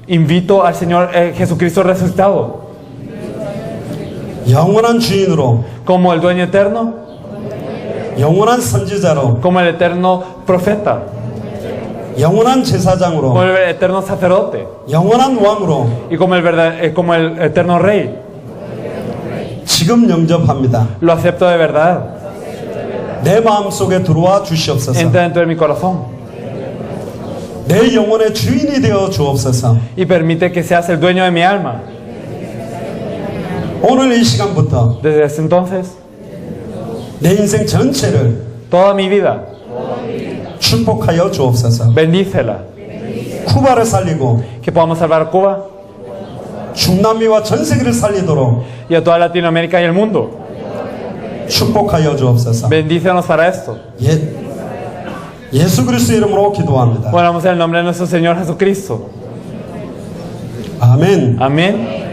S2: invito al Señor Jesucristo resucitado
S1: 영원한 주인으로
S2: como el dueño eterno,
S1: 영원한 선지자로
S2: como el eterno profeta,
S1: 영원한 제사장으로
S2: como el eterno sacerdote
S1: 영원한 왕으로
S2: y como el eterno rey.
S1: 지금 영접합니다.
S2: Lo acepto de verdad.
S1: 내 마음속에 들어와 주시옵소서.
S2: Entra dentro de mi corazón
S1: 내 영혼의 주인이 되어 주옵소서.
S2: y permite que seas el dueño de mi alma.
S1: 오늘 이 시간부터
S2: Desde ese entonces,
S1: 내 인생 전체를
S2: toda mi vida,
S1: 축복하여 주옵소서.
S2: bendícela.
S1: 쿠바를 살리고
S2: Que podamos salvar a Cuba
S1: 중남미와 전 세계를 살리도록
S2: y a toda Latinoamérica y el mundo.
S1: 축복하여 주옵소서.
S2: Bendícenos para esto.
S1: 예수 그리스도 이름으로 기도합니다.
S2: Oramos en el nombre de nuestro Señor Jesucristo.
S1: 아멘.
S2: Amén.